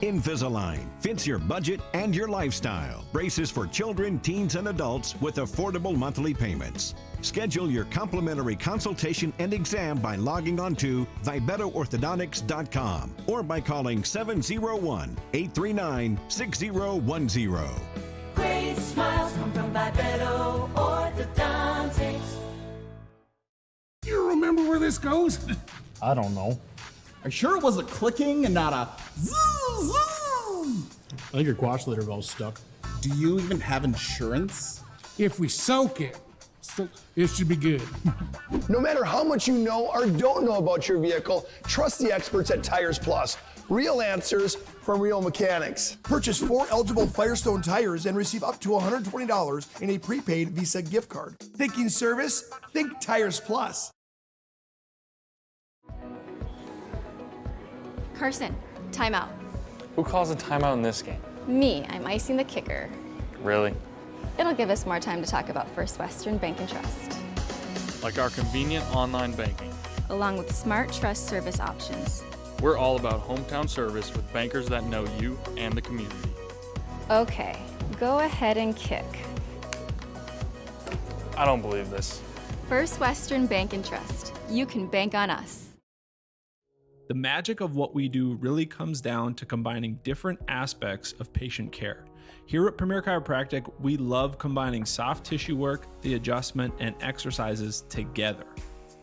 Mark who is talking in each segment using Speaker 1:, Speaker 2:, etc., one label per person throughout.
Speaker 1: Invisalign fits your budget and your lifestyle. Braces for children, teens, and adults with affordable monthly payments. Schedule your complimentary consultation and exam by logging on to VibettoOrthodontics.com or by calling 701-839-6010.
Speaker 2: Great smiles come from Vibetto Orthodontics.
Speaker 3: You remember where this goes?
Speaker 4: I don't know.
Speaker 5: Are you sure it was a clicking and not a zzz, zzz?
Speaker 4: I think your quash litter valve's stuck.
Speaker 5: Do you even have insurance?
Speaker 3: If we soak it, it should be good.
Speaker 6: No matter how much you know or don't know about your vehicle, trust the experts at Tires Plus. Real answers from real mechanics.
Speaker 7: Purchase 4 eligible Firestone tires and receive up to $120 in a prepaid Visa gift card. Thinking service? Think Tires Plus.
Speaker 8: Carson, timeout.
Speaker 9: Who calls a timeout in this game?
Speaker 8: Me, I'm icing the kicker.
Speaker 9: Really?
Speaker 8: It'll give us more time to talk about First Western Bank and Trust.
Speaker 9: Like our convenient online banking.
Speaker 8: Along with smart trust service options.
Speaker 9: We're all about hometown service with bankers that know you and the community.
Speaker 8: Okay, go ahead and kick.
Speaker 9: I don't believe this.
Speaker 8: First Western Bank and Trust. You can bank on us.
Speaker 10: The magic of what we do really comes down to combining different aspects of patient care. Here at Premier Chiropractic, we love combining soft tissue work, the adjustment, and exercises together.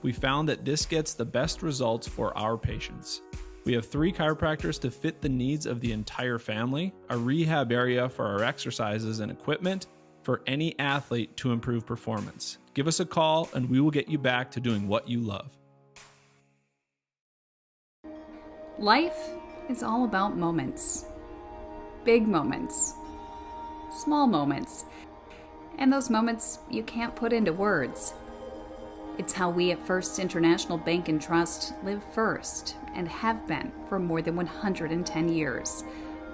Speaker 10: We found that this gets the best results for our patients. We have 3 chiropractors to fit the needs of the entire family, a rehab area for our exercises and equipment, for any athlete to improve performance. Give us a call and we will get you back to doing what you love.
Speaker 11: Life is all about moments. Big moments. Small moments. And those moments you can't put into words. It's how we at First International Bank and Trust live first and have been for more than 110 years.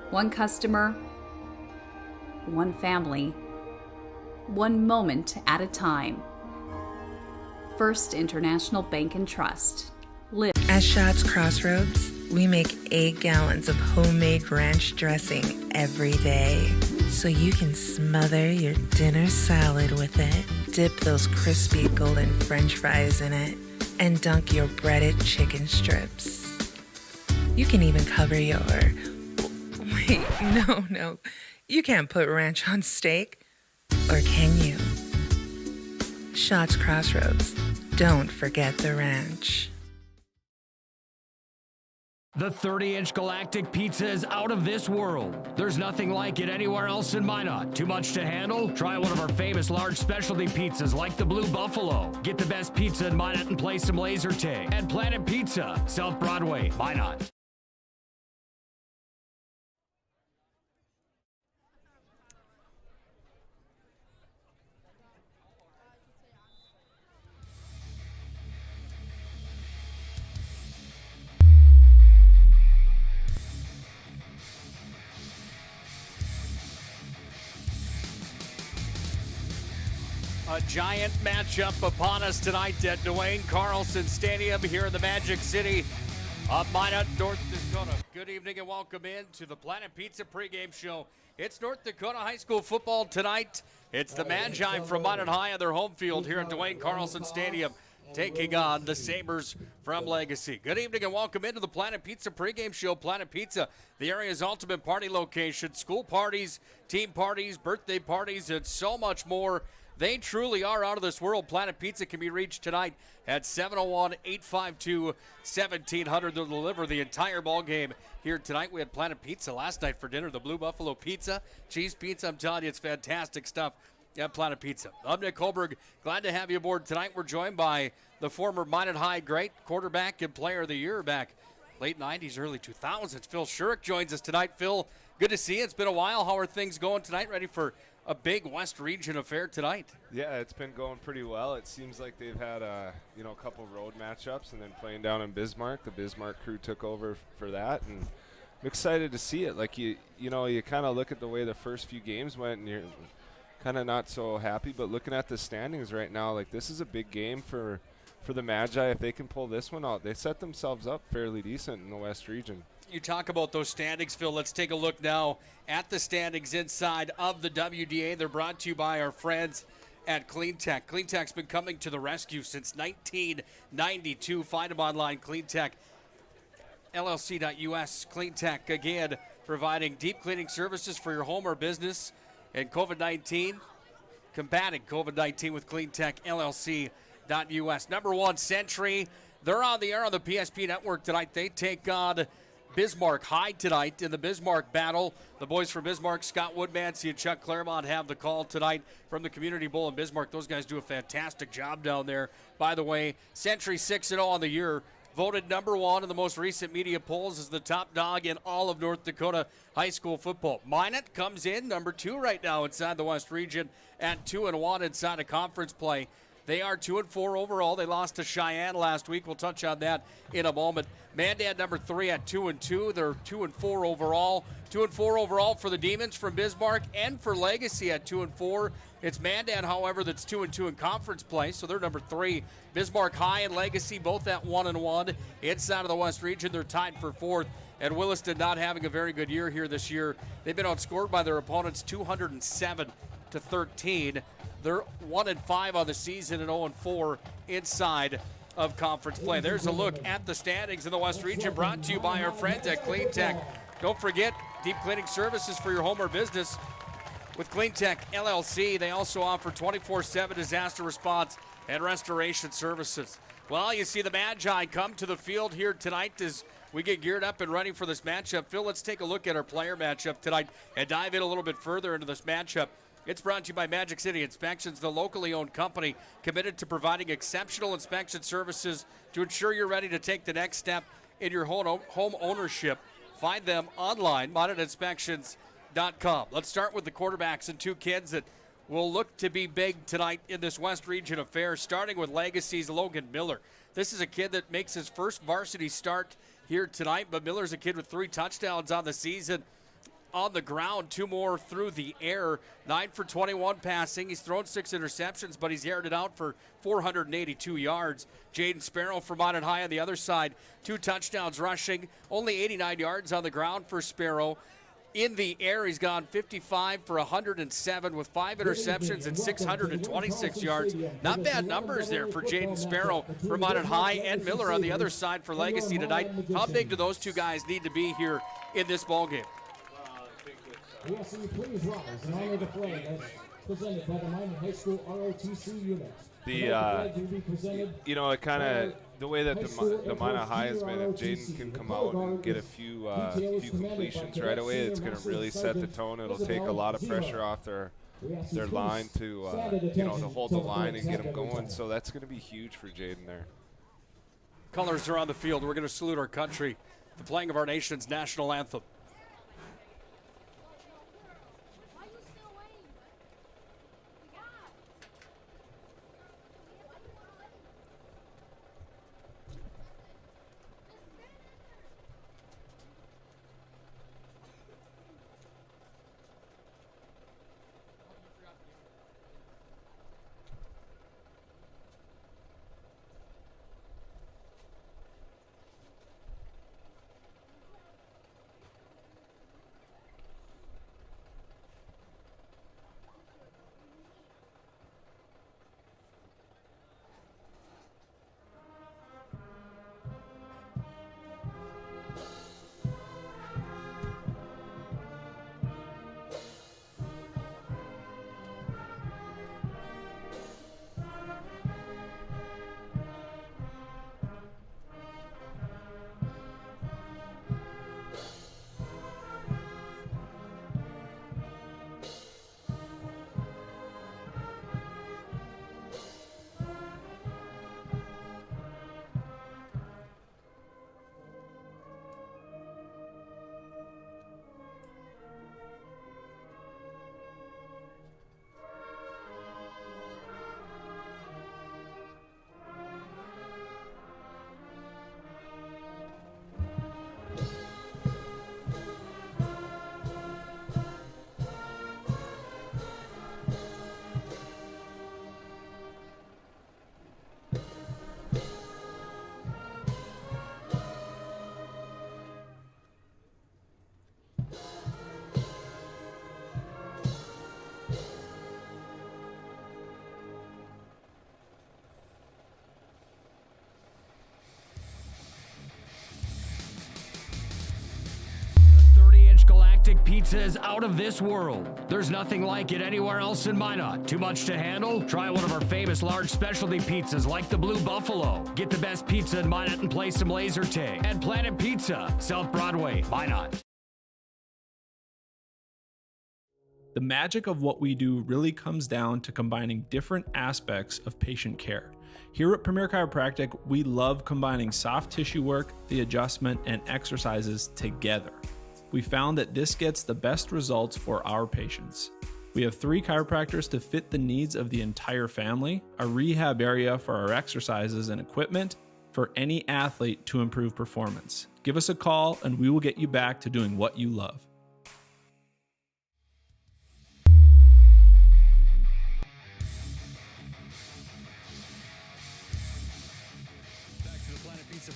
Speaker 11: One customer, one family, one moment at a time. First International Bank and Trust. Live.
Speaker 12: At Shots Crossroads, we make 8 gallons of homemade ranch dressing every day. So you can smother your dinner salad with it, dip those crispy golden french fries in it, and dunk your breaded chicken strips. You can even cover your... Wait, no. You can't put ranch on steak. Or can you? Shots Crossroads. Don't forget the ranch.
Speaker 13: The 30-inch Galactic Pizza is out of this world. There's nothing like it anywhere else in Minot. Too much to handle? Try one of our famous large specialty pizzas like the Blue Buffalo. Get the best pizza in Minot and play some laser tag. At Planet Pizza, South Broadway, Minot.
Speaker 14: A giant matchup upon us tonight at Dwayne Carlson Stadium here in the Magic City of Minot, North Dakota. Good evening and welcome in to the Planet Pizza pregame show. It's North Dakota High School football tonight. It's the Magi from Minot High on their home field here at Dwayne Carlson Stadium, taking on the Sabres from Legacy. Good evening and welcome into the Planet Pizza pregame show. Planet Pizza, the area's ultimate party location. School parties, team parties, birthday parties, and so much more. They truly are out of this world. Planet Pizza can be reached tonight at 701-852-1700. They'll deliver the entire ball game here tonight. We had Planet Pizza last night for dinner, the Blue Buffalo Pizza, cheese pizza. I'm telling you, it's fantastic stuff at Planet Pizza. I'm Nick Holberg. Glad to have you aboard tonight. We're joined by the former Minot High great quarterback and player of the year back late 90s, early 2000s. Phil Shurik joins us tonight. Phil, good to see you. It's been a while. How are things going tonight? Ready for a big West Region affair tonight?
Speaker 15: Yeah, it's been going pretty well. It seems like they've had a couple road matchups and then playing down in Bismarck. The Bismarck crew took over for that, and I'm excited to see it. Like you kind of look at the way the first few games went, and you're kind of not so happy. But looking at the standings right now, like this is a big game for the Magi. If they can pull this one out, they set themselves up fairly decent in the West Region.
Speaker 14: you talk about those standings, Phil. Let's take a look now at the standings inside of the WDA. They're brought to you by our friends at CleanTech. CleanTech's been coming to the rescue since 1992. Find them online, CleanTech, LLC.us. CleanTech, again, providing deep cleaning services for your home or business. And COVID-19, combating COVID-19 with CleanTech, LLC.us. Number one, Century. They're on the air on the PSP network tonight. They take on Bismarck High tonight in the Bismarck battle. The boys from Bismarck, Scott Woodmansey and Chuck Claremont, have the call tonight from the Community Bowl in Bismarck. Those guys do a fantastic job down there. By the way, Century 6-0 on the year. Voted number one in the most recent media polls as the top dog in all of North Dakota high school football. Minot comes in number 2 right now inside the West Region at 2-1 inside of conference play. They are 2-4 overall. They lost to Cheyenne last week. We'll touch on that in a moment. Mandan number 3 at 2-2. They're 2-4 overall. 2-4 overall for the Demons from Bismarck and for Legacy at 2-4. It's Mandan, however, that's 2-2 in conference play, so they're number 3. Bismarck High and Legacy both at 1-1. Inside of the West Region, they're tied for 4th. And Williston not having a very good year here this year. They've been outscored by their opponents 207-13. They're 1-5 on the season and 0-4 inside of conference play. There's a look at the standings in the West Region, brought to you by our friends at CleanTech. Don't forget, deep cleaning services for your home or business with CleanTech LLC. They also offer 24/7 disaster response and restoration services. Well, you see the Magi come to the field here tonight as we get geared up and ready for this matchup. Phil, let's take a look at our player matchup tonight and dive in a little bit further into this matchup. It's brought to you by Magic City Inspections, the locally owned company committed to providing exceptional inspection services to ensure you're ready to take the next step in your home ownership. Find them online, monetinspections.com. Let's start with the quarterbacks and 2 kids that will look to be big tonight in this West Region affair, starting with Legacy's Logan Miller. This is a kid that makes his first varsity start here tonight, but Miller's a kid with 3 touchdowns on the season. On the ground, 2 more through the air. 9 for 21 passing. He's thrown 6 interceptions, but he's aired it out for 482 yards. Jaden Sparrow from Minot High on the other side, 2 touchdowns rushing. Only 89 yards on the ground for Sparrow. In the air, he's gone 55 for 107 with 5 interceptions and 626 yards. Not bad numbers there for Jaden Sparrow from Minot High, and Miller on the other side for Legacy tonight. How big do those 2 guys need to be here in this ballgame?
Speaker 16: Yes, and please rise and honor the flag as presented by the Minot High School ROTC unit.
Speaker 15: You know, it kind of, the way that the Minot High has been, if Jaden can come out and get a few completions right away, it's going to really set the tone. It'll take a lot of pressure off their line to hold the line and get them going. So that's going to be huge for Jaden there.
Speaker 14: Colors are on the field. We're going to salute our country, the playing of our nation's national anthem.
Speaker 13: Galactic Pizza is out of this world. There's nothing like it anywhere else in Minot. Too much to handle? Try one of our famous large specialty pizzas like the Blue Buffalo. Get the best pizza in Minot and play some laser tag. At Planet Pizza, South Broadway, Minot.
Speaker 10: The magic of what we do really comes down to combining different aspects of patient care. Here at Premier Chiropractic, we love combining soft tissue work, the adjustment, and exercises together. We found that this gets the best results for our patients. We have 3 chiropractors to fit the needs of the entire family, a rehab area for our exercises and equipment for any athlete to improve performance. Give us a call and we will get you back to doing what you love.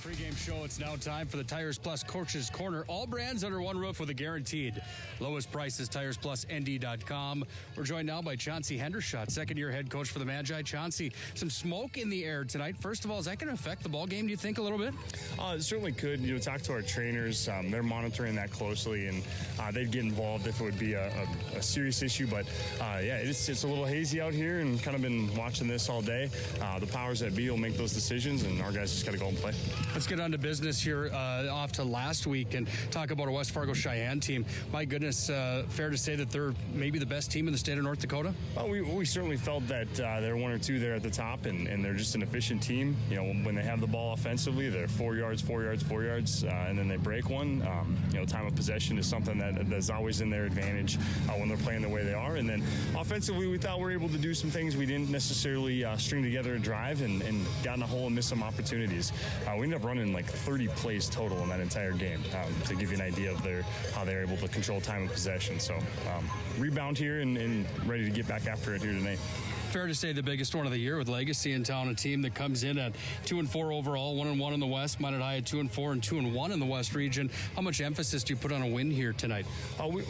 Speaker 13: Pregame show. It's now time for the Tires Plus Coach's Corner. All brands under one roof with a guaranteed lowest prices. TiresPlusND.com. We're joined now by Chauncey Hendershot, second-year head coach for the Magi. Chauncey, some smoke in the air tonight. First of all, is that going to affect the ball game? Do you think a little bit?
Speaker 17: It certainly could. Talk to our trainers. They're monitoring that closely, and they'd get involved if it would be a serious issue. But yeah, it's a little hazy out here, and kind of been watching this all day. The powers that be will make those decisions, and our guys just got to go and play.
Speaker 13: Let's get on to business here, off to last week, and talk about a West Fargo Cheyenne team. My goodness, fair to say that they're maybe the best team in the state of North Dakota?
Speaker 17: Well, we certainly felt that they're 1 or 2 there at the top, and they're just an efficient team. When they have the ball offensively, they're 4 yards, 4 yards, 4 yards, and then they break one. Time of possession is something that's always in their advantage when they're playing the way they are. And then offensively, we thought we were able to do some things we didn't necessarily string together a drive and got in a hole and missed some opportunities. We ended up running like 30 plays total in that entire game, to give you an idea of how they're able to control time of possession. So rebound here and ready to get back after it here tonight.
Speaker 13: Fair to say the biggest one of the year with Legacy in town, a team that comes in at 2-4 overall, 1-1 in the West, Minot High at 2-4 and 2-1 in the West region. How much emphasis do you put on a win here tonight?
Speaker 17: We're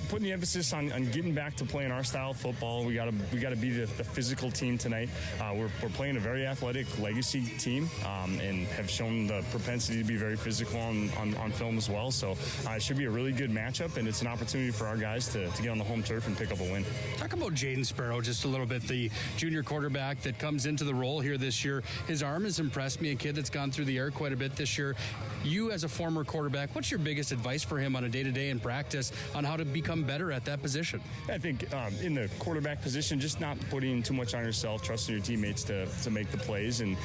Speaker 17: putting the emphasis on getting back to playing our style of football. We got to be the physical team tonight. We're playing a very athletic Legacy team, and have shown the propensity to be very physical on film as well. So it should be a really good matchup, and it's an opportunity for our guys to get on the home turf and pick up a win.
Speaker 13: Talk about Jaden Sparrow just a little bit, the junior quarterback that comes into the role here this year. His arm has impressed me, a kid that's gone through the air quite a bit this year. You, as a former quarterback, what's your biggest advice for him on a day-to-day in practice on how to become better at that position?
Speaker 17: I think in the quarterback position, just not putting too much on yourself, trusting your teammates to make the plays, and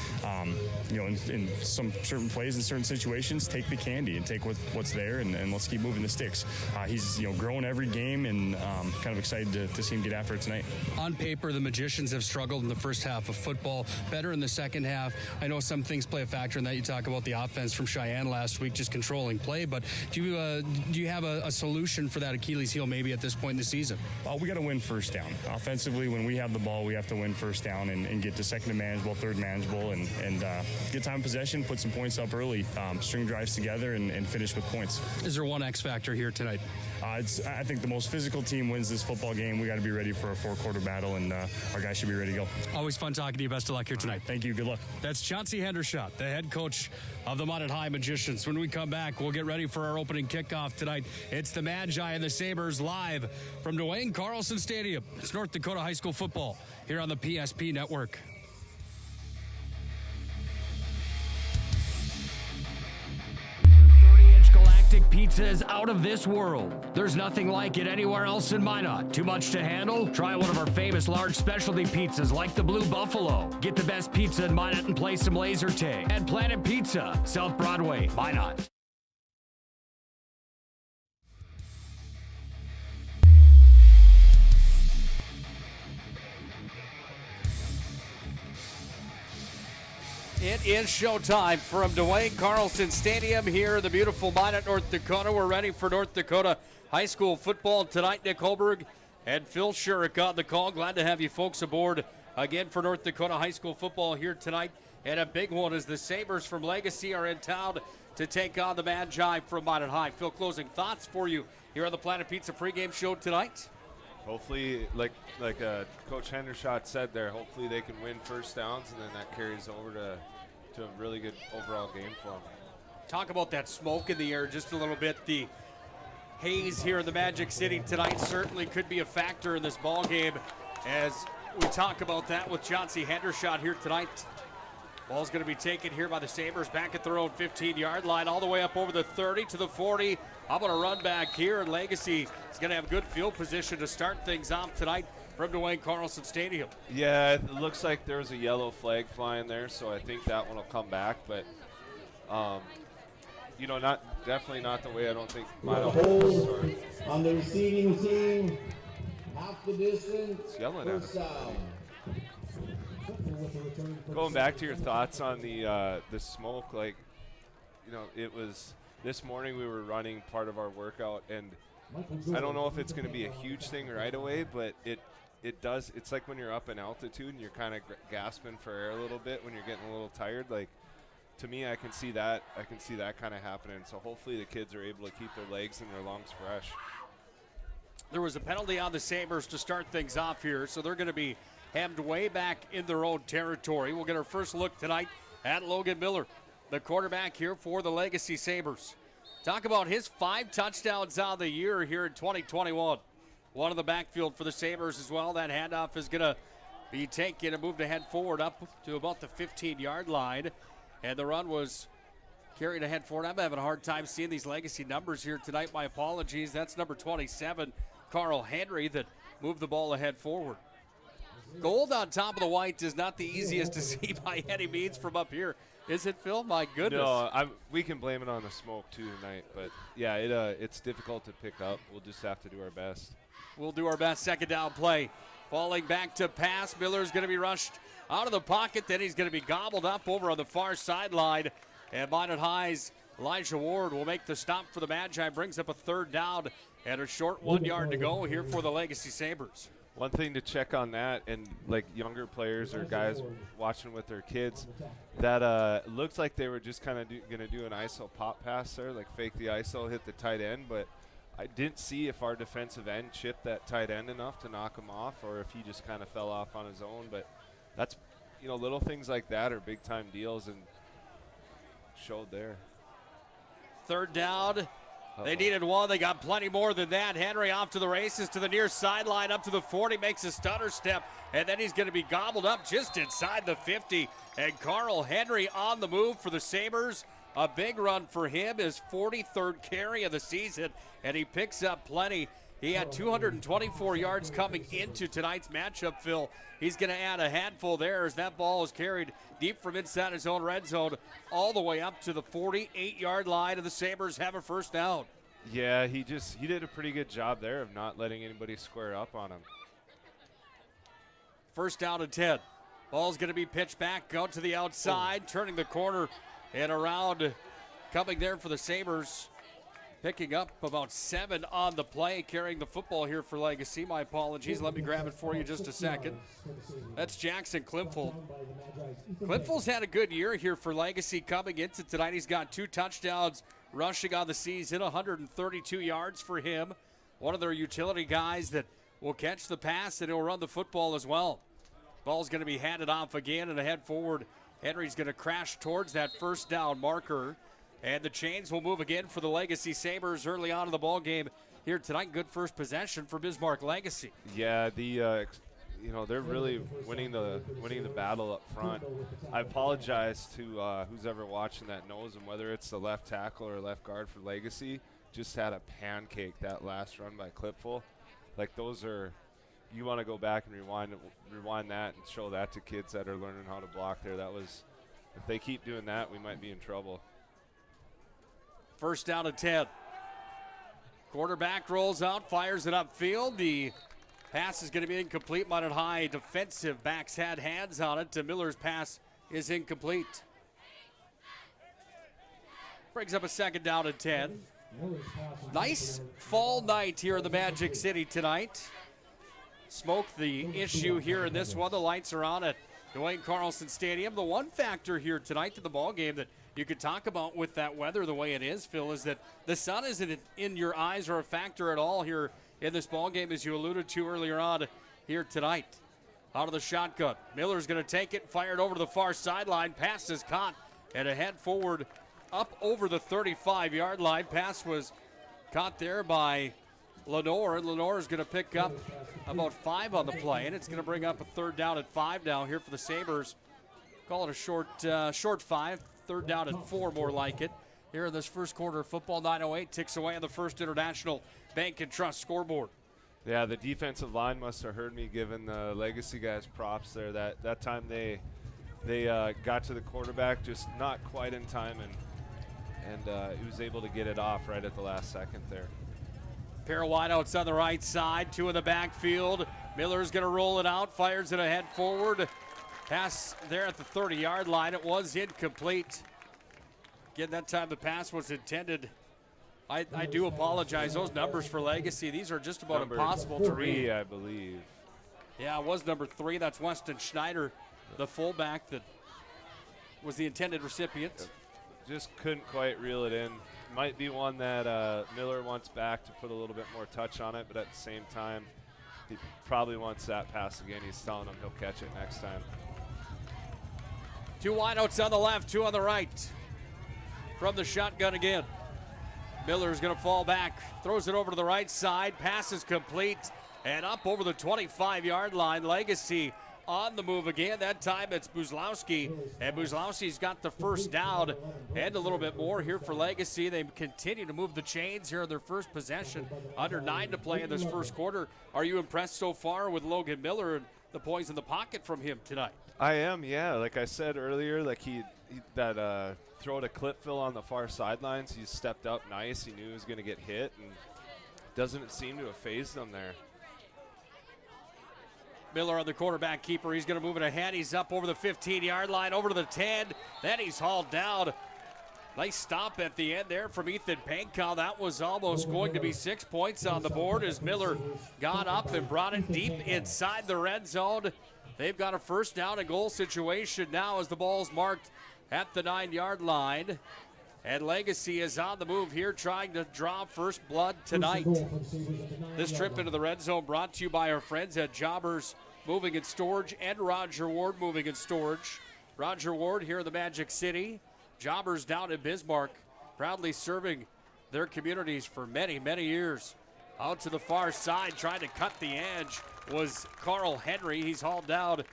Speaker 17: in some certain plays in certain situations, take the candy and take what's there, and let's keep moving the sticks. He's growing every game, and kind of excited to see him get after it tonight.
Speaker 13: On paper, the Magicians have struggled in the first half of football, better in the second half. I know some things play a factor in that. You talk about the offense from Cheyenne last week, just controlling play, but do you have a solution for that Achilles heel maybe at this point in the season?
Speaker 17: We got to win first down. Offensively, when we have the ball, we have to win first down and get to second and manageable, third manageable, and get time of possession, put some points up early, string drives together, and finish with points.
Speaker 13: Is there one X factor here tonight?
Speaker 17: I think the most physical team wins this football game. We got to be ready for a 4-quarter battle, and our guys should be ready to go.
Speaker 13: Always fun talking to you. Best of luck here tonight.
Speaker 17: Thank you. Good luck.
Speaker 13: That's Chauncey Hendershot, the head coach of the Minot High Magicians. When we come back, we'll get ready for our opening kickoff tonight. It's the Magi and the Sabres live from Dwayne Carlson Stadium. It's North Dakota High School football here on the PSP Network. Galactic Pizza is out of this world. There's nothing like it anywhere else in Minot. Too much to handle? Try one of our famous large specialty pizzas like the Blue Buffalo. Get the best pizza in Minot and play some laser tag. At Planet Pizza, South Broadway, Minot.
Speaker 14: It is showtime from Dwayne Carlson Stadium here in the beautiful Minot, North Dakota. We're ready for North Dakota High School football tonight. Nick Holberg and Phil Shurik on the call. Glad to have you folks aboard again for North Dakota High School football here tonight. And a big one as the Sabres from Legacy are in town to take on the Magi from Minot High. Phil, closing thoughts for you here on the Planet Pizza pregame show tonight.
Speaker 15: Hopefully, like Coach Hendershot said there, hopefully they can win first downs, and then that carries over to a really good overall game for them.
Speaker 14: Talk about that smoke in the air just a little bit. The haze here in the Magic City tonight certainly could be a factor in this ball game as we talk about that with Chauncey Hendershot here tonight. Ball's going to be taken here by the Sabres back at their own 15-yard line, all the way up over the 30 to the 40. How about a run back here? And Legacy is going to have good field position to start things off tonight from Dwayne Carlson Stadium.
Speaker 15: Yeah, it looks like there's a yellow flag flying there, so I think that one will come back. But, you know, definitely not the way I don't think Minot
Speaker 16: hold on the receiving team. Half the distance.
Speaker 15: It's yelling at us. Going back to your thoughts on the smoke, like, you know, it was this morning we were running part of our workout, and I don't know if it's going to be a huge thing right away, but it does. It's like when you're up in altitude and you're kind of gasping for air a little bit when you're getting a little tired. Like, to me, I can see that kind of happening. So hopefully the kids are able to keep their legs and their lungs fresh.
Speaker 14: There was a penalty on the Sabres to start things off here, so they're going to be hemmed way back in their own territory. We'll get our first look tonight at Logan Miller, the quarterback here for the Legacy Sabres. Talk about his 5 touchdowns on the year here in 2021. One in the backfield for the Sabres as well. That handoff is going to be taken and moved ahead forward up to about the 15-yard line. And the run was carried ahead forward. I'm having a hard time seeing these Legacy numbers here tonight. My apologies. That's number 27, Carl Henry, that moved the ball ahead forward. Gold on top of the white is not the easiest to see by any means from up here. Is it, Phil? My goodness.
Speaker 15: No, we can blame it on the smoke too tonight. But, yeah, it's difficult to pick up. We'll just have to do our best.
Speaker 14: We'll do our best. Second down play. Falling back to pass. Miller's going to be rushed out of the pocket. Then he's going to be gobbled up over on the far sideline. And Minot High's Elijah Ward will make the stop for the Magi. Brings up a third down and a short 1 yard to go here for the Legacy Sabres.
Speaker 15: One thing to check on that, and like younger players or guys watching with their kids, that looks like they were just kind of going to do an ISO pop pass there, like fake the ISO, hit the tight end, but I didn't see if our defensive end chipped that tight end enough to knock him off or if he just kind of fell off on his own. But that's, you know, little things like that are big time deals and showed there.
Speaker 14: Third down. They needed one. They got plenty more than that. Henry off to the races to the near sideline, up to the 40, makes a stutter step, and then he's going to be gobbled up just inside the 50. And Carl Henry on the move for the Sabres. A big run for him, his 43rd carry of the season, and he picks up plenty. He had 224 yards coming into tonight's matchup, Phil. He's going to add a handful there as that ball is carried deep from inside his own red zone all the way up to the 48-yard line, and the Sabres have a first down.
Speaker 15: Yeah, he did a pretty good job there of not letting anybody square up on him.
Speaker 14: First down and 10. Ball's going to be pitched back out to the outside, turning the corner and around, coming there for the Sabres. Picking up about 7 on the play, carrying the football here for Legacy. My apologies. Let me grab it for you just a second. That's Jackson Klimfel. Klimfel's had a good year here for Legacy coming into tonight. He's got 2 touchdowns rushing on the season, 132 yards for him. One of their utility guys that will catch the pass and he'll run the football as well. Ball's going to be handed off again and ahead forward. Henry's going to crash towards that first down marker. And the chains will move again for the Legacy Sabres early on in the ball game here tonight. Good first possession for Bismarck Legacy.
Speaker 15: Yeah, you know, they're really winning the battle up front. I apologize to who's ever watching that knows him, whether it's the left tackle or left guard for Legacy. Just had a pancake that last run by Clipful. Like, those are, you want to go back and rewind that and show that to kids that are learning how to block there. That was, if they keep doing that, we might be in trouble.
Speaker 14: First down and 10. Quarterback rolls out, fires it upfield. The pass is going to be incomplete. Minot High defensive backs had hands on it. Miller's pass is incomplete. Brings up a second down and 10. Nice fall night here in the Magic City tonight. Smoke the issue here in this one. The lights are on at Dwayne Carlson Stadium. The one factor here tonight to the ball game that you could talk about with that weather the way it is, Phil, is that the sun isn't in your eyes or a factor at all here in this ball game, as you alluded to earlier on here tonight. Out of the shotgun. Miller's going to take it, fired over to the far sideline. Pass is caught and a head forward up over the 35-yard line. Pass was Caught there by Lenore, and Lenore is going to pick up about 5 on the play, and it's going to bring up a third down at 5 now here for the Sabres. Call it a short 5, third down at 4 more like it. Here in this first quarter of football, 9:08 ticks away on the First International Bank and Trust scoreboard.
Speaker 15: Yeah, the defensive line must have heard me giving the Legacy guys props there. That time they got to the quarterback just not quite in time, and he was able to get it off right at the last second there.
Speaker 14: Pair of wideouts on the right side, 2 in the backfield. Miller's going to roll it out, fires it ahead forward. Pass there at the 30-yard line. It was incomplete. Again, that time the pass was intended. I do apologize. Those numbers for Legacy, these are just about impossible to read.
Speaker 15: I believe.
Speaker 14: Yeah, it was number 3. That's Weston Schneider, the fullback that was the intended recipient.
Speaker 15: Just couldn't quite reel it in. Might be one that Miller wants back to put a little bit more touch on it, but at the same time, he probably wants that pass again. He's telling him he'll catch it next time.
Speaker 14: 2 wideouts on the left, 2 on the right. From the shotgun again. Miller's going to fall back, throws it over to the right side, pass is complete, and up over the 25-yard line. Legacy on the move again. That time it's Buzlowski, and Buzlowski's got the first down and a little bit more here for Legacy. They continue to move the chains here in their first possession. Under 9 to play in this first quarter. Are you impressed so far with Logan Miller and the poise in the pocket from him tonight?
Speaker 15: I am, yeah. Like I said earlier, like that throw to Clipville on the far sidelines, he stepped up nice. He knew he was going to get hit, and doesn't seem to have phased him there.
Speaker 14: Miller on the quarterback keeper. He's going to move it ahead. He's up over the 15-yard line, over to the 10. Then he's hauled down. Nice stop at the end there from Ethan Pankow. That was almost going to be 6 points on the board as Miller got up and brought it deep inside the red zone. They've got a first down and goal situation now as the ball's marked at the 9-yard line. And Legacy is on the move here, trying to draw first blood tonight. This trip into the red zone brought to you by our friends at Jobbers Moving and Storage and Roger Ward Moving and Storage. Roger Ward here in the Magic City. Jobbers down in Bismarck, proudly serving their communities for many, many years. Out to the far side, trying to cut the edge, was Carl Henry. He's hauled down,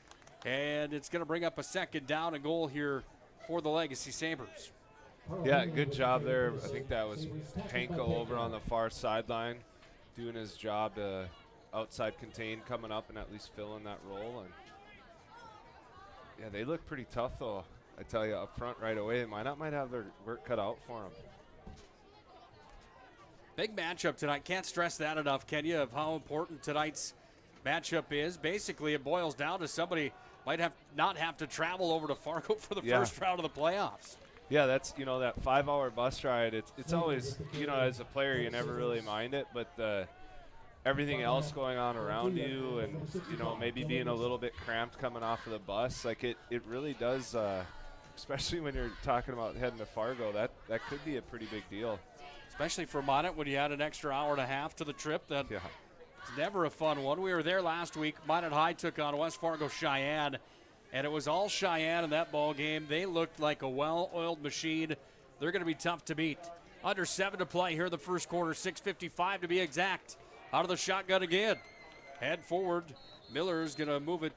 Speaker 14: and it's going to bring up a second down and goal here for the Legacy Sabres.
Speaker 15: Yeah, good job there. I think that was Panko over on the far sideline doing his job to outside contain coming up and at least fill in that role. And yeah, they look pretty tough, though. I tell you, up front right away, Minot might have their work cut out for them.
Speaker 14: Big matchup tonight. Can't stress that enough, can you, of how important tonight's matchup is. Basically, it boils down to somebody might not have to travel over to Fargo for the first round of the playoffs.
Speaker 15: Yeah, that's, that 5-hour bus ride. It's always, as a player, you never really mind it, but everything else going on around you and, maybe being a little bit cramped coming off of the bus, like it really does, especially when you're talking about heading to Fargo, that could be a pretty big deal.
Speaker 14: Especially for Minot when you add an extra hour and a half to the trip. It's never a fun one. We were there last week. Minot High took on West Fargo Cheyenne, and it was all Cheyenne in that ball game. They looked like a well-oiled machine. They're going to be tough to beat. Under 7 to play here in the first quarter, 6:55 to be exact. Out of the shotgun again. Head forward. Miller's going to move it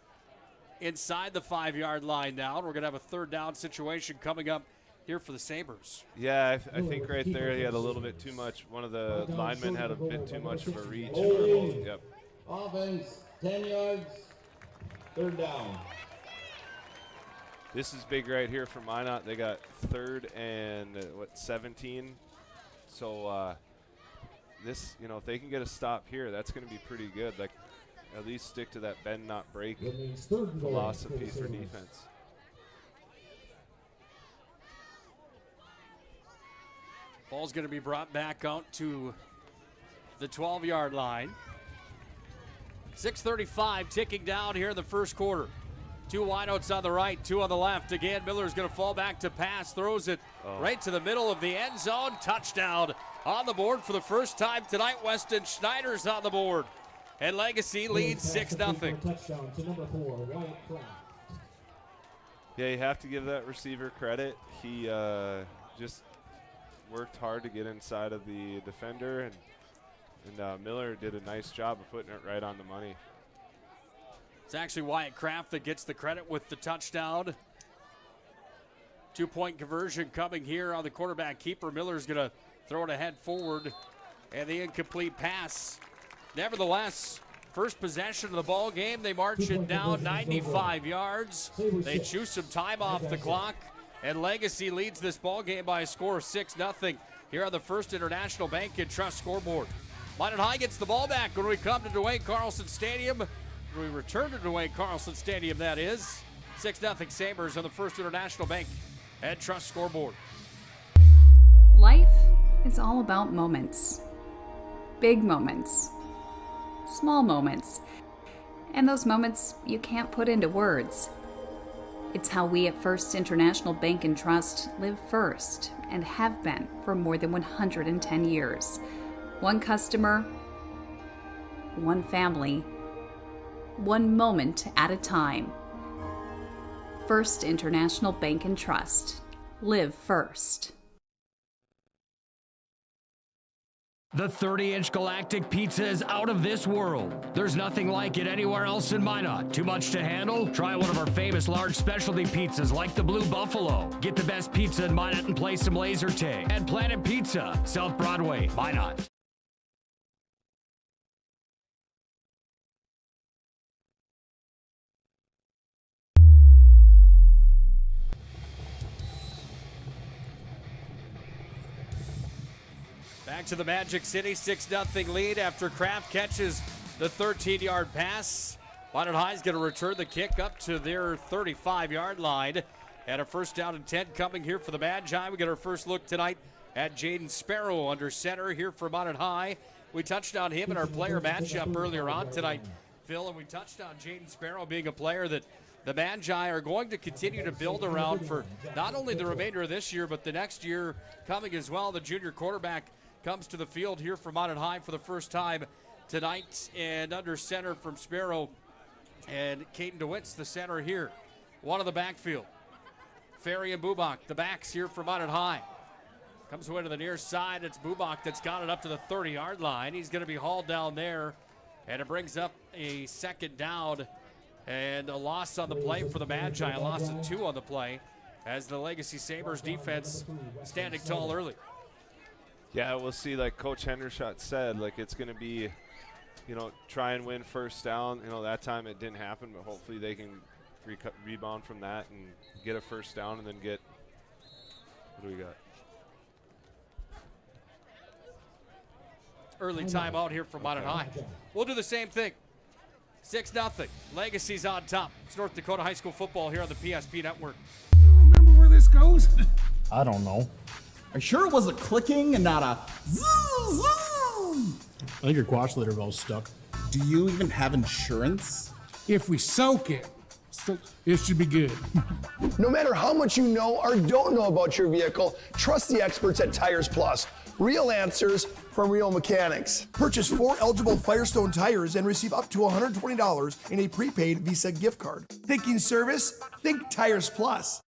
Speaker 14: inside the 5-yard line now. We're going to have a third down situation coming up here for the Sabres.
Speaker 15: Yeah, I think right there he had a little bit too much. One of the linemen had a bit too much of a reach. Yep.
Speaker 16: Offense, 10 yards, third down.
Speaker 15: This is big right here for Minot. They got 3rd and 17. So this, if they can get a stop here, that's going to be pretty good. Like, at least stick to that bend not break philosophy for defense.
Speaker 14: Ball's going to be brought back out to the 12-yard line. 6:35 ticking down here in the first quarter. 2 wideouts on the right, 2 on the left. Again, Miller's going to fall back to pass, throws it right to the middle of the end zone. Touchdown on the board for the first time tonight. Weston Schneider's on the board. And Legacy leads 6-0.
Speaker 16: Touchdown to number 4, Wyatt Kraft.
Speaker 15: Yeah, you have to give that receiver credit. He just worked hard to get inside of the defender, and Miller did a nice job of putting it right on the money.
Speaker 14: It's actually Wyatt Kraft that gets the credit with the touchdown. 2-point conversion coming here on the quarterback keeper. Miller's going to throw it ahead forward, and the incomplete pass. Nevertheless, first possession of the ball game, they march it down 95 yards. They chew some time off the clock, and Legacy leads this ball game by a score of 6-0 here on the First International Bank and Trust scoreboard. Minot High gets the ball back when we come to Dwayne Carlson Stadium. We return to Dwayne Carlson Stadium, that is. 6-0 Sabres on the First International Bank and Trust scoreboard.
Speaker 11: Life is all about moments. Big moments. Small moments. And those moments you can't put into words. It's how we at First International Bank and Trust live first and have been for more than 110 years. One customer, one family, one moment at a time. First International Bank and Trust. Live first.
Speaker 13: The 30-inch Galactic Pizza is out of this world. There's nothing like it anywhere else in Minot. Too much to handle? Try one of our famous large specialty pizzas like the Blue Buffalo. Get the best pizza in Minot and play some laser tag. At Planet Pizza, South Broadway, Minot.
Speaker 14: Back to the Magic City, 6-0 lead after Kraft catches the 13-yard pass. Minot High's going to return the kick up to their 35-yard line. And a first down and 10 coming here for the Magi. We get our first look tonight at Jaden Sparrow under center here for Minot High. We touched on him in our player matchup earlier on tonight, Phil, and we touched on Jaden Sparrow being a player that the Magi are going to continue to build around for not only the remainder of this year, but the next year coming as well. The junior quarterback comes to the field here for Minot High for the first time tonight, and under center from Sparrow and Caden DeWitt's the center here. One of the backfield. Ferry and Bubak, the backs here for Minot High. Comes away to the near side. It's Bubak that's got it up to the 30-yard line. He's going to be hauled down there, and it brings up a second down and a loss on the play for the Magi. A loss of 2 on the play as the Legacy Sabres defense standing tall early.
Speaker 15: Yeah, we'll see, like Coach Hendershot said, like it's going to be, try and win first down. That time it didn't happen, but hopefully they can rebound from that and get a first down and then get, what do we got?
Speaker 14: Early timeout here from Minot High. We'll do the same thing. 6-0. Legacy's on top. It's North Dakota High School football here on the PSP Network.
Speaker 3: You remember where this goes?
Speaker 4: I don't know.
Speaker 5: Are you sure it was a clicking and not a zzz, zzz?
Speaker 4: I think your quash litter valve's stuck.
Speaker 5: Do you even have insurance?
Speaker 3: If we soak it, it should be good.
Speaker 6: No matter how much you know or don't know about your vehicle, trust the experts at Tires Plus. Real answers from real mechanics.
Speaker 7: Purchase 4 eligible Firestone tires and receive up to $120 in a prepaid Visa gift card. Thinking service? Think Tires Plus.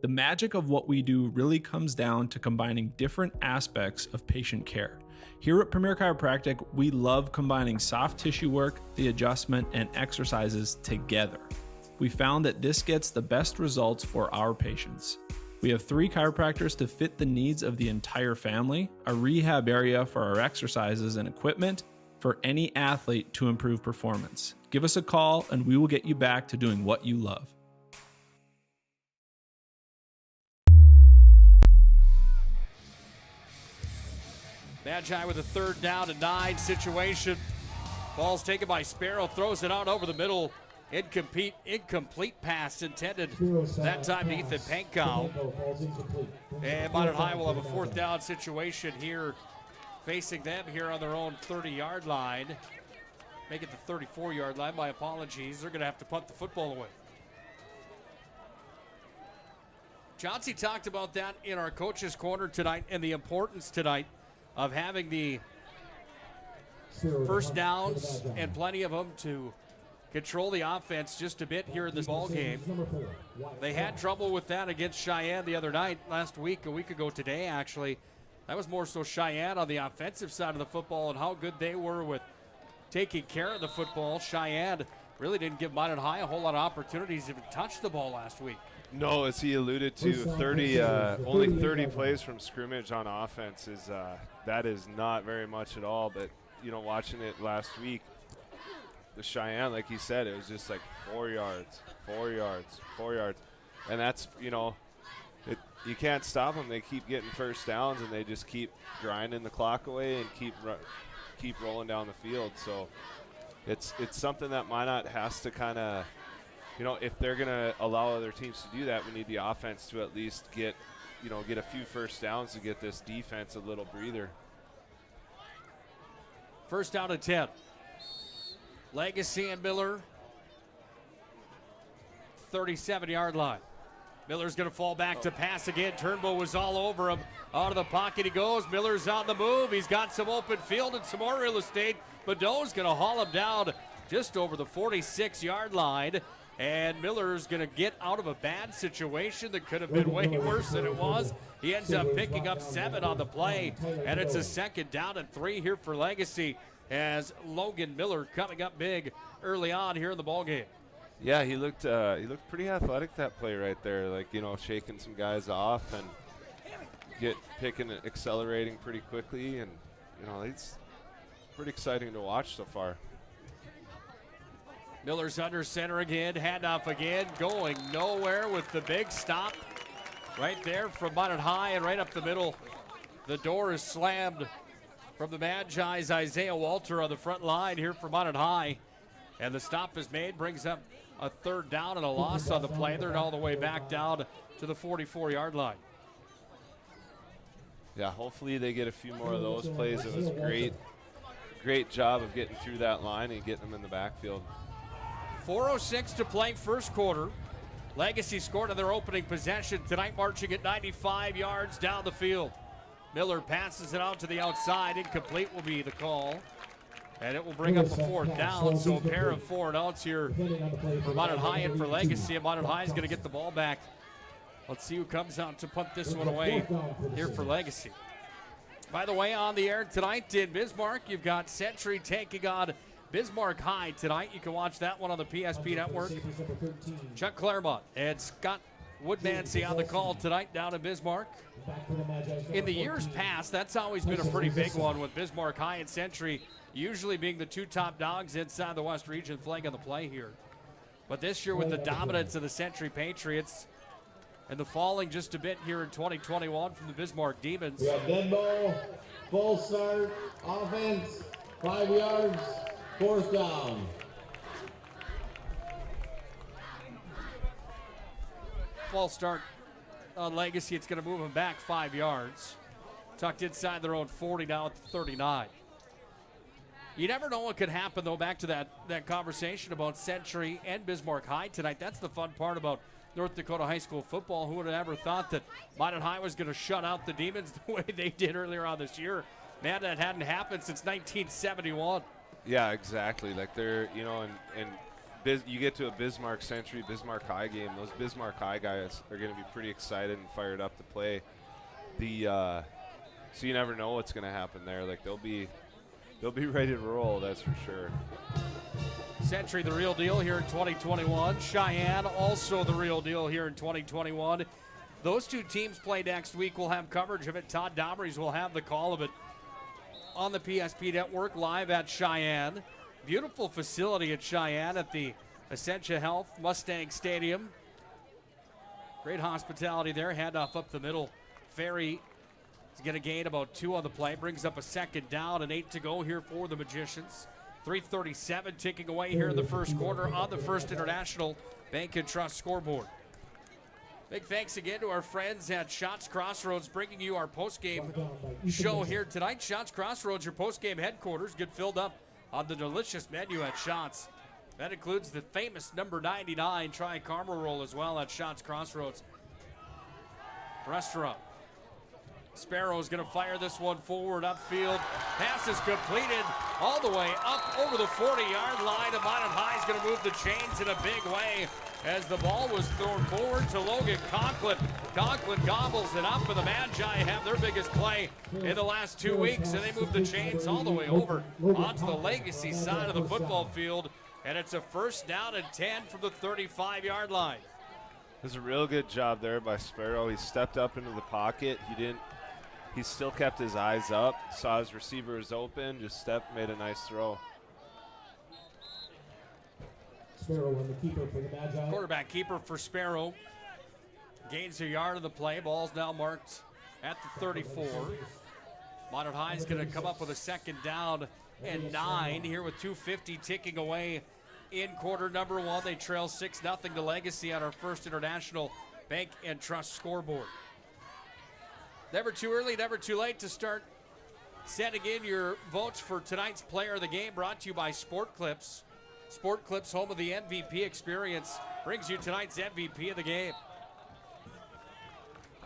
Speaker 10: The magic of what we do really comes down to combining different aspects of patient care. Here at Premier Chiropractic, we love combining soft tissue work, the adjustment, and exercises together. We found that this gets the best results for our patients. We have 3 chiropractors to fit the needs of the entire family, a rehab area for our exercises and equipment for any athlete to improve performance. Give us a call and we will get you back to doing what you love.
Speaker 14: Magi with a 3rd down and 9 situation. Ball's taken by Sparrow, throws it out over the middle. Incomplete pass intended that time to Ethan Pankow. And Minot High will have a 4th down situation here, facing them here on their own 30-yard line. Make it the 34-yard line, my apologies. They're going to have to punt the football away. Chauncey talked about that in our coach's corner tonight and the importance tonight of having the first downs and plenty of them to control the offense just a bit here in this ball game. They had trouble with that against Cheyenne the other night, a week ago today, actually. That was more so Cheyenne on the offensive side of the football and how good they were with taking care of the football. Cheyenne really didn't give Minot High a whole lot of opportunities to even touch the ball last week.
Speaker 15: No, as he alluded to, only 30 plays from scrimmage on offense that is not very much at all. But watching it last week, the Cheyenne, like he said, it was just like 4 yards, 4 yards, 4 yards, and that's you can't stop them. They keep getting first downs, and they just keep grinding the clock away and keep rolling down the field. So it's something that Minot has to kind of, if they're going to allow other teams to do that, we need the offense to at least get a few first downs to get this defense a little breather.
Speaker 14: First down and 10. Legacy and Miller, 37-yard line. Miller's going to fall back to pass again. Turnbull was all over him. Out of the pocket he goes. Miller's on the move. He's got some open field and some more real estate. Badeau's going to haul him down just over the 46-yard line. And Miller's going to get out of a bad situation that could have been way worse than it was. He ends up picking up 7 on the play. And it's a second down and 3 here for Legacy as Logan Miller coming up big early on here in the ballgame.
Speaker 15: Yeah, he looked pretty athletic that play right there, like shaking some guys off and accelerating pretty quickly, and it's pretty exciting to watch so far.
Speaker 14: Miller's under center again, handoff again, going nowhere with the big stop right there from Minot High and right up the middle. The door is slammed from the Magi's Isaiah Walter on the front line here for Minot High, and the stop is made, brings up a third down and a loss on the play. They're all the way back down to the 44-yard line.
Speaker 15: Yeah, hopefully they get a few more of those plays. It was great job of getting through that line and getting them in the backfield.
Speaker 14: 4:06 to play first quarter. Legacy scored on their opening possession tonight, marching at 95 yards down the field. Miller passes it out to the outside. Incomplete will be the call. And it will bring up a fourth down, so a pair of 4 and outs here for Minot High and for Legacy. And Minot High is going to get the ball back. Let's see who comes out to punt this one away here for Legacy. By the way, on the air tonight in Bismarck, you've got Century taking on Bismarck High tonight. You can watch that one on the PSP Network. Chuck Claremont and Scott Woodmansey on the call tonight down in Bismarck. In the years past, that's always been a pretty big one with Bismarck High and Century usually being the 2 top dogs inside the West Region flag on the play here. But this year with the dominance of the Century Patriots and the falling just a bit here in 2021 from the Bismarck Demons.
Speaker 16: We have dead ball, full start, offense, 5 yards, fourth down.
Speaker 14: False start on Legacy. It's going to move them back 5 yards. Tucked inside their own 40 now at the 39. You never know what could happen, though, back to that conversation about Century and Bismarck High tonight. That's the fun part about North Dakota high school football. Who would have ever thought that Minot High was going to shut out the Demons the way they did earlier on this year? Man, that hadn't happened since 1971.
Speaker 15: Yeah, exactly. Like they're, you get to a Bismarck Century, Bismarck High game, those Bismarck High guys are going to be pretty excited and fired up to play. So you never know what's going to happen there. Like they'll be ready to roll, that's for sure.
Speaker 14: Century the real deal here in 2021. Cheyenne also the real deal here in 2021. Those two teams play next week. We'll have coverage of it. Todd Domrys will have the call of it on the PSP Network live at Cheyenne. Beautiful facility at Cheyenne at the Essentia Health Mustang Stadium. Great hospitality there. Handoff up the middle. Ferry is going to gain about 2 on the play. Brings up a second down and 8 to go here for the Magicians. 3:37 ticking away here in the first quarter on the First International Bank and Trust scoreboard. Big thanks again to our friends at Shots Crossroads, bringing you our post-game show here tonight. Shots Crossroads, your post-game headquarters, get filled up on the delicious menu at Shots. That includes the famous number 99 tri-caramel roll as well at Shots Crossroads Restaurant. Sparrow's going to fire this one forward upfield. Pass is completed all the way up over the 40-yard line. And Minot High is going to move the chains in a big way as the ball was thrown forward to Logan Conklin. Conklin gobbles it up, and the Magi have their biggest play in the last 2 weeks, and they move the chains all the way over onto the Legacy side of the football field, and it's a first down and 10 from the 35-yard line.
Speaker 15: It was a real good job there by Sparrow. He stepped up into the pocket. He still kept his eyes up, saw his receiver was open, just made a nice throw.
Speaker 16: Sparrow and the keeper for the Magi.
Speaker 14: Quarterback keeper for Sparrow gains a yard of the play. Ball's now marked at the 34. Minot High is going to come up with a second down and 9 here with 2:50 ticking away in quarter number 1. They trail 6-0 to Legacy on our First International Bank and Trust scoreboard. Never too early, never too late to start sending in your votes for tonight's player of the game, brought to you by Sport Clips. Sport Clips, home of the MVP experience, brings you tonight's MVP of the game.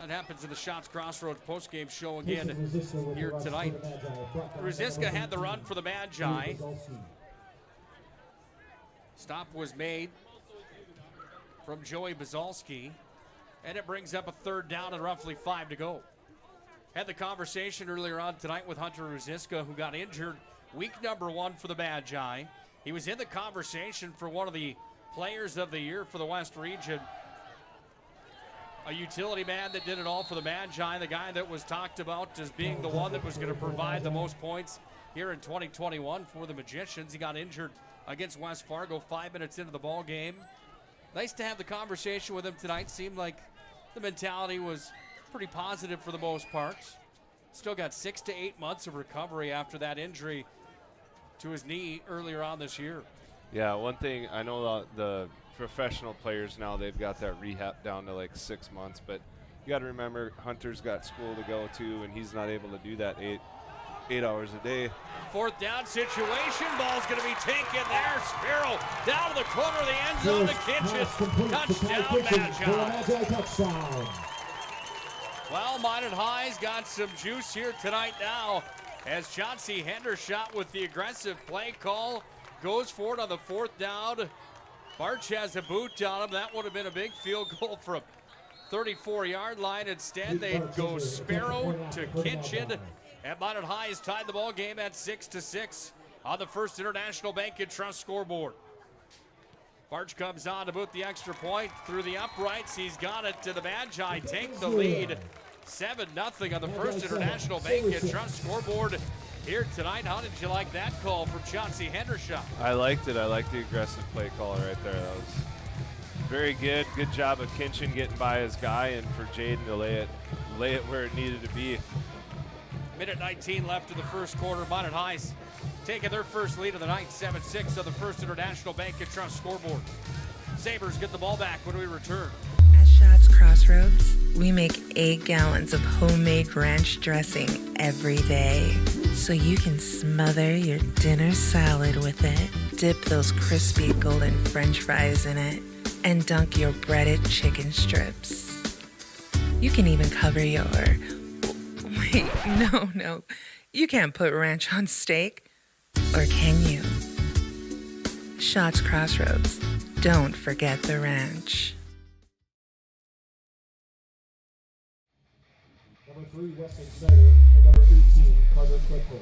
Speaker 14: That happens in the Shots Crossroads postgame show again here tonight. Ruziska had the run for the Magi. Stop was made from Joey Bazalski, and it brings up a third down and roughly 5 to go. Had the conversation earlier on tonight with Hunter Ruziska, who got injured week number 1 for the Magi. He was in the conversation for one of the players of the year for the West region. A utility man that did it all for the Magi, the guy that was talked about as being the one that was going to provide the most points here in 2021 for the Magicians. He got injured against West Fargo 5 minutes into the ball game. Nice to have the conversation with him tonight. Seemed like the mentality was pretty positive for the most part. Still got 6 to 8 months of recovery after that injury to his knee earlier on this year.
Speaker 15: Yeah, one thing, I know the professional players now, they've got that rehab down to like 6 months, but you got to remember Hunter's got school to go to, and he's not able to do that eight hours a day.
Speaker 14: Fourth down situation, ball's going to be taken there. Sparrow down to the corner of the end zone to Kitchen. Touchdown, Magi.
Speaker 16: Touchdown.
Speaker 14: Well, Minot High's got some juice here tonight now, as Chauncey Hendershot with the aggressive play call goes for it on the fourth down. Barch has a boot on him. That would have been a big field goal from 34-yard line. Instead, they go Sparrow to Kitchen. And Minot High has tied the ball game at 6-6 on the First International Bank and Trust scoreboard. Barch comes on to boot the extra point through the uprights. He's got it to the Magi. Take the lead. 7-0 on the First International Bank and Trust scoreboard here tonight. How did you like that call from Chauncey Hendershot?
Speaker 15: I liked it. I liked the aggressive play call right there. That was very good. Good job of Kinchin getting by his guy, and for Jaden to lay it where it needed to be.
Speaker 14: Minute 19 left in the first quarter. Minot High's taking their first lead of the night, 7-6 on the First International Bank and Trust scoreboard. Sabres get the ball back when we return.
Speaker 12: At Shots Crossroads, we make 8 gallons of homemade ranch dressing every day, so you can smother your dinner salad with it, dip those crispy golden French fries in it, and dunk your breaded chicken strips. You can even cover your... Wait, no. You can't put ranch on steak. Or can you? Shots Crossroads. Don't forget the ranch.
Speaker 16: Number 3, Wesley Snyder, and number 18, Carter Quickly.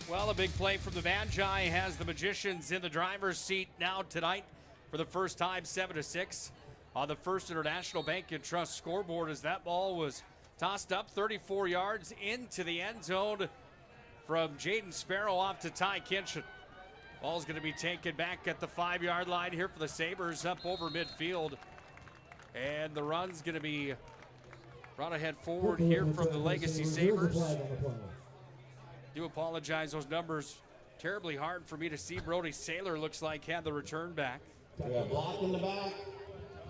Speaker 14: Well, a big play from the Magi has the Magicians in the driver's seat now tonight for the first time, 7-6 on the First International Bank and Trust scoreboard, as that ball was tossed up 34 yards into the end zone from Jaden Sparrow off to Ty Kinchin. Ball's going to be taken back at the 5-yard line here for the Sabres up over midfield. And the run's going to be brought ahead forward here from the Legacy Sabres. Do apologize, those numbers terribly hard for me to see. Brody Saylor looks like had the return back.
Speaker 16: We got block in the back.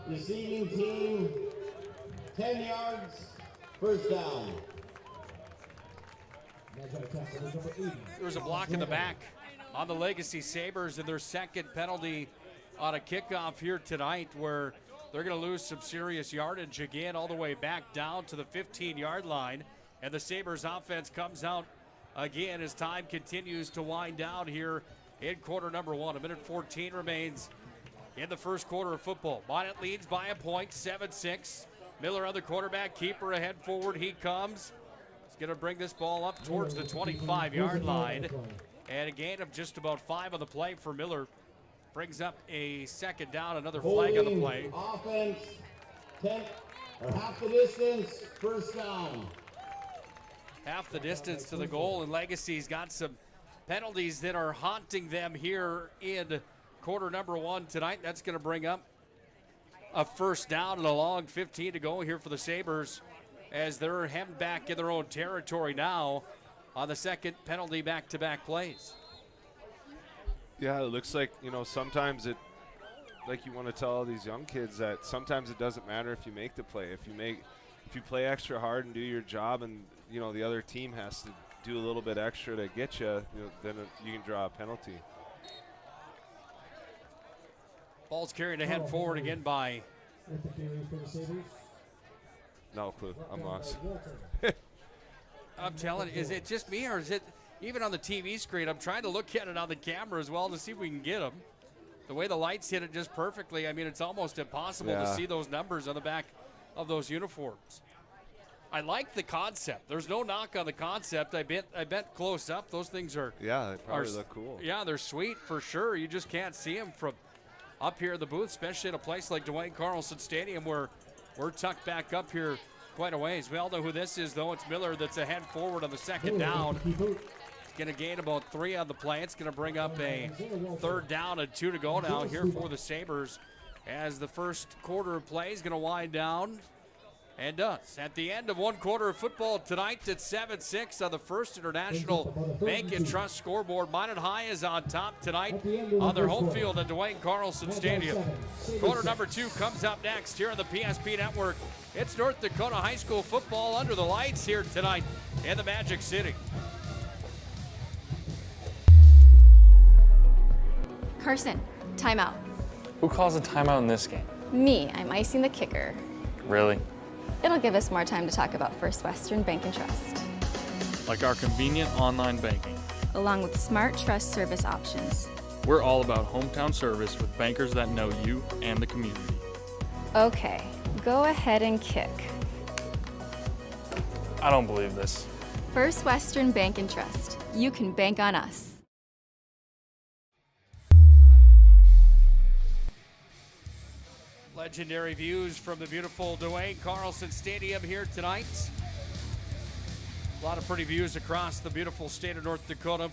Speaker 16: Receiving team, 10 yards, first down.
Speaker 14: There was a block in the back on the Legacy Sabres, and their second penalty on a kickoff here tonight, where They're going to lose some serious yardage again, all the way back down to the 15-yard line. And the Sabres offense comes out again as time continues to wind down here in quarter number 1. 1:14 remains in the first quarter of football. Minot leads by a point, 7-6. Miller on the quarterback, keeper ahead forward. He comes. He's going to bring this ball up towards the 25-yard line. And a gain of just about 5 on the play for Miller. Brings up a second down, another flag on the play.
Speaker 16: Offense, 10 or half the distance, first down.
Speaker 14: Half the distance to the goal, and Legacy's got some penalties that are haunting them here in quarter number 1 tonight. That's going to bring up a first down and a long 15 to go here for the Sabres as they're heading back in their own territory now on the second penalty back-to-back plays.
Speaker 15: Yeah, it looks like, sometimes you want to tell all these young kids that sometimes it doesn't matter if you make the play. If you play extra hard and do your job, and the other team has to do a little bit extra to get you, then you can draw a penalty.
Speaker 14: Ball's carried ahead forward again by.
Speaker 15: No clue. I'm lost.
Speaker 14: I'm telling you, is it just me, or is it even on the TV screen? I'm trying to look at it on the camera as well to see if we can get them. The way the lights hit it just perfectly, I mean, it's almost impossible to see those numbers on the back of those uniforms. I like the concept. There's no knock on the concept. I bet close up, those things are.
Speaker 15: Yeah, they probably look cool.
Speaker 14: Yeah, they're sweet for sure. You just can't see them from up here in the booth, especially at a place like Dwayne Carlson Stadium where we're tucked back up here quite a ways. We all know who this is, though. It's Miller that's ahead forward on the second down. It's going to gain about 3 on the play. It's going to bring up a third down and 2 to go now here for the Sabres as the first quarter of play is going to wind down. And does. At the end of one quarter of football tonight, it's 7-6 on the First International Bank and Trust scoreboard. Minot High is on top tonight on their home field at Dwayne Carlson Stadium. Quarter number 2 comes up next here on the PSP Network. It's North Dakota High School football under the lights here tonight in the Magic City.
Speaker 8: Carson, timeout.
Speaker 9: Who calls a timeout in this game?
Speaker 8: Me, I'm icing the kicker.
Speaker 9: Really?
Speaker 8: It'll give us more time to talk about First Western Bank and Trust.
Speaker 9: Like our convenient online banking.
Speaker 8: Along with smart trust service options.
Speaker 9: We're all about hometown service with bankers that know you and the community.
Speaker 8: Okay, go ahead and kick.
Speaker 9: I don't believe this.
Speaker 8: First Western Bank and Trust. You can bank on us.
Speaker 14: Legendary views from the beautiful Dwayne Carlson Stadium here tonight. A lot of pretty views across the beautiful state of North Dakota.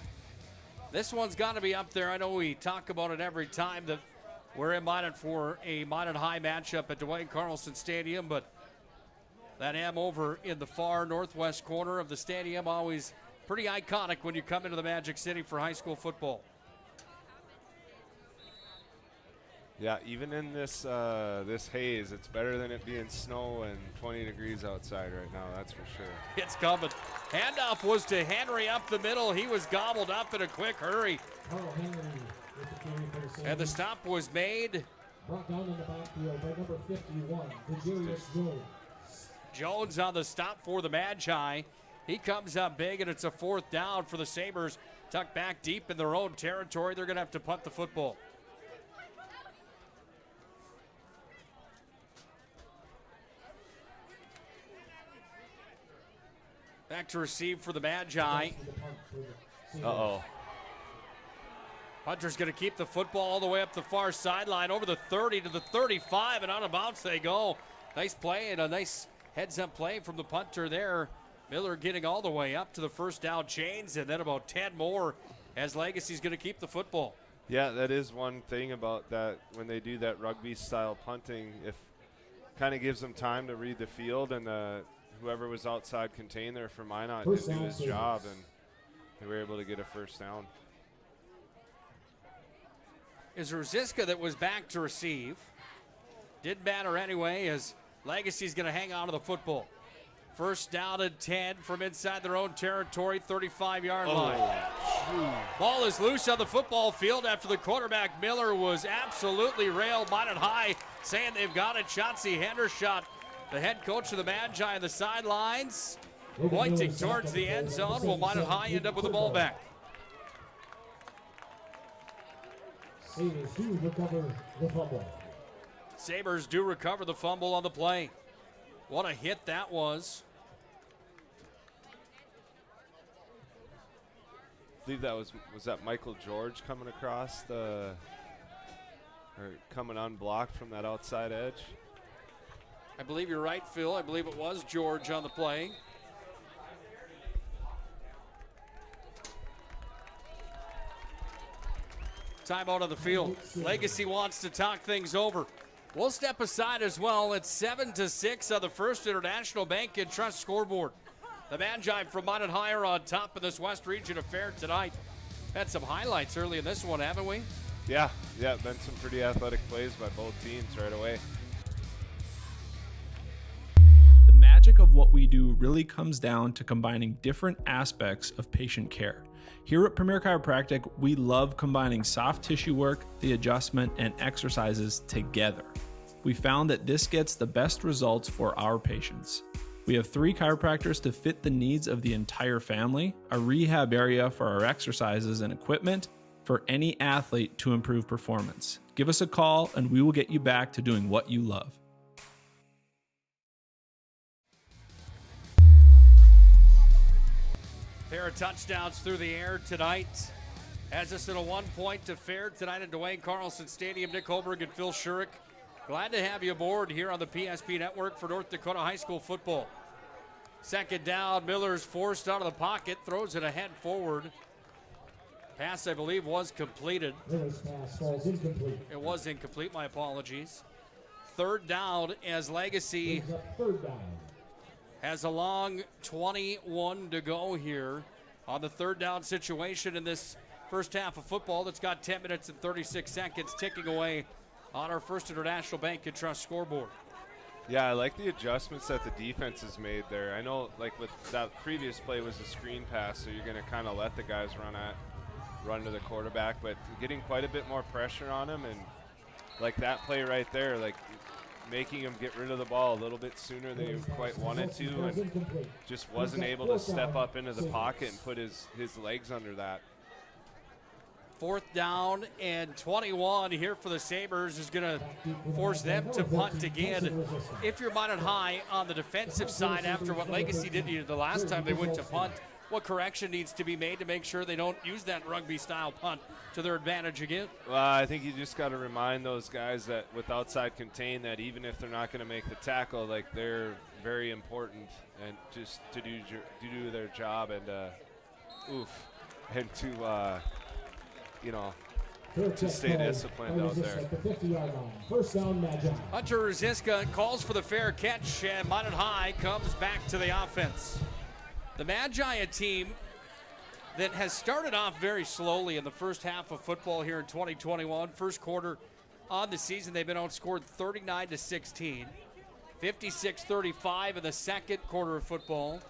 Speaker 14: This one's got to be up there. I know we talk about it every time that we're in Minot for a Minot High matchup at Dwayne Carlson Stadium, but that M over in the far northwest corner of the stadium, always pretty iconic when you come into the Magic City for high school football.
Speaker 15: Yeah, even in this this haze, it's better than it being snow and 20 degrees outside right now, that's for sure.
Speaker 14: It's coming. Handoff was to Henry up the middle. He was gobbled up in a quick hurry. And the stop was made.
Speaker 16: Brought down in the backfield by number 51, Dejarius Jones.
Speaker 14: Jones on the stop for the Magi. He comes up big, and it's a fourth down for the Sabres. Tucked back deep in their own territory. They're going to have to punt the football. Back to receive for the Magi.
Speaker 15: Uh-oh.
Speaker 14: Punter's going to keep the football all the way up the far sideline, over the 30 to the 35, and out of bounds they go. Nice play and a nice heads-up play from the punter there. Miller getting all the way up to the first down chains, and then about 10 more as Legacy's going to keep the football.
Speaker 15: Yeah, that is one thing about that when they do that rugby-style punting. If kind of gives them time to read the field, and whoever was outside contained there for Minot did do his job, and they were able to get a first down.
Speaker 14: Is Rosiska that was back to receive. Didn't matter anyway, as Legacy's going to hang on to the football. First down and 10 from inside their own territory, 35-yard line. Ball is loose on the football field after the quarterback Miller was absolutely railed. Minot High saying they've got it. Chauncey Hendershot, the head coach of the Magi on the sidelines, pointing towards the end zone. Will Minot High end up with the ball back?
Speaker 16: Sabres do recover the fumble.
Speaker 14: Sabres do recover the fumble on the play. What a hit that was.
Speaker 15: I believe that was that Michael George coming across or coming unblocked from that outside edge?
Speaker 14: I believe you're right, Phil. I believe it was George on the play. Timeout on the field. Legacy wants to talk things over. We'll step aside as well. It's 7-6 on the First International Bank and Trust scoreboard. The Magi from Minot High are on top of this West Region affair tonight. Had some highlights early in this one, haven't we?
Speaker 15: Yeah, been some pretty athletic plays by both teams right away.
Speaker 10: The magic of what we do really comes down to combining different aspects of patient care. Here at Premier Chiropractic, we love combining soft tissue work, the adjustment, and exercises together. We found that this gets the best results for our patients. We have 3 chiropractors to fit the needs of the entire family, a rehab area for our exercises and equipment for any athlete to improve performance. Give us a call and we will get you back to doing what you love.
Speaker 14: Pair of touchdowns through the air tonight. Has us in a 1-point affair tonight at Dwayne Carlson Stadium. Nick Holberg and Phil Shurik. Glad to have you aboard here on the PSP Network for North Dakota High School football. Second down, Miller's forced out of the pocket, throws it ahead forward. Pass, I believe, was completed.
Speaker 16: Miller's pass falls incomplete.
Speaker 14: It was incomplete, my apologies. Third down as Legacy
Speaker 16: Third down.
Speaker 14: has a long 21 to go here on the third down situation in this first half of football that's got 10 minutes and 36 seconds ticking away on our First International Bank and Trust scoreboard.
Speaker 15: Yeah, I like the adjustments that the defense has made there. I know, like, with that previous play was a screen pass, so you're going to kind of let the guys run to the quarterback, but getting quite a bit more pressure on him, and like that play right there, like making him get rid of the ball a little bit sooner than he quite wanted to, and just wasn't able to step up into the pocket and put his legs under that.
Speaker 14: Fourth down and 21 here for the Sabres is going to force them to punt again. If you're Minot High on the defensive side after what Legacy did to you the last time they went to punt, what correction needs to be made to make sure they don't use that rugby-style punt to their advantage again?
Speaker 15: Well, I think you just got to remind those guys that with outside contain that even if they're not going to make the tackle, like they're very important and just to do their job and to stay disciplined out there.
Speaker 16: First down, Magi.
Speaker 14: Hunter Rziska calls for the fair catch, and Minot High comes back to the offense. The Magi, a team that has started off very slowly in the first half of football here in 2021. First quarter on the season, they've been outscored 39-16, 56-35 in the second quarter of football.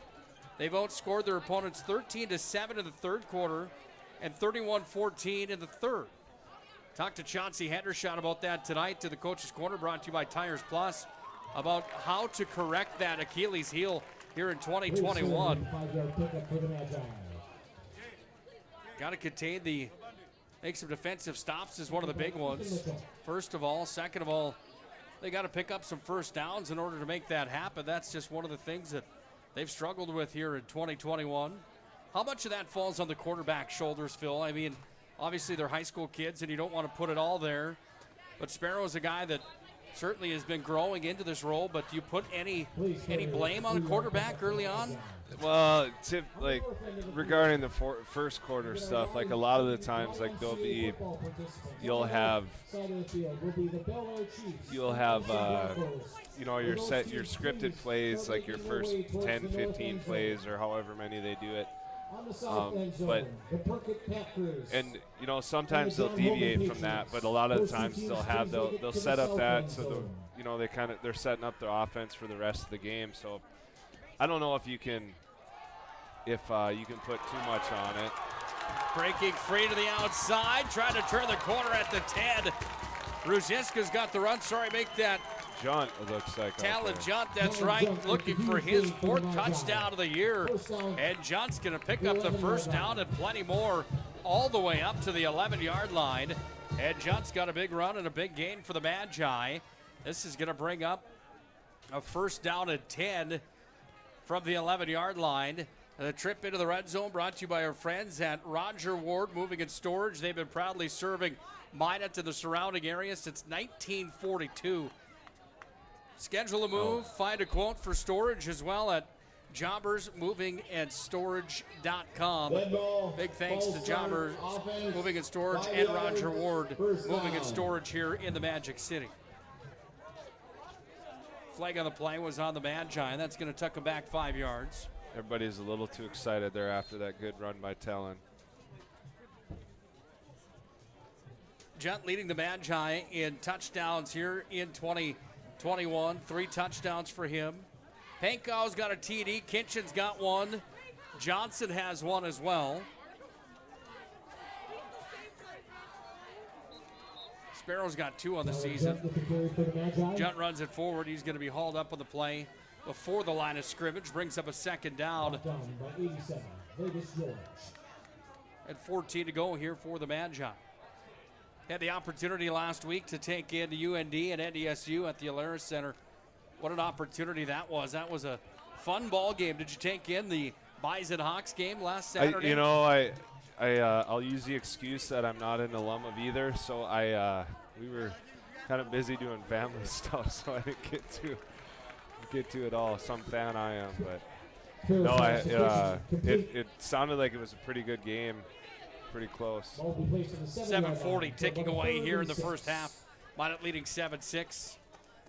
Speaker 14: They've outscored their opponents 13-7 in the third quarter and 31-14 in the third. Talked to Chauncey Hendershot about that tonight to the Coach's Corner, brought to you by Tires Plus, about how to correct that Achilles heel here in 2021. Got to contain make some defensive stops is one of the big ones. First of all. Second of all, they got to pick up some first downs in order to make that happen. That's just one of the things that they've struggled with here in 2021. How much of that falls on the quarterback's shoulders, Phil? I mean, obviously they're high school kids and you don't want to put it all there, but Sparrow's a guy that certainly has been growing into this role, but do you put any blame on the quarterback early on?
Speaker 15: Well, regarding the first quarter stuff, like a lot of the times, like you'll have your scripted plays, like your first 10, 15 plays or however many they do it. Sometimes they'll deviate from that, but a lot of the times they'll set up that so they're setting up their offense for the rest of the game. So I don't know if you can put too much on it.
Speaker 14: Breaking free to the outside, trying to turn the corner at the 10. Ruziska's got the run. Sorry, make that
Speaker 15: Junt, it looks like.
Speaker 14: Talon Junt, that's right, looking for his 4th touchdown of the year. And Junt's going to pick up the first down and plenty more all the way up to the 11-yard line. And Junt's got a big run and a big gain for the Magi. This is going to bring up a first down and 10 from the 11-yard line. The trip into the red zone brought to you by our friends at Roger Ward Moving and Storage. They've been proudly serving Minot and the surrounding area since 1942. Schedule a move, find a quote for storage as well at jobbersmovingandstorage.com. Big thanks to Jobbers Moving and Storage and Roger Ward Moving and Storage here in the Magic City. Flag on the play was on the Magi, and that's going to tuck him back 5 yards.
Speaker 15: Everybody's a little too excited there after that good run by Talon.
Speaker 14: Junt leading the Magi in touchdowns here in 2021. 3 touchdowns for him. Pankow's got a TD. Kitchen's got one. Johnson has one as well. Sparrow's got 2 on the season. Junt runs it forward. He's going to be hauled up on the play before the line of scrimmage. Brings up a second down. At 14 to go here for the Magi. Had the opportunity last week to take in UND and NDSU at the Alaris Center. What an opportunity that was. That was a fun ball game. Did you take in the Bison Hawks game last Saturday?
Speaker 15: I'll use the excuse that I'm not an alum of either. So we were kind of busy doing family stuff, so I didn't get to it all. Some fan I am, but no, it sounded like it was a pretty good game. Pretty close.
Speaker 14: 7:40 ticking away here in the first half. Minot leading 7-6.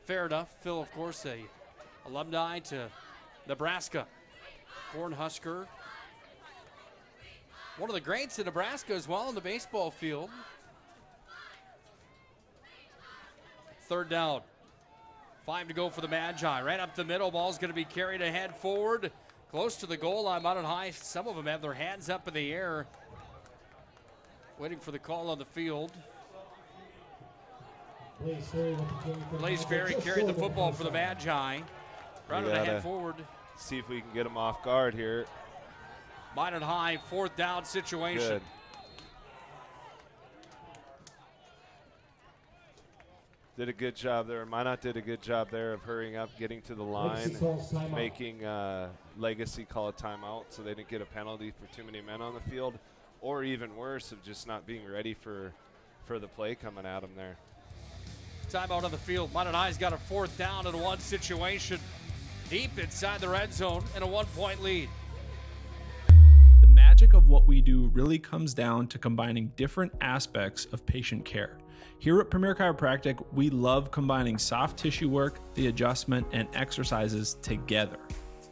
Speaker 14: Fair enough. Phil, of course, a alumni to Nebraska. Cornhusker. One of the greats in Nebraska as well in the baseball field. 3rd down. 5 to go for the Magi. Right up the middle. Ball's going to be carried ahead forward. Close to the goal line. Minot High. Some of them have their hands up in the air, waiting for the call on the field. Blaze Ferry carried the football for the Magi. Running ahead forward.
Speaker 15: See if we can get them off guard here.
Speaker 14: Minot High, 4th down situation.
Speaker 15: Good. Did a good job there. Minot did a good job there of hurrying up, getting to the line, making Legacy call a timeout so they didn't get a penalty for too many men on the field. Or even worse, of just not being ready for the play coming at them there.
Speaker 14: Timeout on the field. Minot High's got a 4th down and 1 situation. Deep inside the red zone and a 1-point lead.
Speaker 10: The magic of what we do really comes down to combining different aspects of patient care. Here at Premier Chiropractic, we love combining soft tissue work, the adjustment, and exercises together.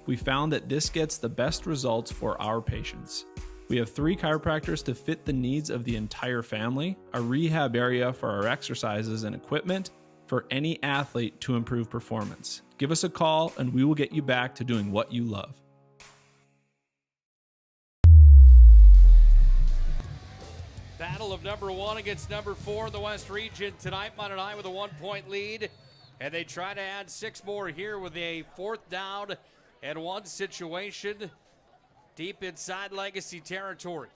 Speaker 10: We found that this gets the best results for our patients. We have 3 chiropractors to fit the needs of the entire family, a rehab area for our exercises and equipment for any athlete to improve performance. Give us a call and we will get you back to doing what you love.
Speaker 14: Battle of number 1 against number 4 in the West Region tonight. Minot High with a 1-point lead, and they try to add 6 more here with a 4th down and 1 situation. Deep inside Legacy territory.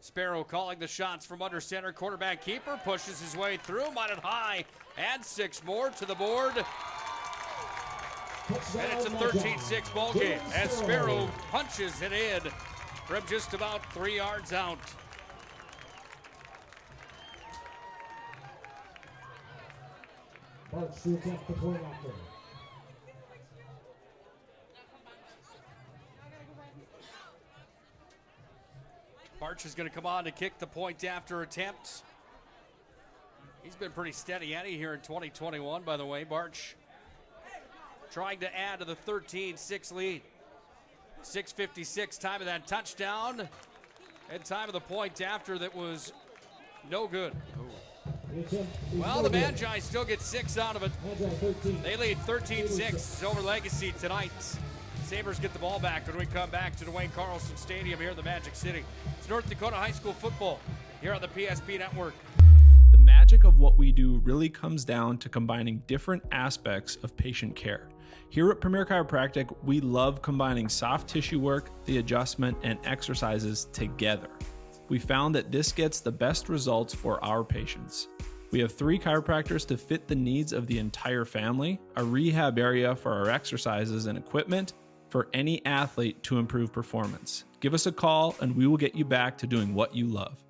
Speaker 14: Sparrow calling the shots from under center. Quarterback keeper pushes his way through. Minot High adds 6 more to the board. And it's a 13-6 ball game as Sparrow punches it in from just about 3 yards out.
Speaker 16: Barch to attempt the point after.
Speaker 14: Barch is going to come on to kick the point after attempt. He's been pretty steady Eddie here in 2021, by the way. Barch trying to add to the 13-6 lead. 6:56 time of that touchdown. And time of the point after that was no good. Well, the Magi still get 6 out of it. They lead 13-6 over Legacy tonight. Sabres get the ball back when we come back to Dwayne Carlson Stadium here in the Magic City. It's North Dakota High School football here on the PSP Network.
Speaker 10: The magic magic of what we do really comes down to combining different aspects of patient care. Here at Premier Chiropractic, we love combining soft tissue work, the adjustment, and exercises together. We found that this gets the best results for our patients. We have 3 chiropractors to fit the needs of the entire family, a rehab area for our exercises and equipment for any athlete to improve performance. Give us a call and we will get you back to doing what you love.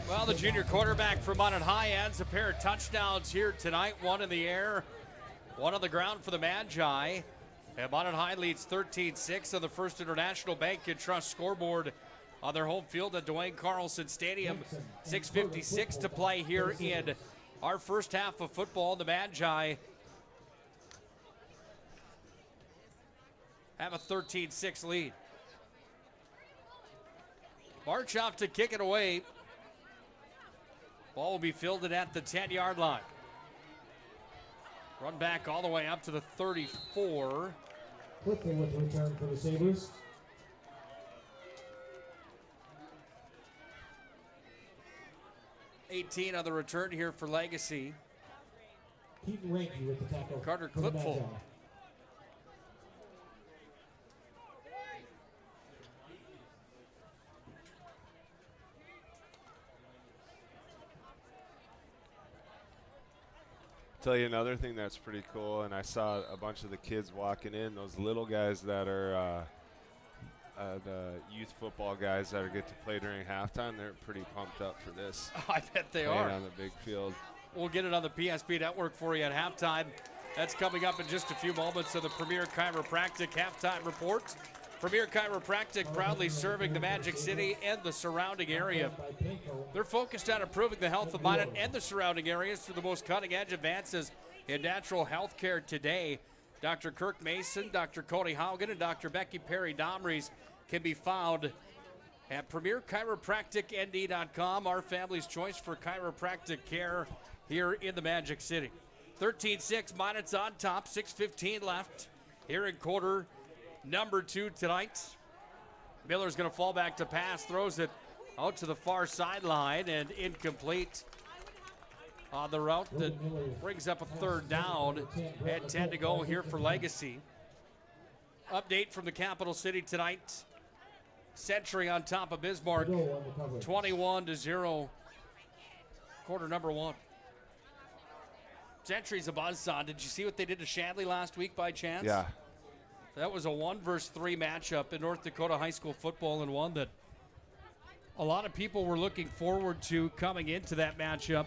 Speaker 14: Well, the junior quarterback for Minot High adds a pair of touchdowns here tonight. One in the air, one on the ground for the Magi. And Minot High leads 13-6 on the First International Bank and Trust scoreboard on their home field at Dwayne Carlson Stadium. 6:56 to play here in our first half of football. The Magi have a 13-6 lead. March out to kick it away. Ball will be fielded at the 10-yard line. Run back all the way up to the 34.
Speaker 16: Quickly with the return for the Sabres.
Speaker 14: On the return here for Legacy.
Speaker 16: Keaton Ranky with the tackle.
Speaker 14: Carter
Speaker 16: for the
Speaker 14: Clipful.
Speaker 16: Magi.
Speaker 15: Tell you another thing that's pretty cool, and I saw a bunch of the kids walking in, those little guys that are the youth football guys that get to play during halftime. They're pretty pumped up for this.
Speaker 14: I bet they are.
Speaker 15: On the big field.
Speaker 14: We'll get it on the PSP network for you at halftime. That's coming up in just a few moments of the Premier Chiropractic halftime report. Premier Chiropractic proudly serving the Magic City and the surrounding area. They're focused on improving the health of Minot and the surrounding areas through the most cutting-edge advances in natural health care today. Dr. Kirk Mason, Dr. Cody Haugen, and Dr. Becky Perry-Domries can be found at PremierChiropracticND.com, our family's choice for chiropractic care here in the Magic City. 13-6, Minot's on top, 6:15 left here in quarter number 2 tonight. Miller's going to fall back to pass, throws it out to the far sideline and incomplete on the route that brings up a 3rd down and 10 to go here for Legacy. Update from the capital city tonight. Century on top of Bismarck, 21-0, quarter number 1. Century's a buzzsaw. Did you see what they did to Shanley last week by chance?
Speaker 15: Yeah.
Speaker 14: That was a 1-3 matchup in North Dakota high school football, and one that a lot of people were looking forward to coming into that matchup.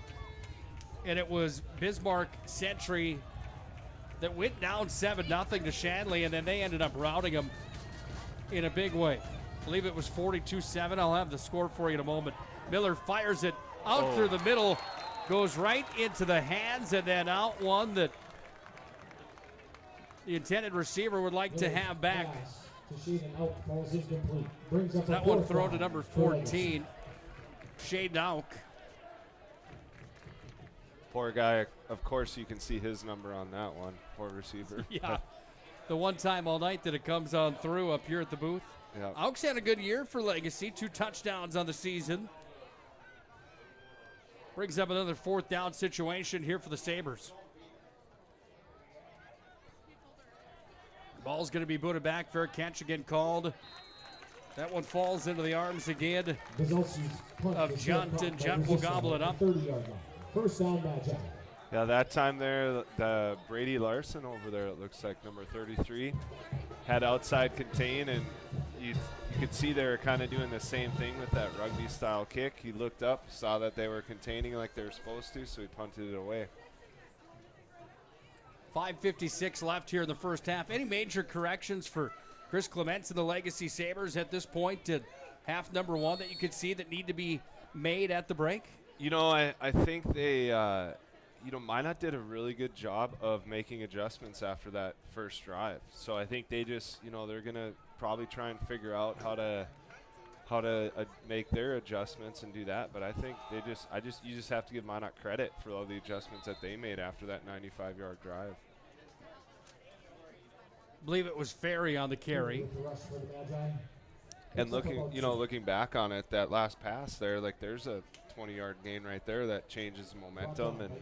Speaker 14: And it was Bismarck Century that went down 7-0 to Shanley, and then they ended up routing them in a big way. I believe it was 42-7. I'll have the score for you in a moment. Miller fires it out through the middle, goes right into the hands, and then out one that the intended receiver would like to have back. That one thrown to number 14, Shade Nauk.
Speaker 15: Poor guy. Of course, you can see his number on that one. Poor receiver.
Speaker 14: Yeah. The one time all night that it comes on through up here at the booth.
Speaker 15: Yep.
Speaker 14: Auk's had a good year for Legacy. 2 touchdowns on the season. Brings up another 4th down situation here for the Sabres. Ball's going to be booted back. Fair catch again called. That one falls into the arms again of Junt, and Junt will gobble it up.
Speaker 16: 30-yard line. First down, Magi.
Speaker 15: Yeah, that time there, the Brady Larson over there, it looks like number 33, had outside contain, and you could see they were kind of doing the same thing with that rugby-style kick. He looked up, saw that they were containing like they were supposed to, so he punted it away.
Speaker 14: 5:56 left here in the first half. Any major corrections for Chris Clements and the Legacy Sabres at this point at half number 1 that you could see that need to be made at the break?
Speaker 15: You know, I think they, Minot did a really good job of making adjustments after that first drive. So I think they just, they're going to probably try and figure out how to make their adjustments and do that. But I think you just have to give Minot credit for all the adjustments that they made after that 95-yard drive.
Speaker 14: I believe it was Ferry on the carry.
Speaker 15: And looking back on it, that last pass there, like there's a 20-yard gain right there that changes momentum and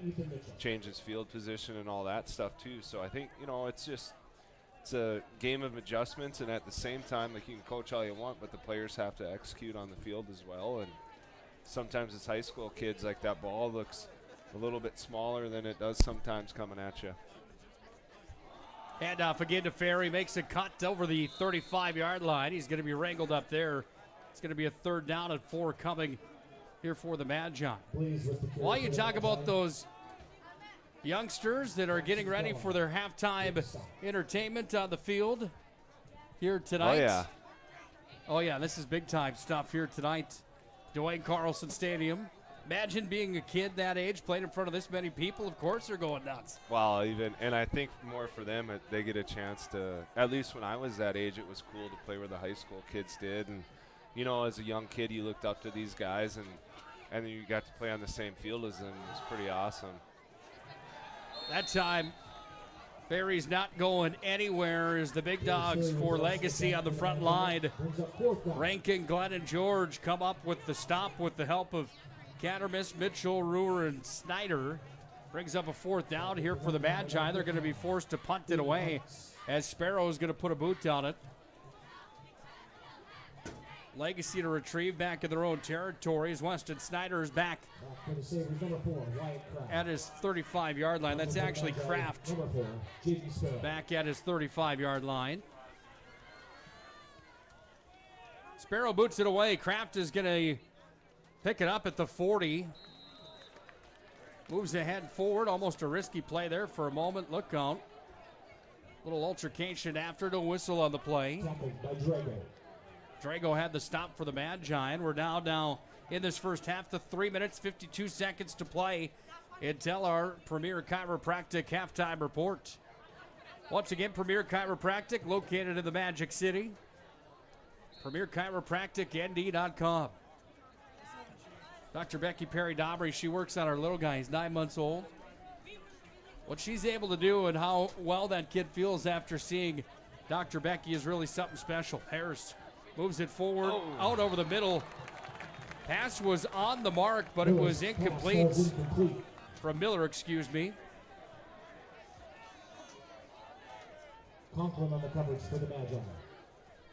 Speaker 15: changes field position and all that stuff too. So I think, it's a game of adjustments, and at the same time, like, you can coach all you want, but the players have to execute on the field as well. And sometimes as high school kids, like, that ball looks a little bit smaller than it does sometimes coming at you.
Speaker 14: Hand off again to Ferry, makes a cut over the 35-yard line. He's going to be wrangled up there. It's going to be a 3rd down and 4 coming here for the Magi. While you talk about those youngsters that are getting ready for their halftime entertainment on the field here tonight. Oh yeah, this is big time stuff here tonight. Dwayne Carlson Stadium. Imagine being a kid that age, playing in front of this many people. Of course they're going nuts.
Speaker 15: Wow, and I think more for them, they get a chance to, at least when I was that age, it was cool to play where the high school kids did. And, as a young kid, you looked up to these guys, and then you got to play on the same field as them. It was pretty awesome.
Speaker 14: That time, Ferry's not going anywhere as the big dogs for Legacy on the front line. Rankin, Glenn, and George come up with the stop with the help of Cattermas, Mitchell, Ruhr, and Snyder. Brings up a 4th down here for the Magi. They're going to be forced to punt it away as Sparrow's going to put a boot on it. Legacy to retrieve back in their own territory as Weston Snyder is back at his 35-yard line. That's actually Kraft back at his 35-yard line. Sparrow boots it away. Kraft is going to pick it up at the 40. Moves ahead forward. Almost a risky play there for a moment. Look out. Little altercation after, no whistle on the play. Drago had the stop for the Magi, and we're now in this first half to 3 minutes, 52 seconds to play until our Premier Chiropractic halftime report. Once again, Premier Chiropractic located in the Magic City. PremierChiropracticND.com. Dr. Becky Perry-Dobry, she works on our little guy. He's 9 months old. What she's able to do and how well that kid feels after seeing Dr. Becky is really something special. Harris moves it forward, out over the middle. Pass was on the mark, but it was incomplete from Miller, excuse me.
Speaker 16: Conklin on the coverage for the Magi.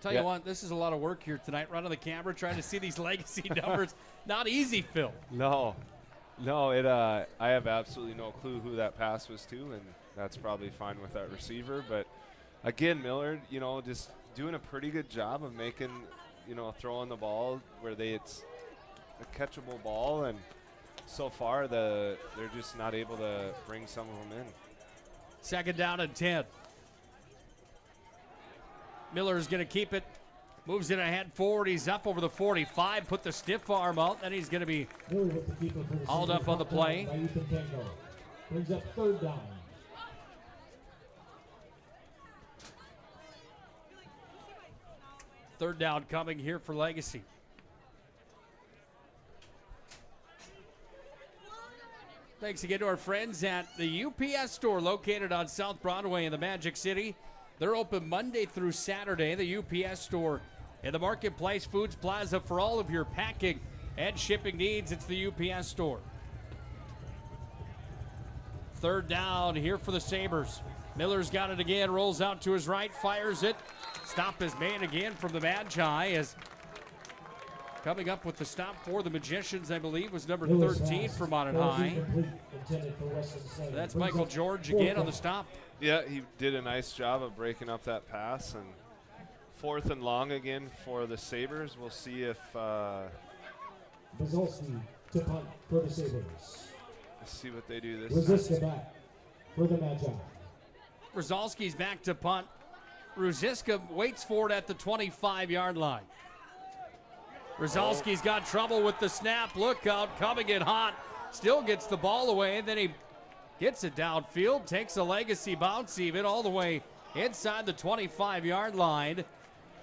Speaker 14: Tell you what, this is a lot of work here tonight. Running the camera, trying to see these Legacy numbers. Not easy, Phil.
Speaker 15: No, I have absolutely no clue who that pass was to, and that's probably fine with that receiver. But again, Miller, just doing a pretty good job of making, throwing the ball where it's a catchable ball, and so far they're just not able to bring some of them in.
Speaker 14: 2nd down and 10. Miller's going to keep it. Moves it ahead forward. He's up over the 45. Put the stiff arm out. Then he's going to be hauled up on the play.
Speaker 16: Brings up 3rd down.
Speaker 14: Third down coming here for Legacy. Thanks again to our friends at the UPS store located on South Broadway in the Magic City. They're open Monday through Saturday. The UPS store in the Marketplace Foods Plaza for all of your packing and shipping needs. It's the UPS store. 3rd down here for the Sabres. Miller's got it again, rolls out to his right, fires it. Stop is made again from the Magi as coming up with the stop for the Magicians, I believe, was number 13 for Minot High. That's Michael George again on the stop.
Speaker 15: Yeah, he did a nice job of breaking up that pass. And 4th and long again for the Sabres. We'll see if
Speaker 16: Brzezowski to punt for the Sabres.
Speaker 15: Let's see what they do this
Speaker 16: Ruziska back for the Magi.
Speaker 14: Brzezowski's back to punt. Ruziska waits for it at the 25-yard line. Brzezowski's got trouble with the snap. Look out, coming in hot. Still gets the ball away, and then he gets it downfield, takes a Legacy bounce even all the way inside the 25-yard line.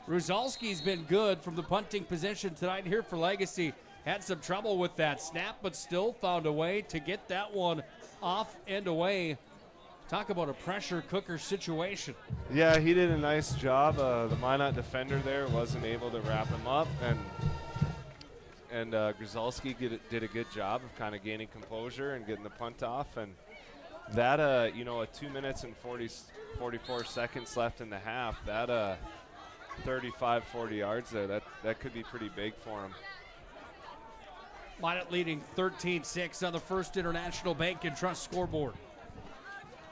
Speaker 14: Brzezowski's been good from the punting position tonight here for Legacy. Had some trouble with that snap, but still found a way to get that one off and away Talk about a pressure cooker situation.
Speaker 15: Yeah, he did a nice job. The Minot defender there wasn't able to wrap him up, and Grzelski did a good job of kind of gaining composure and getting the punt off. And that, you know, 2 minutes and 44 seconds left in the half, that 35, 40 yards there, that could be pretty big for him.
Speaker 14: Minot leading 13-6 on the First International Bank and Trust scoreboard.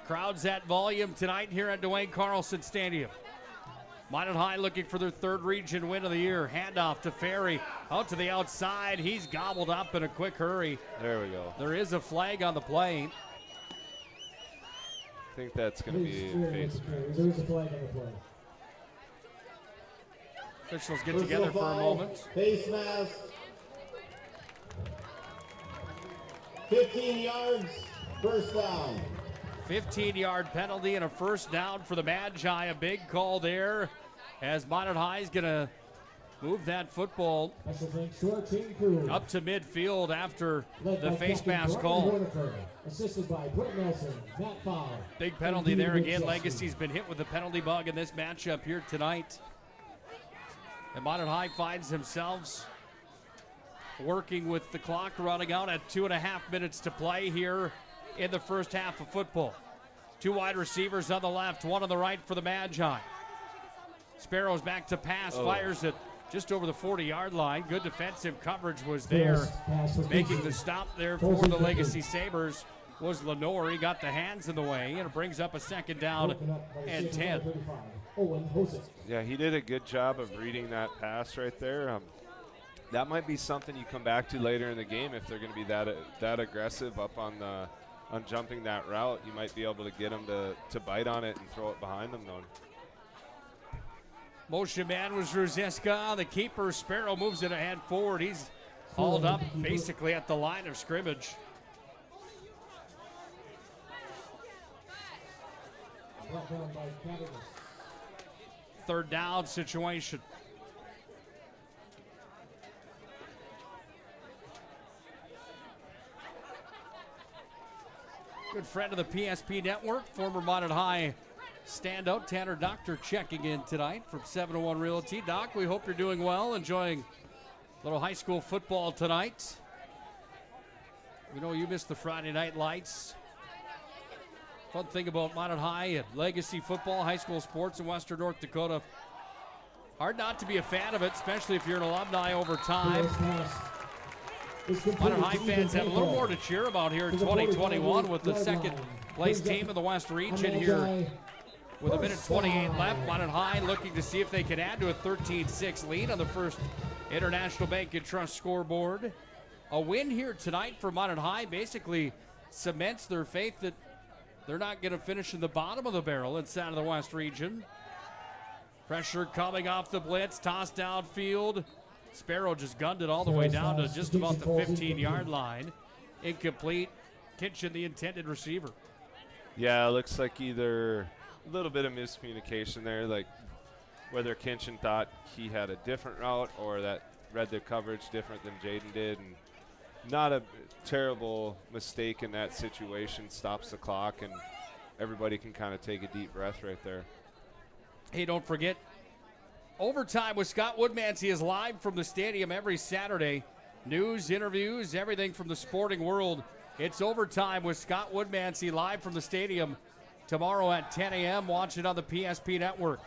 Speaker 14: Crowds at volume tonight here at Dwayne Carlson Stadium. Minot High looking for their third region win of the year. Handoff to Ferry, out to the outside. He's gobbled up in a quick hurry.
Speaker 15: There we go.
Speaker 14: There is a flag on the play.
Speaker 15: I think that's going to be a face.
Speaker 16: There's a flag on the play.
Speaker 14: Officials get together for a moment.
Speaker 16: Face mask. 15 yards, first down.
Speaker 14: 15-yard penalty and a first down for the Magi. A big call there as Minot High is going to move that football up to midfield after the face mask call.
Speaker 16: Assisted by Brett Nelson, Matt Fowler.
Speaker 14: Big penalty there again. Legacy's been hit with a penalty bug in this matchup here tonight. And Minot High finds themselves working with the clock running out at 2.5 minutes to play here in the first half of football. Two wide receivers on the left, one on the right for the Magi. Sparrows back to pass, fires it just over the 40-yard line. Good defensive coverage was there. Making the stop there for the Legacy Sabres was Lenore. He got the hands in the way, and it brings up a second down and 10.
Speaker 15: Yeah, he did a good job of reading that pass right there. That might be something you come back to later in the game if they're going to be that aggressive up on jumping that route. You might be able to get them to bite on it and throw it behind them, though.
Speaker 14: Motion man was Ruziska. The keeper, Sparrow, moves it ahead forward. He's hauled up basically at the line of scrimmage. Third down situation. Good friend of the PSP Network, former Minot High standout Tanner Doctor checking in tonight from 701 Realty. Doc, we hope you're doing well, enjoying a little high school football tonight. We know you missed the Friday night lights. Fun thing about Minot High and legacy football, high school sports in Western North Dakota. Hard not to be a fan of it, especially if you're an alumni over time. Minot High fans have a little more to cheer about here in 2021 with the second place team in the West region here. With a minute 28 left, Minot High looking to see if they can add to a 13-6 lead on the First International Bank and Trust scoreboard. A win here tonight for Minot High basically cements their faith that they're not going to finish in the bottom of the barrel inside of the West region. Pressure coming off the blitz, tossed downfield. Sparrow just gunned it all the way down to just about the 15-yard line. Incomplete. Kitchen, the intended receiver.
Speaker 15: Yeah, it looks like either a little bit of miscommunication there, like whether Kinchin thought he had a different route or that read the coverage different than Jaden did. And not a terrible mistake in that situation. Stops the clock, and everybody can kind of take a deep breath right there.
Speaker 14: Hey, don't forget, Overtime with Scott Woodmansey is live from the stadium every Saturday. News, interviews, everything from the sporting world. It's Overtime with Scott Woodmansey live from the stadium tomorrow at 10 a.m. Watch it on the PSP Network.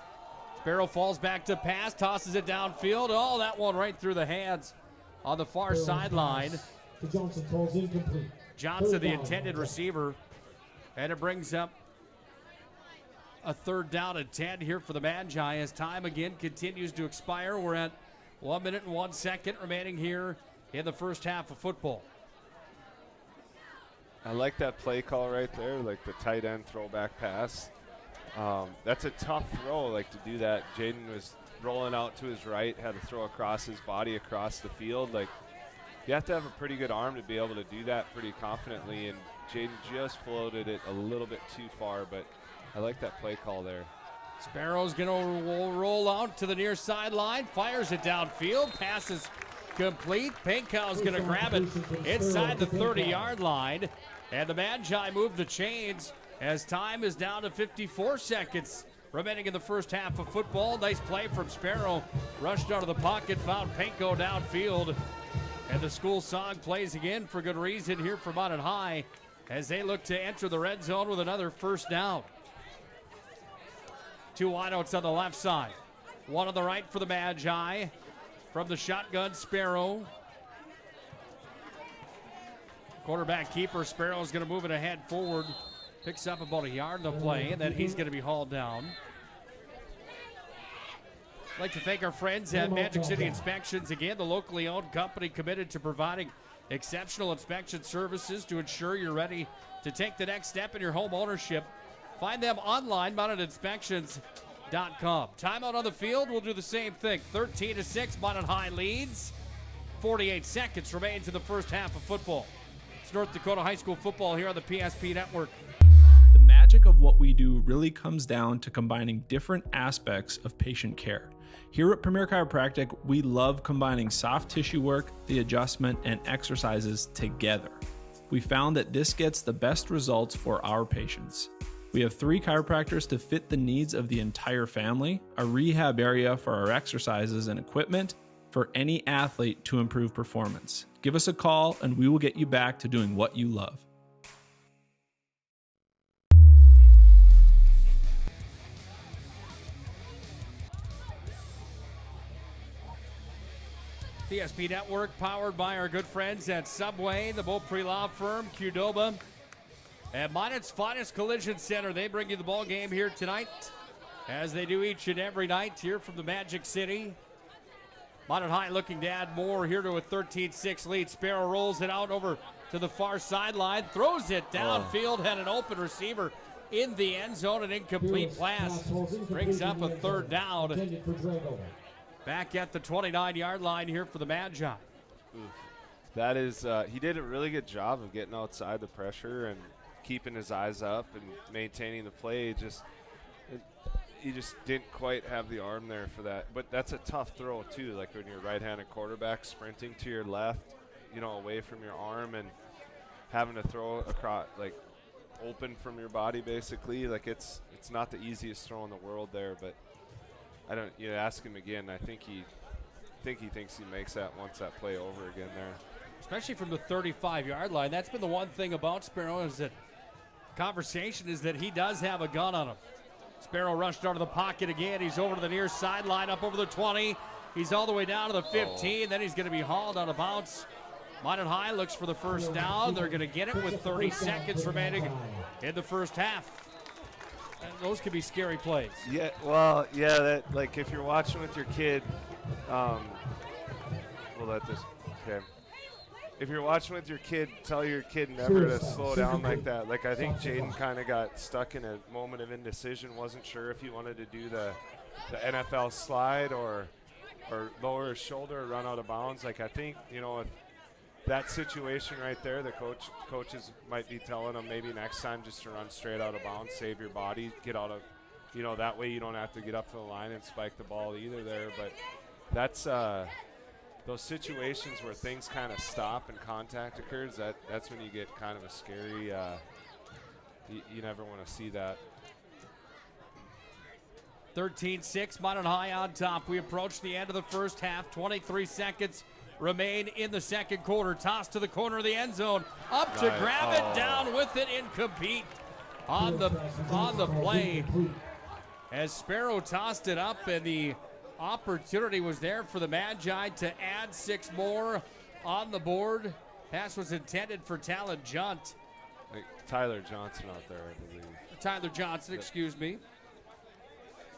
Speaker 14: Sparrow falls back to pass, tosses it downfield. Oh, that one right through the hands on the far sideline.
Speaker 16: Johnson calls incomplete.
Speaker 14: Johnson, the intended receiver. And it brings up a third down and 10 here for the Magi as time again continues to expire. We're at 1 minute and 1 second remaining here in the first half of football.
Speaker 15: I like that play call right there, like the tight end throwback pass. That's a tough throw, like to do that. Jaden was rolling out to his right, had to throw across his body across the field. Like, you have to have a pretty good arm to be able to do that pretty confidently, and Jaden just floated it a little bit too far, but I like that play call there.
Speaker 14: Sparrow's going to roll out to the near sideline, fires it downfield, passes complete. Pinkow's going to grab it inside the 30-yard line, and the Magi move the chains as time is down to 54 seconds remaining in the first half of football. Nice play from Sparrow. Rushed out of the pocket, found Penko downfield. And the school song plays again for good reason here for Minot High as they look to enter the red zone with another first down. 2 wideouts on the left side. 1 on the right for the Magi. From the shotgun, Sparrow. Quarterback keeper, Sparrow is going to move it ahead forward. Picks up about a yard in the play, and then he's going to be hauled down. I'd like to thank our friends at Magic City Inspections. Again, the locally owned company committed to providing exceptional inspection services to ensure you're ready to take the next step in your home ownership. Find them online, MinotInspections.com. Timeout on the field, we'll do the same thing. 13-6, Minot High leads. 48 seconds remains in the first half of football. It's North Dakota High School football here on the PSP Network.
Speaker 10: The magic of what we do really comes down to combining different aspects of patient care. Here at Premier Chiropractic, we love combining soft tissue work, the adjustment, and exercises together. We found that this gets the best results for our patients. We have 3 chiropractors to fit the needs of the entire family, a rehab area for our exercises and equipment for any athlete to improve performance. Give us a call and we will get you back to doing what you love.
Speaker 14: PSP Network, powered by our good friends at Subway, the Beaupre Law Firm, Qdoba, and Minot's finest collision center. They bring you the ball game here tonight, as they do each and every night here from the Magic City. Minot High looking to add more here to a 13-6 lead. Sparrow rolls it out over to the far sideline, throws it downfield, had an open receiver in the end zone, an incomplete pass. Brings up a third down. Back at the 29-yard line here for the Magi.
Speaker 15: That is, he did a really good job of getting outside the pressure and keeping his eyes up and maintaining the play. He just didn't quite have the arm there for that. But that's a tough throw too, like when you're right-handed quarterback sprinting to your left, away from your arm and having to throw across, like open from your body basically. Like it's not the easiest throw in the world there, but I don't. Ask him again. I think he thinks he makes that once that play over again there.
Speaker 14: Especially from the 35-yard line. That's been the one thing about Sparrow is that conversation is that he does have a gun on him. Sparrow rushed out of the pocket again. He's over to the near sideline, up over the 20. He's all the way down to the 15. Then he's going to be hauled out of bounds. Minot High looks for the first down. They're going to get it with 30 seconds remaining in the first half. And those could be scary plays.
Speaker 15: Yeah, well, yeah, that, like, if you're watching with your kid, we'll let this, okay. If you're watching with your kid, tell your kid never to slow down like that. Like, I think Jaden kind of got stuck in a moment of indecision, wasn't sure if he wanted to do the NFL slide or lower his shoulder or run out of bounds. Like, I think, if that situation right there, the coaches might be telling them maybe next time just to run straight out of bounds, save your body, get out of, that way you don't have to get up to the line and spike the ball either there. But that's those situations where things kind of stop and contact occurs, that's when you get kind of a scary, you never want to see that.
Speaker 14: 13-6, Minot High on top. We approach the end of the first half. 23 seconds remain in the second quarter. Toss to the corner of the end zone. Up to grab it, down with it, incomplete on the play. As Sparrow tossed it up, and the opportunity was there for the Magi to add 6 more on the board. Pass was intended for Talon Junt.
Speaker 15: Tyler Johnson out there, I believe.
Speaker 14: Tyler Johnson, excuse me.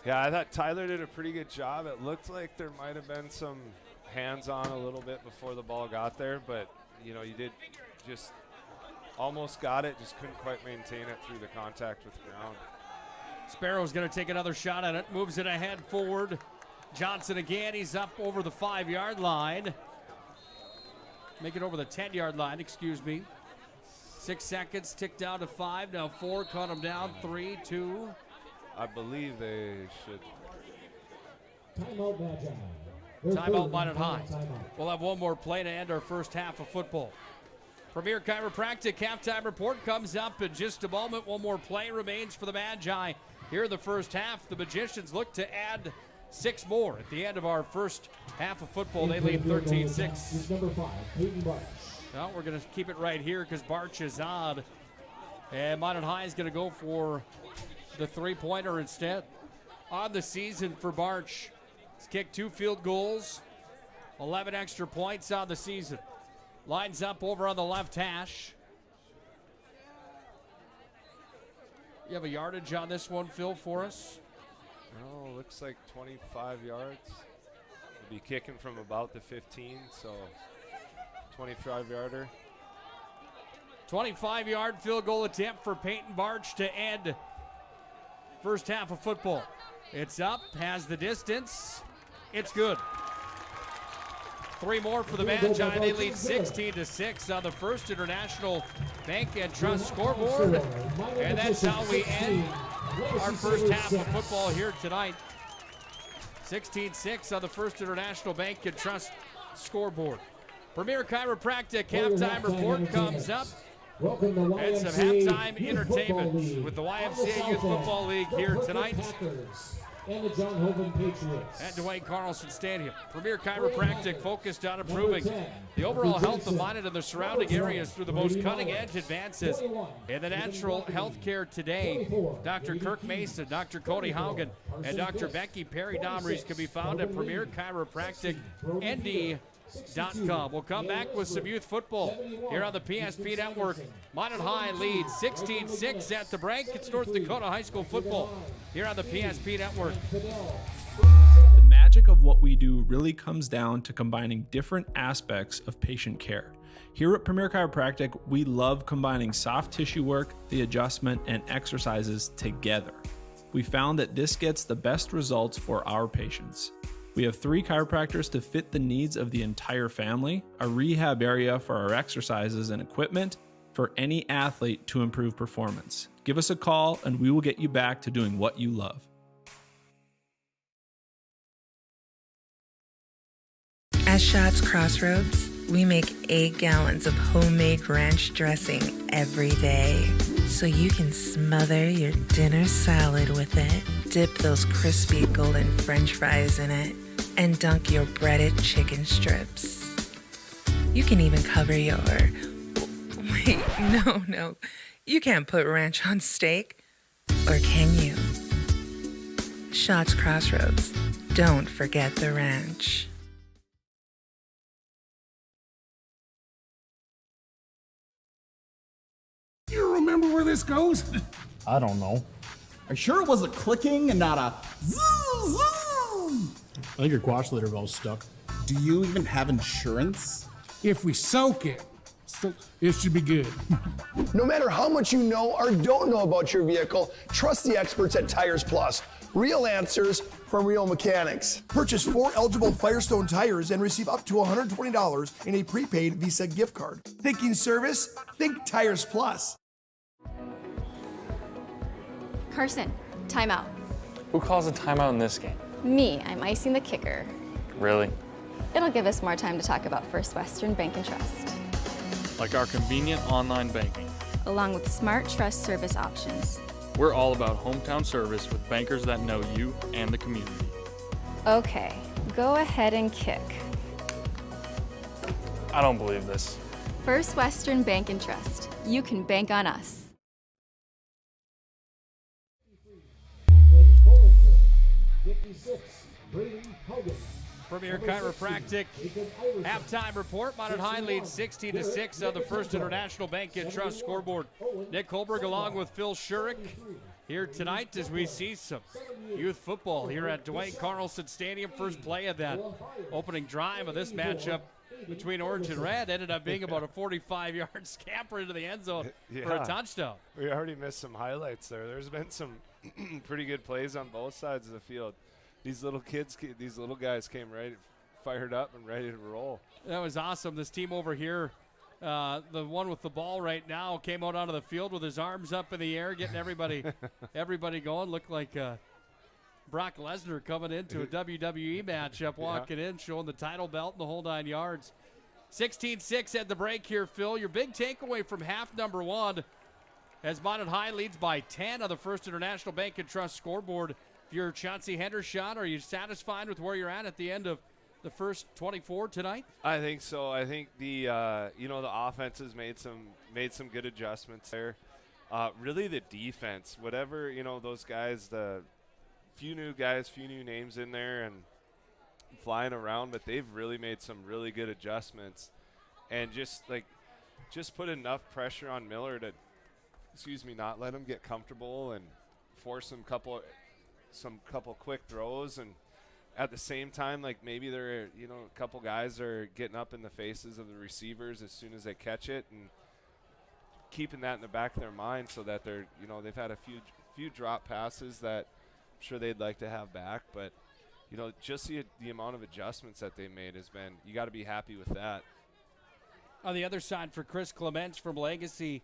Speaker 15: Yeah, I thought Tyler did a pretty good job. It looked like there might have been some hands-on a little bit before the ball got there, but, you did just almost got it, just couldn't quite maintain it through the contact with the ground.
Speaker 14: Sparrow's going to take another shot at it, moves it ahead forward. Johnson again, he's up over the 5-yard line. Make it over the 10-yard line, excuse me. 6 seconds, tick down to 5, now 4, cut him down, 3, 2.
Speaker 15: I believe they should.
Speaker 16: Timeout, Magi.
Speaker 14: Timeout, Minot High. We'll have one more play to end our first half of football. Premier Chiropractic halftime report comes up in just a moment. One more play remains for the Magi here in the first half. The Magicians look to add 6 more at the end of our first half of football. They lead 13-6. Well, we're going to keep it right here because Barch is on. And Minot High is going to go for the three-pointer instead. On the season for Barch, he's kicked 2 field goals, 11 extra points on the season. Lines up over on the left hash. You have a yardage on this one, Phil, for us?
Speaker 15: Oh, looks like 25 yards. We'll be kicking from about the 15, so 25-yarder.
Speaker 14: 25-yard field goal attempt for Peyton Barch to end first half of football. It's up, has the distance. It's good. 3 more for the Magi. They lead 16-6 on the First International Bank and Trust scoreboard. And that's how we end our first half of football here tonight. 16-6 on the First International Bank and Trust scoreboard. Premier Chiropractic halftime report comes up. And some halftime entertainment with the YMCA Youth Football League here tonight
Speaker 16: and the John Hoven Patriots
Speaker 14: at Dwayne Carlson Stadium. Premier Chiropractic focused on improving the overall health of Minot and the surrounding areas through the most cutting-edge advances in the natural health care today. Dr. Kirk Mason, Dr. Cody Haugen, and Dr. Becky Perry Domries can be found at Premier Chiropractic ND.com. We'll come back with some youth football here on the PSP Network. Minot High leads 16-6 at the break. It's North Dakota High School football here on the PSP Network.
Speaker 10: The magic of what we do really comes down to combining different aspects of patient care. Here at Premier Chiropractic, we love combining soft tissue work, the adjustment, and exercises together. We found that this gets the best results for our patients. We have 3 chiropractors to fit the needs of the entire family, a rehab area for our exercises and equipment for any athlete to improve performance. Give us a call and we will get you back to doing what you love.
Speaker 12: At Shots Crossroads, we make 8 gallons of homemade ranch dressing every day, so you can smother your dinner salad with it, dip those crispy golden French fries in it, and dunk your breaded chicken strips. You can even cover your... Wait, no. You can't put ranch on steak. Or can you? Shots Crossroads. Don't forget the ranch.
Speaker 3: You remember where this goes?
Speaker 4: I don't know.
Speaker 5: Are you sure it was a clicking and not a zzz?
Speaker 4: I think your quash litter valve's stuck.
Speaker 5: Do you even have insurance?
Speaker 3: If we soak it, it should be good.
Speaker 6: No matter how much you know or don't know about your vehicle, trust the experts at Tires Plus. Real answers from real mechanics.
Speaker 7: Purchase 4 eligible Firestone tires and receive up to $120 in a prepaid Visa gift card. Thinking service? Think Tires Plus.
Speaker 8: Carson, timeout.
Speaker 9: Who calls a timeout in this game?
Speaker 8: Me, I'm icing the kicker.
Speaker 9: Really?
Speaker 8: It'll give us more time to talk about First Western Bank and Trust,
Speaker 9: Like our convenient online banking.
Speaker 8: along with smart trust service options.
Speaker 9: We're all about hometown service with bankers that know you and the community.
Speaker 8: Okay, go ahead and kick.
Speaker 9: I don't believe this.
Speaker 8: First Western Bank and Trust. You can bank on us.
Speaker 14: Premier Chiropractic halftime report. Minot High leads 16-6 on the First International Bank and Trust scoreboard. Nick Holberg along with Phil Shurik here tonight as we see some youth football here at Dwayne Carlson Stadium. First play of that opening drive of this matchup between Orange and Red ended up being about a 45-yard scamper into the end zone for a touchdown.
Speaker 15: We already missed some highlights there. There's been some pretty good plays on both sides of the field. These little guys came right fired up and ready to roll.
Speaker 14: That was awesome. This team over here, the one with the ball right now, came out onto the field with his arms up in the air, getting everybody going. Looked like Brock Lesnar coming into a WWE matchup, walking in, showing the title belt and the whole 9 yards. 16-6 at the break here, Phil. Your big takeaway from half number one as Minot High leads by 10 on the First International Bank and Trust scoreboard. If you're Chauncey Hendershot, are you satisfied with where you're at the end of the first 24 tonight?
Speaker 15: I think so. I think the the offense has made some good adjustments there. Really the defense, whatever, those guys, the few new names in there and flying around, but they've really made some really good adjustments and just put enough pressure on Miller to not let him get comfortable and force some couple quick throws. And at the same time, maybe they're, a couple guys are getting up in the faces of the receivers as soon as they catch it and keeping that in the back of their mind so that they're, they've had a few drop passes that I'm sure they'd like to have back. But, just the amount of adjustments that they made has been, you got to be happy with that.
Speaker 14: On the other side for Chris Clements from Legacy,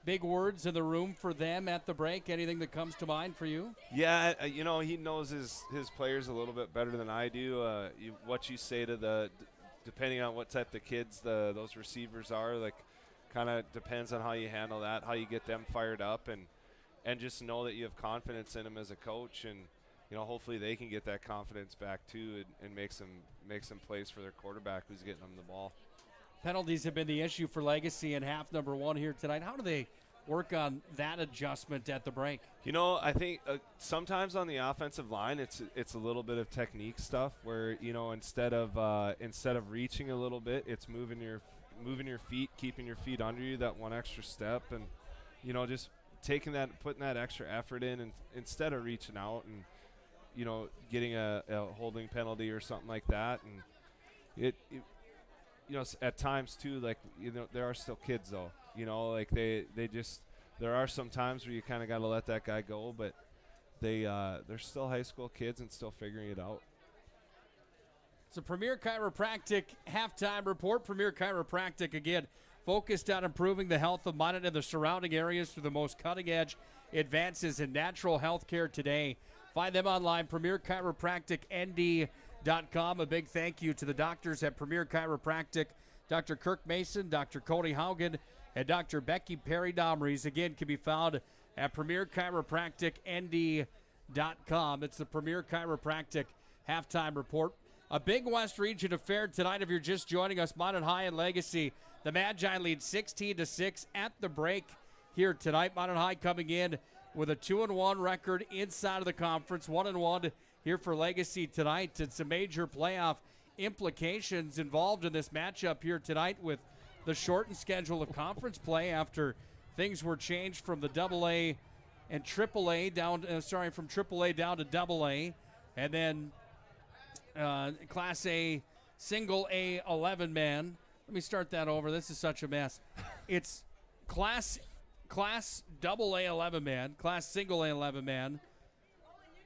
Speaker 14: big words in the room for them at the break. Anything that comes to mind for you?
Speaker 15: Yeah, he knows his players a little bit better than I do. What you say to depending on what type of kids those receivers are, kind of depends on how you handle that, how you get them fired up, and just know that you have confidence in them as a coach, and hopefully they can get that confidence back too and make some plays for their quarterback who's getting them the ball.
Speaker 14: Penalties have been the issue for Legacy in half number one here tonight. How do they work on that adjustment at the break?
Speaker 15: I think sometimes on the offensive line, it's a little bit of technique stuff where instead of reaching a little bit, it's moving your feet, keeping your feet under you that one extra step, and just taking that, putting that extra effort in, and instead of reaching out and getting a holding penalty or something like that. And at times too, there are still kids though, there are some times where you kind of got to let that guy go, but they're still high school kids and still figuring it out.
Speaker 14: It's a Premier Chiropractic halftime report. Premier Chiropractic, again, focused on improving the health of Minot and the surrounding areas through the most cutting-edge advances in natural health care today. Find them online, premierchiropracticnd.com. A big thank you to the doctors at Premier Chiropractic, Dr. Kirk Mason, Dr. Cody Haugen, and Dr. Becky Perry-Domries. Again, can be found at premierchiropracticnd.com. It's the Premier Chiropractic halftime report. A big West Region affair tonight. If you're just joining us, Minot High and Legacy, the Magi lead 16-6 at the break here tonight. Minot High coming in with a 2-1 record inside of the conference, 1-1 here for Legacy tonight. And some major playoff implications involved in this matchup here tonight with the shortened schedule of conference play after things were changed from the AA and AAA down, from AAA down to AA, and then Class A, single A 11-man. Let me start that over. This is such a mess. It's Class double A 11-man, Class single A 11-man,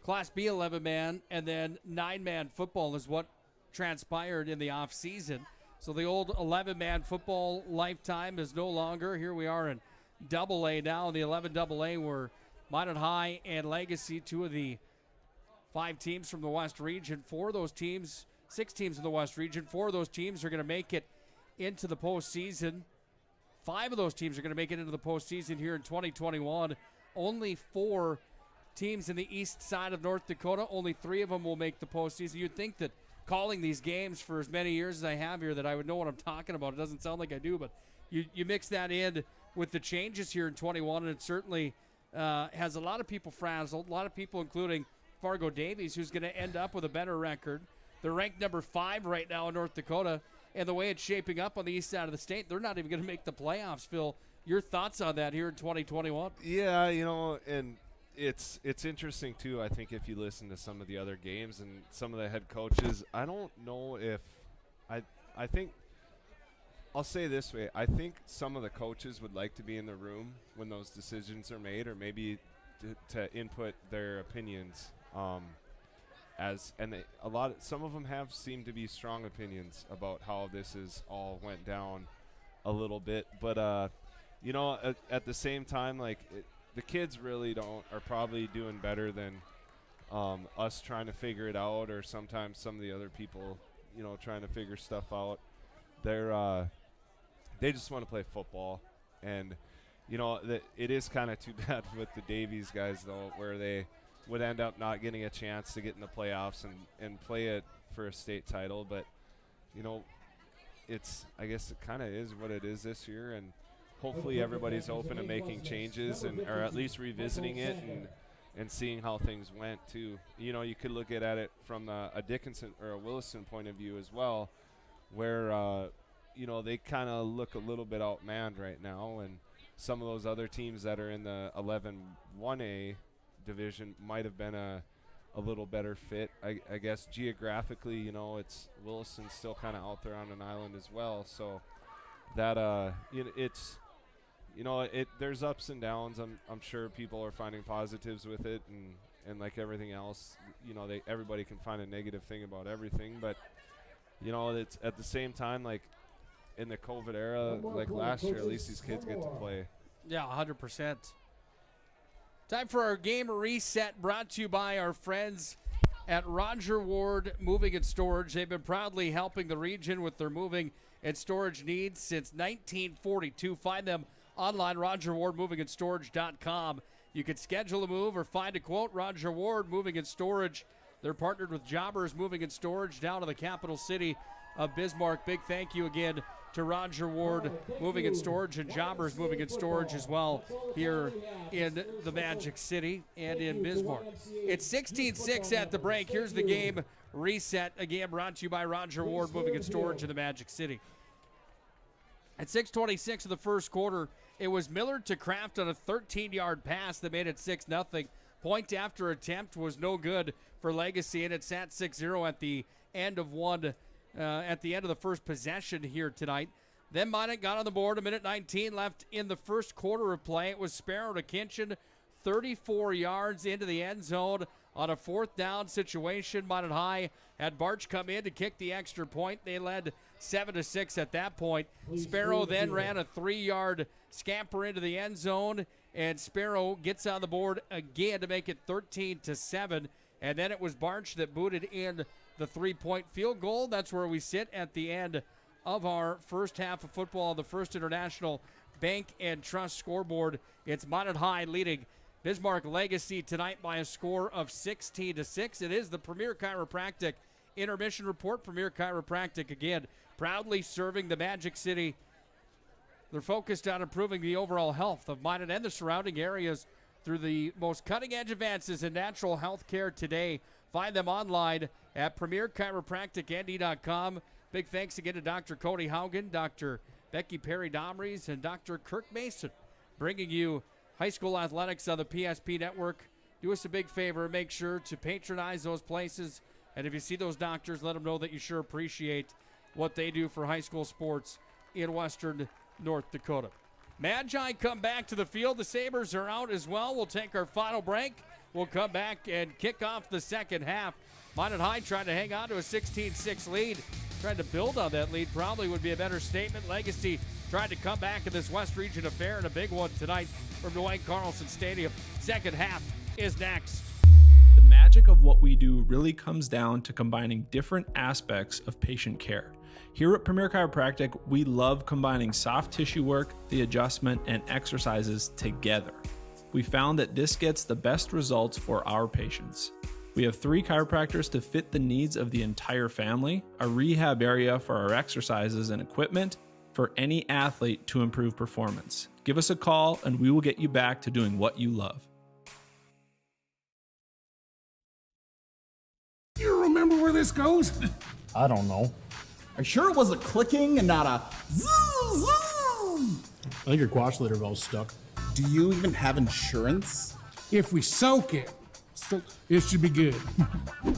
Speaker 14: Class B 11-man, and then 9-man football is what transpired in the offseason. So the old 11-man football lifetime is no longer. Here we are in double A now. In the 11 double A were Minot High and Legacy, two of the 5 teams from the West Region. 4 of those teams, 6 teams in the West Region, 4 of those teams are going to make it into the postseason. 5 of those teams are going to make it into the postseason here in 2021. Only 4 teams in the east side of North Dakota. Only 3 of them will make the postseason. You'd think that calling these games for as many years as I have here that I would know what I'm talking about. It doesn't sound like I do, but you mix that in with the changes here in 21, and it certainly has a lot of people frazzled, a lot of people including Fargo Davies, who's going to end up with a better record. They're ranked number 5 right now in North Dakota, and the way it's shaping up on the east side of the state, they're not even going to make the playoffs. Phil, your thoughts on that here in 2021?
Speaker 15: Yeah, and it's interesting too. I think if you listen to some of the other games and some of the head coaches, I don't know if I think I'll say this way. I think some of the coaches would like to be in the room when those decisions are made, or maybe to input their opinions. Some of them have seemed to be strong opinions about how this is all went down a little bit, but at the same time, the kids really are probably doing better than us trying to figure it out, or sometimes some of the other people, trying to figure stuff out. they just want to play football. And, you know, it is kind of too bad with the Davies guys, though, where they would end up not getting a chance to get in the playoffs and play it for a state title. But, you know, I guess it kind of is what it is this year, and hopefully everybody's open to making changes or at least revisiting it and seeing how things went too. You know, you could look at it from a Dickinson or a Williston point of view as well, where you know, they kind of look a little bit outmanned right now, and some of those other teams that are in the 11-1A division might have been a little better fit. I guess geographically, you know, it's Williston's still kind of out there on an island as well, so that you know, it's, you know, there's ups and downs. I'm sure people are finding positives with it, and like everything else, you know, everybody can find a negative thing about everything, but you know, it's at the same time, like in the COVID era, like last year, at least these kids get to play.
Speaker 14: Yeah, 100%. Time for our game reset, brought to you by our friends at Roger Ward Moving and Storage. They've been proudly helping the region with their moving and storage needs since 1942. Find them online, RogerWardMovingandStorage.com. You can schedule a move or find a quote. Roger Ward Moving and Storage. They're partnered with Jobbers Moving and Storage down in the capital city of Bismarck. Big thank you again to Roger Ward Moving and Storage and Jobbers Moving and Storage as well here in the Magic City and in Bismarck. It's 16-6 at the break. Here's the game reset, again brought to you by Roger Ward Moving and Storage in the Magic City. At 6:26 of the first quarter, it was Miller to Kraft on a 13-yard pass that made it 6-0. Point after attempt was no good for Legacy, and it sat 6-0 at the end of the first possession here tonight. Then Minot got on the board. A minute 19 left in the first quarter of play. It was Sparrow to Kinchin, 34 yards into the end zone on a fourth down situation. Minot High had Barch come in to kick the extra point. They led 7-6 at that point. Sparrow then ran a 3-yard scamper into the end zone, and Sparrow gets on the board again to make it 13-7. And then it was Barch that booted in the 3-point field goal. That's where we sit at the end of our first half of football, the First International Bank and Trust scoreboard. It's Minot High leading Bismarck Legacy tonight by a score of 16-6. It is the Premier Chiropractic Intermission Report. Premier Chiropractic, again, proudly serving the Magic City. They're focused on improving the overall health of Minot and the surrounding areas through the most cutting-edge advances in natural health care today. Find them online at PremierChiropracticND.com. Big thanks again to Dr. Cody Haugen, Dr. Becky Perry-Domries, and Dr. Kirk Mason, bringing you high school athletics on the PSP Network. Do us a big favor, make sure to patronize those places. And if you see those doctors, let them know that you sure appreciate what they do for high school sports in Western North Dakota. Magi come back to the field. The Sabres are out as well. We'll take our final break. We'll come back and kick off the second half. Minot High trying to hang on to a 16-6 lead. Trying to build on that lead probably would be a better statement. Legacy trying to come back in this West Region affair, and a big one tonight from Dwayne Carlson Stadium. Second half is next.
Speaker 10: The magic of what we do really comes down to combining different aspects of patient care. Here at Premier Chiropractic, we love combining soft tissue work, the adjustment, and exercises together. We found that this gets the best results for our patients. We have 3 chiropractors to fit the needs of the entire family, a rehab area for our exercises and equipment for any athlete to improve performance. Give us a call and we will get you back to doing what you love.
Speaker 3: You remember where this goes?
Speaker 4: I don't know.
Speaker 5: Are you sure it was a clicking and not a zzz?
Speaker 4: I think your quash leader valve's stuck.
Speaker 5: Do you even have insurance?
Speaker 3: If we soak it, it should be good.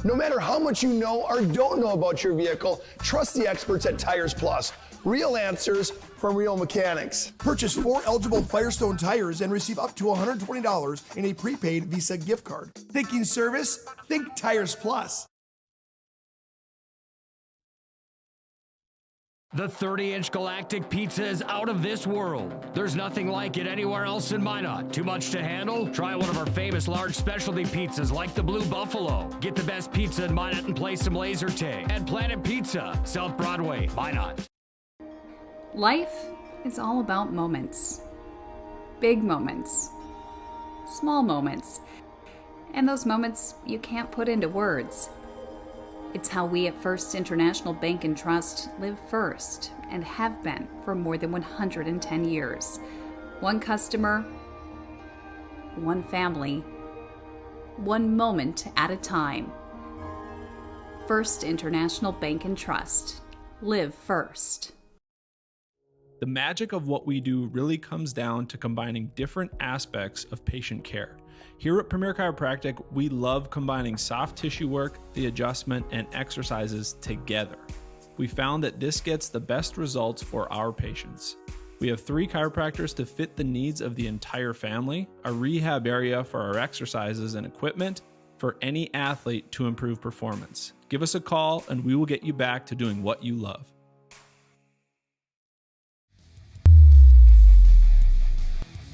Speaker 6: No matter how much you know or don't know about your vehicle, trust the experts at Tires Plus. Real answers from real mechanics.
Speaker 7: Purchase 4 eligible Firestone tires and receive up to $120 in a prepaid Visa gift card. Thinking service? Think Tires Plus.
Speaker 13: The 30-inch Galactic Pizza is out of this world. There's nothing like it anywhere else in Minot. Too much to handle? Try one of our famous large specialty pizzas like the Blue Buffalo. Get the best pizza in Minot and play some laser tag at Planet Pizza, South Broadway, Minot.
Speaker 11: Life is all about moments. Big moments. Small moments. And those moments you can't put into words. It's how we at First International Bank and Trust live first and have been for more than 110 years. One customer, one family, one moment at a time. First International Bank and Trust. Live first.
Speaker 10: The magic of what we do really comes down to combining different aspects of patient care. Here at Premier Chiropractic, we love combining soft tissue work, the adjustment, and exercises together. We found that this gets the best results for our patients. We have 3 chiropractors to fit the needs of the entire family, a rehab area for our exercises and equipment for any athlete to improve performance. Give us a call and we will get you back to doing what you love.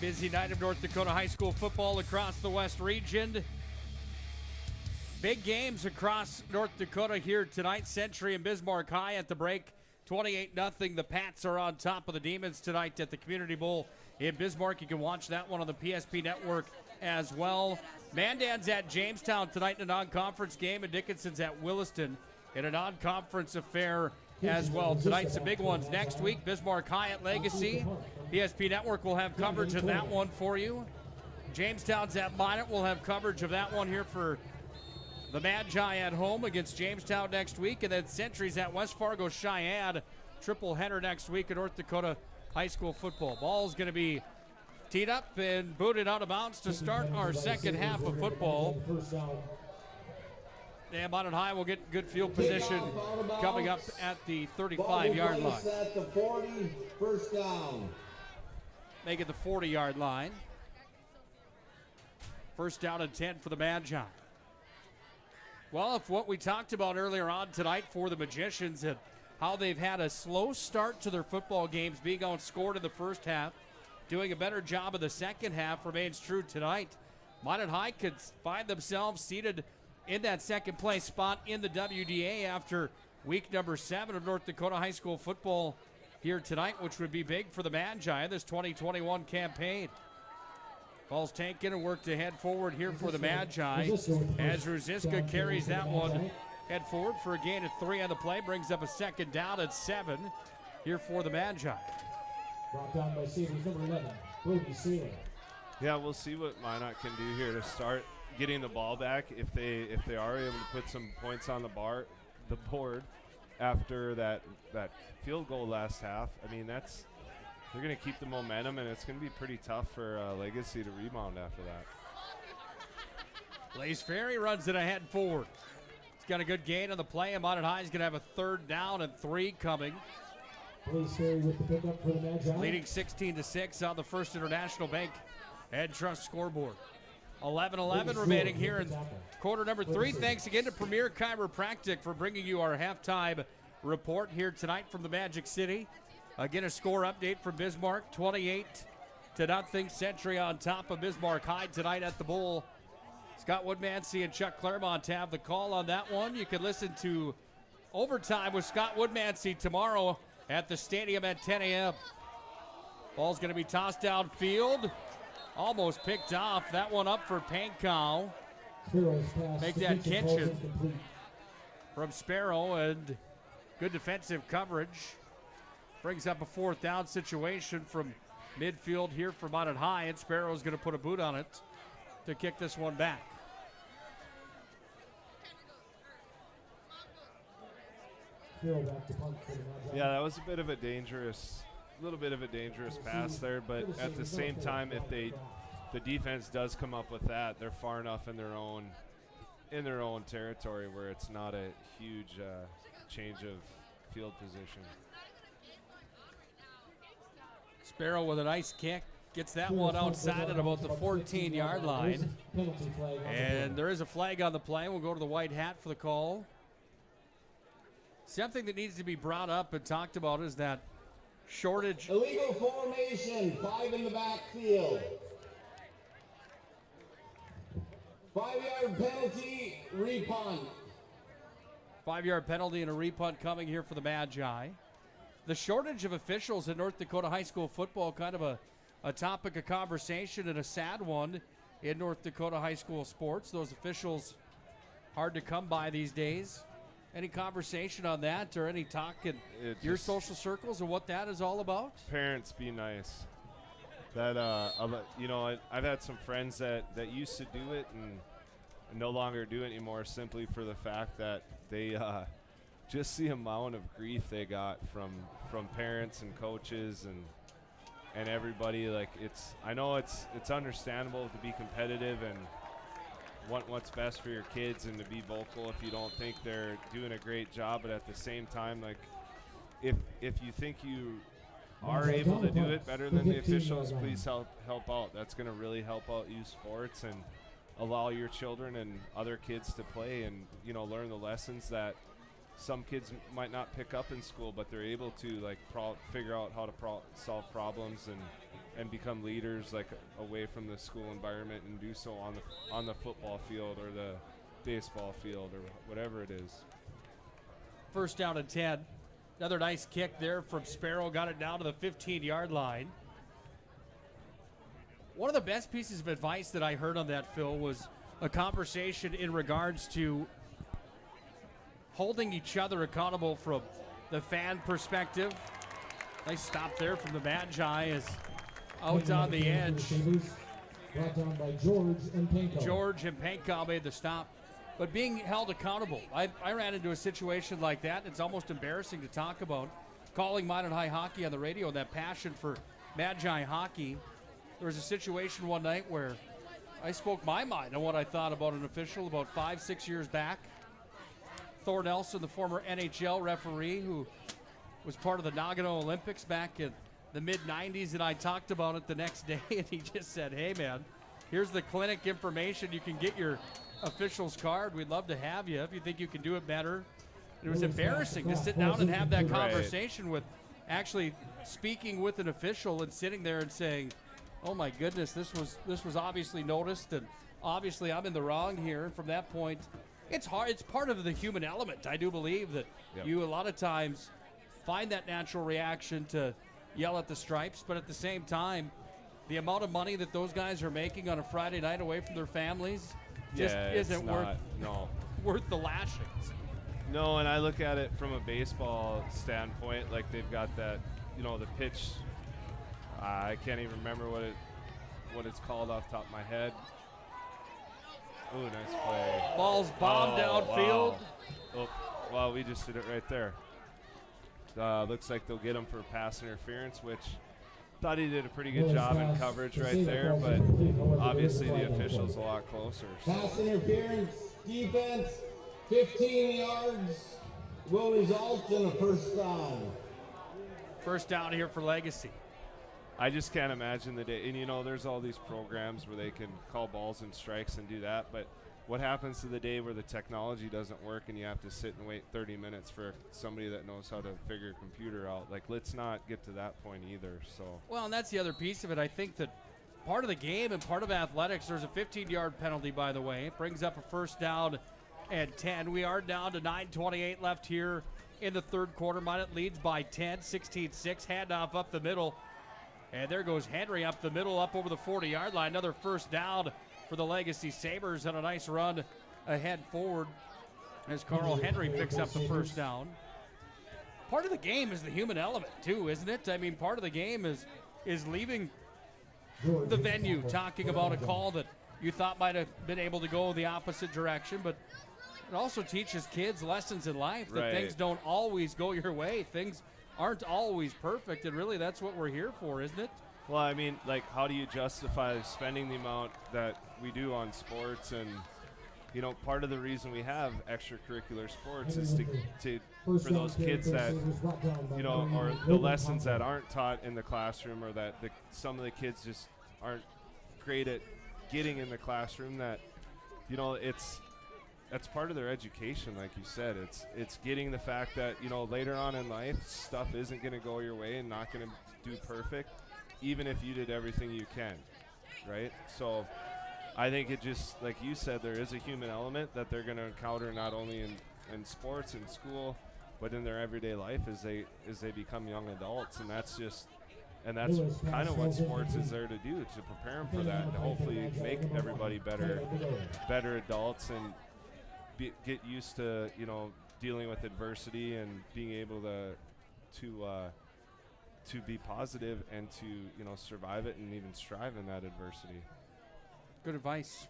Speaker 14: Busy night of North Dakota high school football across the West region. Big games across North Dakota here tonight. Century and Bismarck High at the break. 28-0. The Pats are on top of the Demons tonight at the Community Bowl in Bismarck. You can watch that one on the PSP Network as well. Mandan's at Jamestown tonight in a non-conference game, and Dickinson's at Williston in a non-conference affair as well. Tonight's the big ones. Next week, Bismarck High at Legacy. PSP Network will have coverage of that one for you. Jamestown's at Minot. We'll have coverage of that one here for the Magi at home against Jamestown next week. And then Century's at West Fargo Cheyenne. Triple header next week in North Dakota high school football. Ball's going to be teed up and booted out of bounds to start our second half of football. And Minot High will get good field position coming up at the 35-yard line.
Speaker 16: At the 40, first down.
Speaker 14: Make it the 40-yard line. First down and 10 for the Magi. Well, if what we talked about earlier on tonight for the Magicians and how they've had a slow start to their football games, being outscored in the first half, doing a better job in the second half remains true tonight. Minot High could find themselves seated in that second place spot in the WDA after week number 7 of North Dakota high school football here tonight, which would be big for the Magi in this 2021 campaign. Ball's taken and worked ahead forward here for the Magi as Ruziska carries that one head forward for a gain of 3 on the play, brings up a second down at 7 here for the Magi.
Speaker 16: Brought down by safety number 11, Brody Sealer.
Speaker 15: Yeah, we'll see what Minot can do here to start getting the ball back. If they are able to put some points on the board after that field goal last half, I mean they're going to keep the momentum, and it's going to be pretty tough for Legacy to rebound after that.
Speaker 14: Blaze Ferry runs it ahead forward. He's got a good gain on the play, and Minot High is going to have a third down and 3 coming.
Speaker 16: Blaze Ferry with the pickup for the Magi.
Speaker 14: Leading 16-6 on the First International Bank and Trust scoreboard. 11-11 remaining here in quarter number 3. Thanks again to Premier Chiropractic for bringing you our halftime report here tonight from the Magic City. Again, a score update from Bismarck, 28-0. Century on top of Bismarck High tonight at the Bowl. Scott Woodmansey and Chuck Claremont have the call on that one. You can listen to Overtime with Scott Woodmansey tomorrow at the stadium at 10 a.m. Ball's going to be tossed downfield. Almost picked off. That one up for Pankow. Make that catch from Sparrow, and good defensive coverage. Brings up a 4th down situation from midfield here for Minot High, and Sparrow's going to put a boot on it to kick this one back.
Speaker 15: Yeah, that was a bit of a dangerous pass there, but at the same time, if the defense does come up with that, they're far enough in their own territory where it's not a huge change of field position.
Speaker 14: Sparrow with a nice kick, gets that one outside at about the 14-yard line. And there is a flag on the play. We'll go to the white hat for the call. Something that needs to be brought up and talked about is that shortage.
Speaker 16: Illegal formation, 5 in the backfield. 5-yard penalty, repunt.
Speaker 14: 5-yard penalty and a repunt coming here for the Magi. the shortage of officials in North Dakota high school football, kind of a topic of conversation and a sad one in North Dakota high school sports. Those officials hard to come by these days. Any conversation on that or any talk in your social circles and what that is all about?
Speaker 15: Parents, be nice. That I've had some friends that used to do it and no longer do it anymore, simply for the fact that they just the amount of grief they got from parents and coaches and everybody. Like, I know it's understandable to be competitive and want what's best for your kids and to be vocal if you don't think they're doing a great job, but at the same time, like, if you think you are able to do it better than the officials, please help out. That's going to really help out youth sports and allow your children and other kids to play and, you know, learn the lessons that some kids might not pick up in school, but they're able to, like, figure out how to solve problems and become leaders, like, away from the school environment, and do so on the football field or the baseball field or whatever it is.
Speaker 14: First down and 10. Another nice kick there from Sparrow. Got it down to the 15-yard line. One of the best pieces of advice that I heard on that, Phil, was a conversation in regards to holding each other accountable from the fan perspective. Nice stop there from the Magi as out on the edge.
Speaker 16: Brought down by George and Pankow.
Speaker 14: George and Pankow made the stop. But being held accountable, I ran into a situation like that. It's almost embarrassing to talk about. Calling Minot High hockey on the radio, and that passion for Magi hockey. There was a situation one night where I spoke my mind on what I thought about an official about 5-6 years back. Thor Nelson, the former NHL referee who was part of the Nagano Olympics back in the mid-'90s, and I talked about it the next day, and he just said, hey, man, here's the clinic information. You can get your official's card. We'd love to have you if you think you can do it better. And it was embarrassing to sit down and have that conversation with actually speaking with an official and sitting there and saying, oh my goodness, this was obviously noticed, and obviously I'm in the wrong here. And from that point, it's hard. It's part of the human element. I do believe that you a lot of times find that natural reaction to yell at the stripes, but at the same time, the amount of money that those guys are making on a Friday night away from their families just isn't worth the lashings.
Speaker 15: No, and I look at it from a baseball standpoint, like they've got that, you know, the pitch. I can't even remember what it's called off the top of my head. Ooh, nice play.
Speaker 14: Ball's bombed downfield.
Speaker 15: Wow. Well, we just did it right there. Looks like they'll get him for pass interference, which thought he did a pretty good job in coverage right there, but obviously the official's a lot closer. So.
Speaker 16: Pass interference, defense, 15 yards will result in a first down.
Speaker 14: First down here for Legacy.
Speaker 15: I just can't imagine the day. And, you know, there's all these programs where they can call balls and strikes and do that. But what happens to the day where the technology doesn't work and you have to sit and wait 30 minutes for somebody that knows how to figure a computer out? Like, let's not get to that point either. So. Well,
Speaker 14: and that's the other piece of it. I think that part of the game and part of athletics, there's a 15-yard penalty, by the way. It brings up a first down and 10. We are down to 9:28 left here in the third quarter. Minot leads by 10, 16-6. Handoff up the middle. And there goes Henry up the middle, up over the 40-yard line. Another first down for the Legacy Sabres, and a nice run ahead forward as Carl Henry picks up the first down. Part of the game is the human element, too, isn't it? I mean, part of the game is leaving the venue talking about a call that you thought might have been able to go the opposite direction, but it also teaches kids lessons in life that things don't always go your way. Things aren't always perfect, and really that's what we're here for, isn't it?
Speaker 15: Well, I mean, like, how do you justify spending the amount that we do on sports? And, you know, part of the reason we have extracurricular sports is to for those kids that, you know, or the lessons that aren't taught in the classroom, or that some of the kids just aren't great at getting in the classroom, that, you know, that's part of their education. Like you said, it's getting the fact that, you know, later on in life, stuff isn't going to go your way and not going to do perfect, even if you did everything you can, right? So I think it just, like you said, there is a human element that they're going to encounter not only in sports and school, but in their everyday life as they become young adults, and that's kind of what sports is there to do, to prepare them for that, and hopefully make everybody better adults and get used to dealing with adversity and being able to be positive and to survive it and even strive in that adversity.
Speaker 14: Good advice.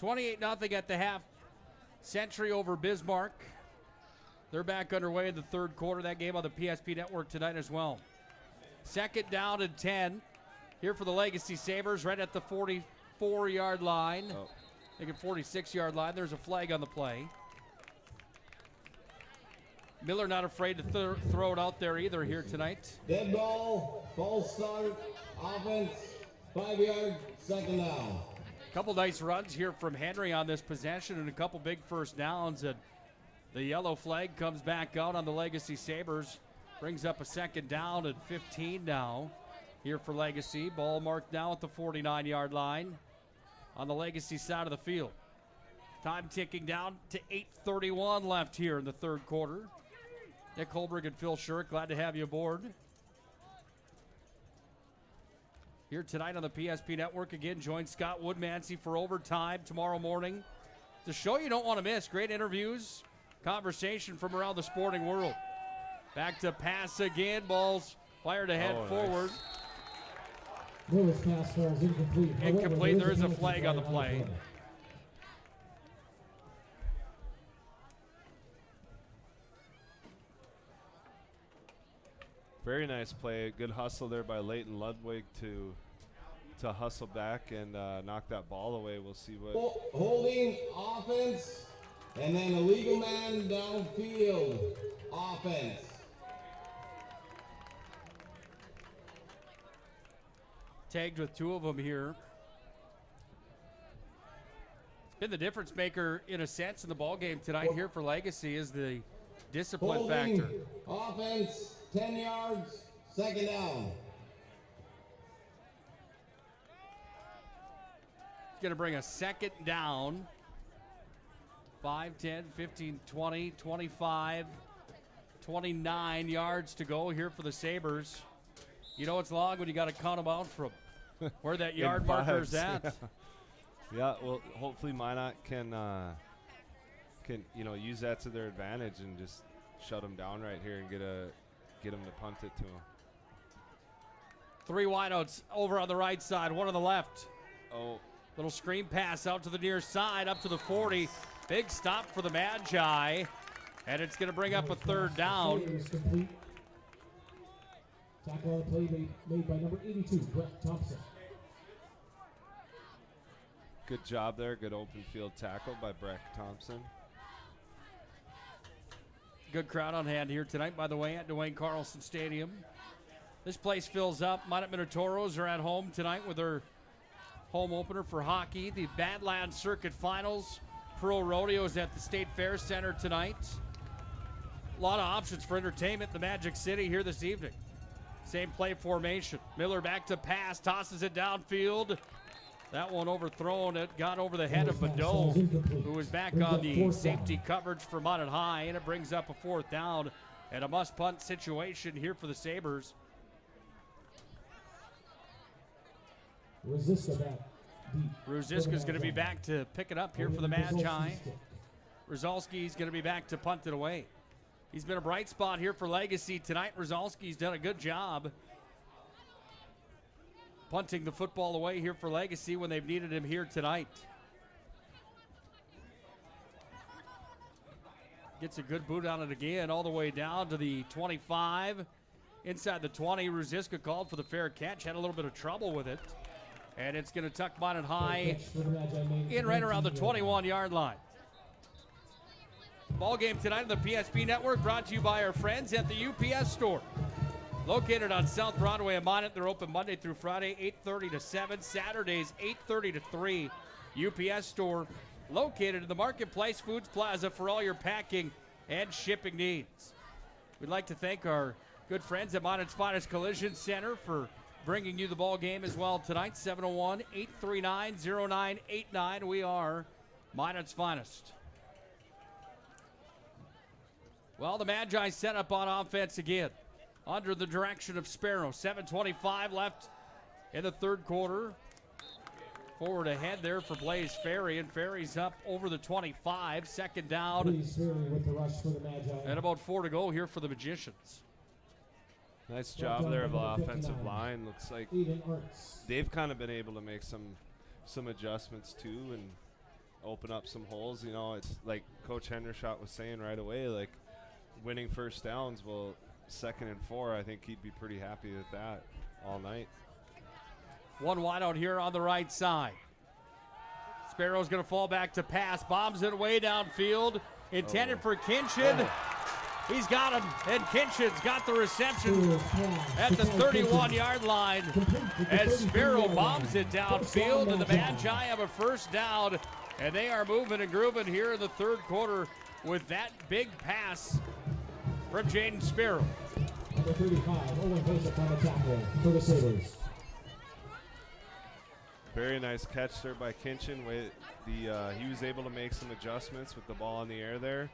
Speaker 14: 28-0 at the half. Century over Bismarck. They're back underway in the third quarter. That game on the PSP Network tonight as well. Second down and 10 here for the Legacy Sabres, right at the 44-yard line.
Speaker 15: Oh.
Speaker 14: I think at 46-yard line. There's a flag on the play. Miller not afraid to throw it out there either here tonight.
Speaker 16: Dead ball, false start, offense, 5 yards, second down.
Speaker 14: Couple nice runs here from Henry on this possession and a couple big first downs. And the yellow flag comes back out on the Legacy Sabres. Brings up a second down and 15 now here for Legacy. Ball marked now at the 49-yard line on the Legacy side of the field. Time ticking down to 8:31 left here in the third quarter. Nick Holberg and Phil Shirk, glad to have you aboard. Here tonight on the PSP Network, again, join Scott Woodmansey for Overtime tomorrow morning. The show you don't want to miss. Great interviews, conversation from around the sporting world. Back to pass again. Ball's fired ahead forward.
Speaker 16: Miller's pass falls incomplete.
Speaker 14: Incomplete. There is a flag on the play.
Speaker 15: Very nice play. Good hustle there by Leighton Ludwig to hustle back and knock that ball away. We'll see what.
Speaker 16: Holding offense, and then a legal man downfield offense.
Speaker 14: Tagged with two of them here. It's been the difference maker in a sense in the ball game tonight here for Legacy is the discipline factor.
Speaker 16: Offense, 10 yards, second down.
Speaker 14: It's going to bring a second down. 5, 10, 15, 20, 25, 29 yards to go here for the Sabres. You know it's long when you got to count them out from where that yard marker's at.
Speaker 15: Yeah, well, hopefully Minot can use that to their advantage and just shut them down right here and get them to punt it to them.
Speaker 14: 3 wideouts over on the right side, one on the left.
Speaker 15: Oh.
Speaker 14: Little screen pass out to the near side, up to the 40. Big stop for the Magi, and it's going to bring up a third down.
Speaker 16: Tackle on the play made by number 82, Brett Thompson.
Speaker 15: Good job there. Good open field tackle by Breck Thompson.
Speaker 14: Good crowd on hand here tonight, by the way, at Dwayne Carlson Stadium. This place fills up. Minot Minotauros are at home tonight with their home opener for hockey. The Badlands Circuit Finals. Pro Rodeos at the State Fair Center tonight. A lot of options for entertainment in the Magic City here this evening. Same play formation. Miller back to pass, tosses it downfield. That one overthrown. It got over the head of Badeau, who was back on the safety coverage for Minot High, and it brings up a fourth down and a must-punt situation here for the Sabres. Ruziska's going to be back to pick it up here for the Magi. Rizalski's going to be back to punt it away. He's been a bright spot here for Legacy tonight. Rizalski's done a good job punting the football away here for Legacy when they've needed him here tonight. Gets a good boot on it again, all the way down to the 25. Inside the 20, Ruziska called for the fair catch, had a little bit of trouble with it. And it's going to tuck Minot High in right around the 21-yard line. Ball game tonight on the PSP Network, brought to you by our friends at the UPS Store. Located on South Broadway in Minot. They're open Monday through Friday, 8:30 to 7. Saturdays, 8:30 to 3. UPS Store located in the Marketplace Foods Plaza for all your packing and shipping needs. We'd like to thank our good friends at Minot's Finest Collision Center for bringing you the ball game as well tonight. 701-839-0989. We are Minot's Finest. Well, the Magi set up on offense again under the direction of Sparrow. 7:25 left in the third quarter. Forward ahead there for Blaze Ferry, and Ferry's up over the 25. Second down.
Speaker 16: Blaze Ferry with the rush for the Magi.
Speaker 14: And about 4 to go here for the Magicians.
Speaker 15: Nice job there of the offensive line. Looks like they've kind of been able to make some adjustments too and open up some holes. You know, it's like Coach Hendershot was saying right away, like winning first downs. Well, 2nd and 4, I think he'd be pretty happy with that all night.
Speaker 14: One wide out here on the right side. Sparrow's going to fall back to pass. Bombs it way downfield. Intended for Kinchin. He's got him, and Kinchin's got the reception at the 31-yard line as Sparrow bombs it downfield, and the Magi have a first down, and they are moving and grooving here in the third quarter with that big pass from Jaden Sparrow.
Speaker 16: Number 35, Owen Bishop on the tackle for the Sabres.
Speaker 15: Very nice catch there by Kinchin. He was able to make some adjustments with the ball in the air there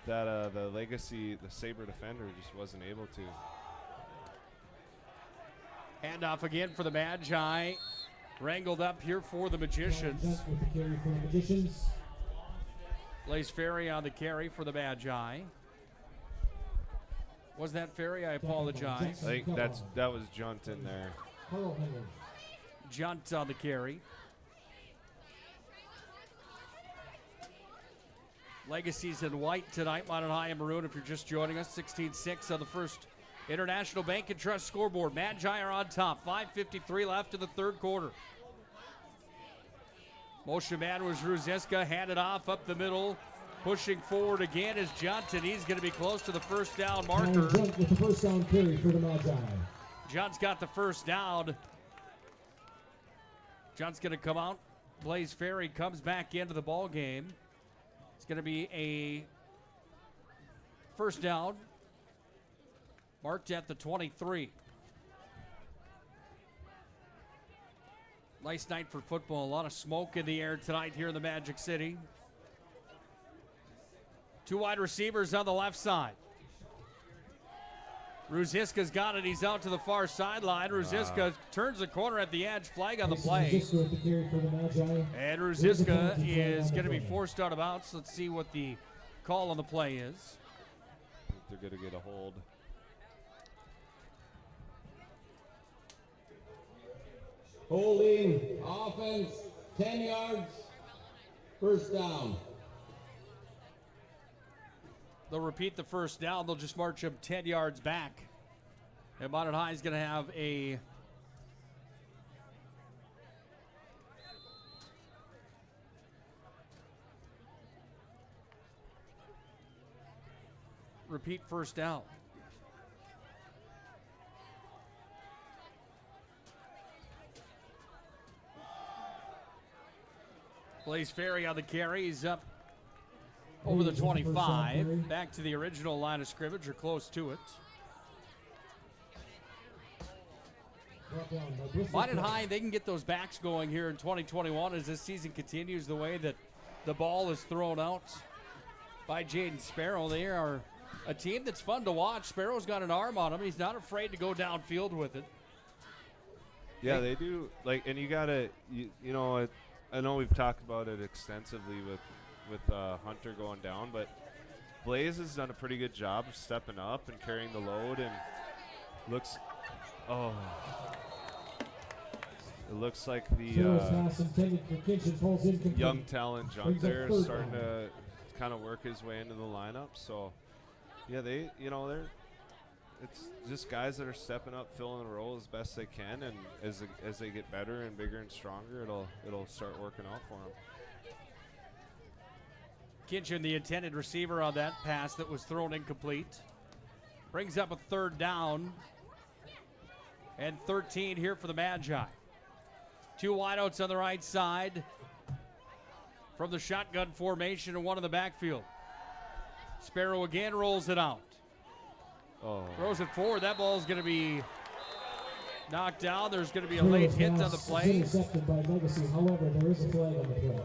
Speaker 15: that the Sabre defender just wasn't able to.
Speaker 14: Handoff again for the Magi. Wrangled up here for the Magicians.
Speaker 16: With the carry for the Magicians.
Speaker 14: Blaze Ferry on the carry for the Magi. Was that Ferry? I apologize.
Speaker 15: I think that was Junt in there.
Speaker 14: Junt on the carry. Legacies in white tonight, Minot High and Maroon. If you're just joining us, 16-6 on the first International Bank and Trust scoreboard. Magi are on top. 5:53 left in the third quarter. Motion man was Ruziska, handed off up the middle. Pushing forward again is Junt, and he's going to be close to the first down marker.
Speaker 16: Junt with the first down carry for the Magi.
Speaker 14: Junt's got the first down. Junt's going to come out. Blaze Ferry comes back into the ball game. It's going to be a first down marked at the 23. Nice night for football. A lot of smoke in the air tonight here in the Magic City. Two wide receivers on the left side. Ruziska's got it. He's out to the far sideline. Ruziska turns the corner at the edge. Flag on the play. And Ruziska is going to be forced out of bounds. Let's see what the call on the play is.
Speaker 15: They're going to get a hold.
Speaker 16: Holding, offense, 10 yards, first down.
Speaker 14: They'll repeat the first down. They'll just march him 10 yards back. And Minot High is going to have a repeat first down. Blaze Ferry on the carry. He's up over the 25. Back to the original line of scrimmage, or close to it. Minot High, they can get those backs going here in 2021 as this season continues the way that the ball is thrown out by Jaden Sparrow. They are a team that's fun to watch. Sparrow's got an arm on him. He's not afraid to go downfield with it.
Speaker 15: Yeah, they do. Like, and you gotta, you know, I know we've talked about it extensively with Hunter going down, but Blaze has done a pretty good job of stepping up and carrying the load, and it looks like the young talent Junt there is starting to kind of work his way into the lineup. So, yeah, it's just guys that are stepping up, filling the role as best they can, and as they get better and bigger and stronger, it'll start working out for them.
Speaker 14: Kinchin, the intended receiver on that pass that was thrown incomplete. Brings up a third down. And 13 here for the Magi. Two wideouts on the right side from the shotgun formation and one in the backfield. Sparrow again rolls it out. Throws it forward. That ball is going to be knocked down. There's going to be a late hit on the play.
Speaker 16: Intercepted by Legacy. However, there is a flag on the play.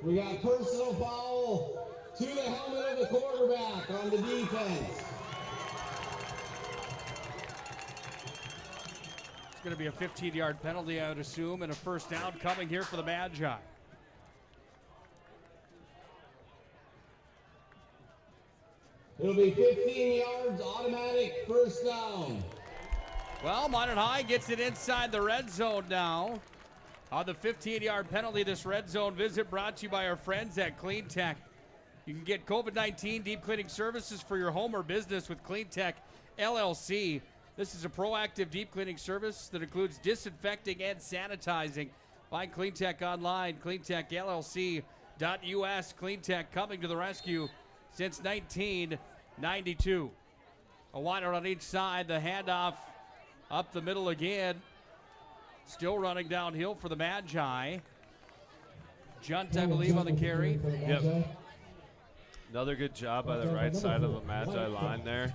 Speaker 16: We got personal foul to the helmet of the quarterback on the defense.
Speaker 14: It's going to be a 15-yard penalty, I would assume, and a first down coming here for the Magi.
Speaker 16: It'll be 15 yards, automatic first down.
Speaker 14: Well, Minot High gets it inside the red zone now. On the 15-yard penalty, this red zone visit brought to you by our friends at Clean Tech. You can get COVID-19 deep cleaning services for your home or business with Clean Tech LLC. This is a proactive deep cleaning service that includes disinfecting and sanitizing. Find Clean Tech online, cleantechllc.us. Clean Tech coming to the rescue since 1992. A wideout on each side, the handoff up the middle again. Still running downhill for the Magi. Junt, I believe, on the carry.
Speaker 15: Yep. Another good job by the right side of the Magi line there.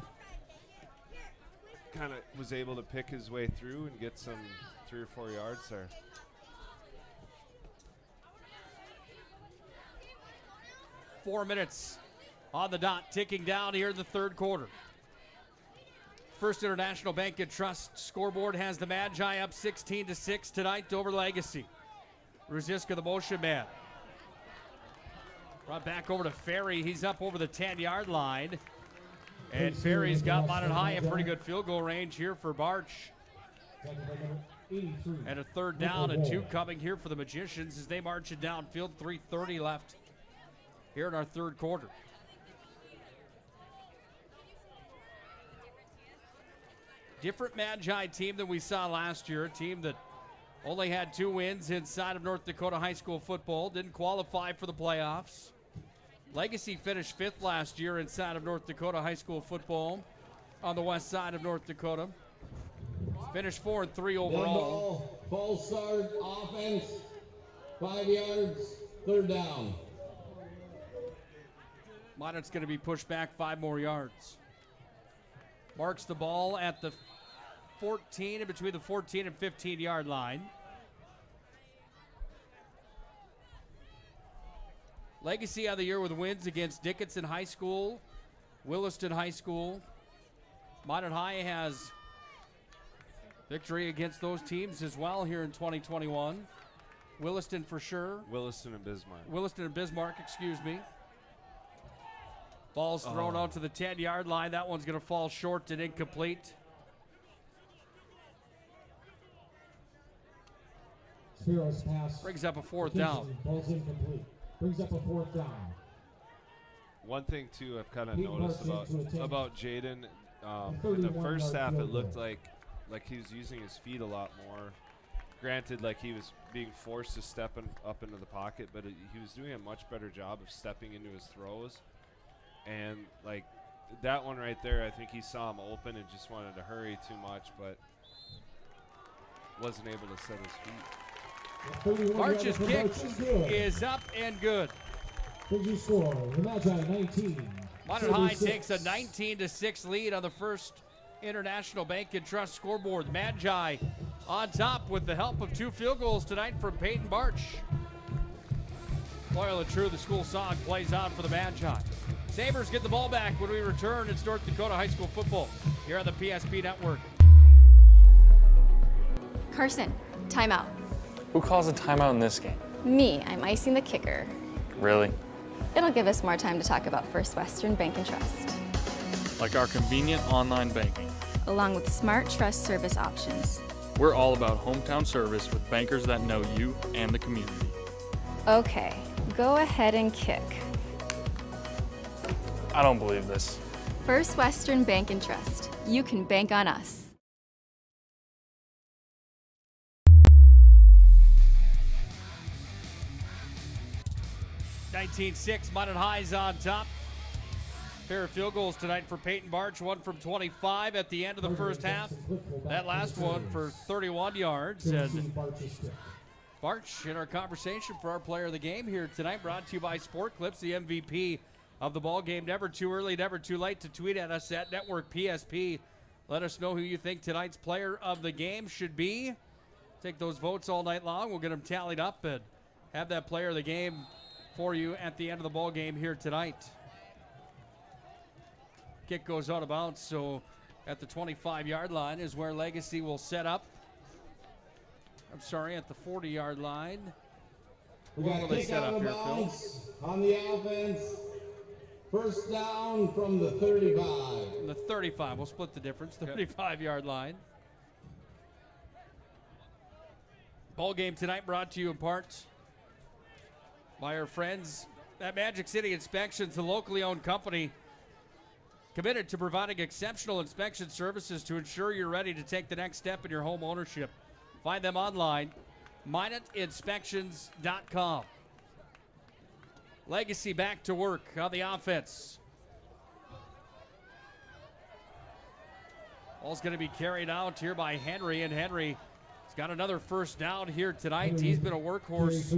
Speaker 15: Kind of was able to pick his way through and get some 3 or 4 yards there.
Speaker 14: Four minutes on the dot, ticking down here in the third quarter. First International Bank and Trust scoreboard has the Magi up 16-6 tonight over Legacy. Ruziska, the motion man. Brought back over to Ferry. He's up over the 10-yard line. And Ferry's got Minot High in pretty good field goal range here for Barch. And a third down and 2 coming here for the Magicians as they march it downfield. 3:30 left here in our third quarter. Different Magi team than we saw last year. A team that only had 2 wins inside of North Dakota high school football. Didn't qualify for the playoffs. Legacy finished 5th last year inside of North Dakota high school football on the west side of North Dakota. Finished 4-3 overall.
Speaker 16: False start, offense, 5 yards, third down.
Speaker 14: Minot's going to be pushed back 5 more yards. Marks the ball at the 14, in between the 14 and 15-yard line. Legacy of the year with wins against Dickinson High School, Williston High School. Minot High has victory against those teams as well here in 2021. Williston for sure.
Speaker 15: Williston and Bismarck.
Speaker 14: Williston and Bismarck, excuse me. Ball's thrown out to the 10-yard line. That one's going to fall short and incomplete.
Speaker 16: Spiro's pass.
Speaker 14: Brings up a 4th down.
Speaker 16: Ball's incomplete. Brings up a 4th down.
Speaker 15: One thing, too, I've kind of noticed about Jaden, in the first half, it looked like he was using his feet a lot more. Granted, like he was being forced to step up into the pocket, but he was doing a much better job of stepping into his throws. And like that one right there, I think he saw him open and just wanted to hurry too much, but wasn't able to set his feet.
Speaker 14: Barch's kick is up and good.
Speaker 16: Big score, the Magi 19.
Speaker 14: Minot High takes a 19-6 lead on the First International Bank and Trust scoreboard. The Magi on top with the help of 2 field goals tonight from Peyton Barch. Loyal and true, the school song plays on for the Magi. Sabres get the ball back when we return. It's North Dakota high school football here on the PSP Network.
Speaker 8: Carson, timeout.
Speaker 9: Who calls a timeout in this game?
Speaker 8: Me, I'm icing the kicker.
Speaker 9: Really?
Speaker 8: It'll give us more time to talk about First Western Bank and Trust.
Speaker 9: Like our convenient online banking.
Speaker 8: Along with smart trust service options.
Speaker 9: We're all about hometown service with bankers that know you and the community.
Speaker 8: Okay, go ahead and kick.
Speaker 9: I don't believe this.
Speaker 8: First Western Bank and Trust. You can bank on us.
Speaker 14: (19-6), Minot High's on top. Pair of field goals tonight for Peyton Barch, one from 25 at the end of the first half. That last one for 31 yards. And Barch in our conversation for our player of the game here tonight, brought to you by Sport Clips, the MVP of the ball game. Never too early, never too late to tweet at us at Network PSP. Let us know who you think tonight's player of the game should be. Take those votes all night long. We'll get them tallied up and have that player of the game for you at the end of the ball game here tonight. Kick goes out of bounds, so at the 25-yard line is where Legacy will set up. I'm sorry, at the 40-yard line.
Speaker 16: We got a kick out of bounds on the offense. First down from the 35.
Speaker 14: The 35, we'll split the difference, 35-yard line. Ball game tonight brought to you in part by our friends at Magic City Inspections, a locally owned company committed to providing exceptional inspection services to ensure you're ready to take the next step in your home ownership. Find them online, minotinspections.com. Legacy back to work on the offense. Ball's going to be carried out here by Henry, and Henry's got another first down here tonight. He's been a workhorse.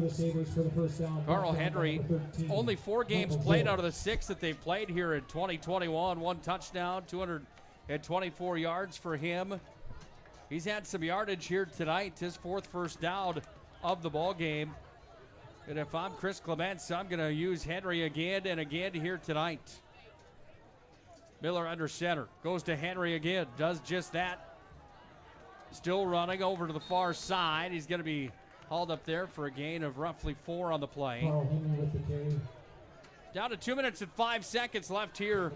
Speaker 14: Carl Henry, only 4 games played out of the 6 that they've played here in 2021. 1 touchdown, 224 yards for him. He's had some yardage here tonight, his 4th first down of the ball game. And if I'm Chris Clements, I'm going to use Henry again and again here tonight. Miller under center, goes to Henry again, does just that. Still running over to the far side. He's going to be hauled up there for a gain of roughly 4 on the play. Down to 2 minutes and 5 seconds left here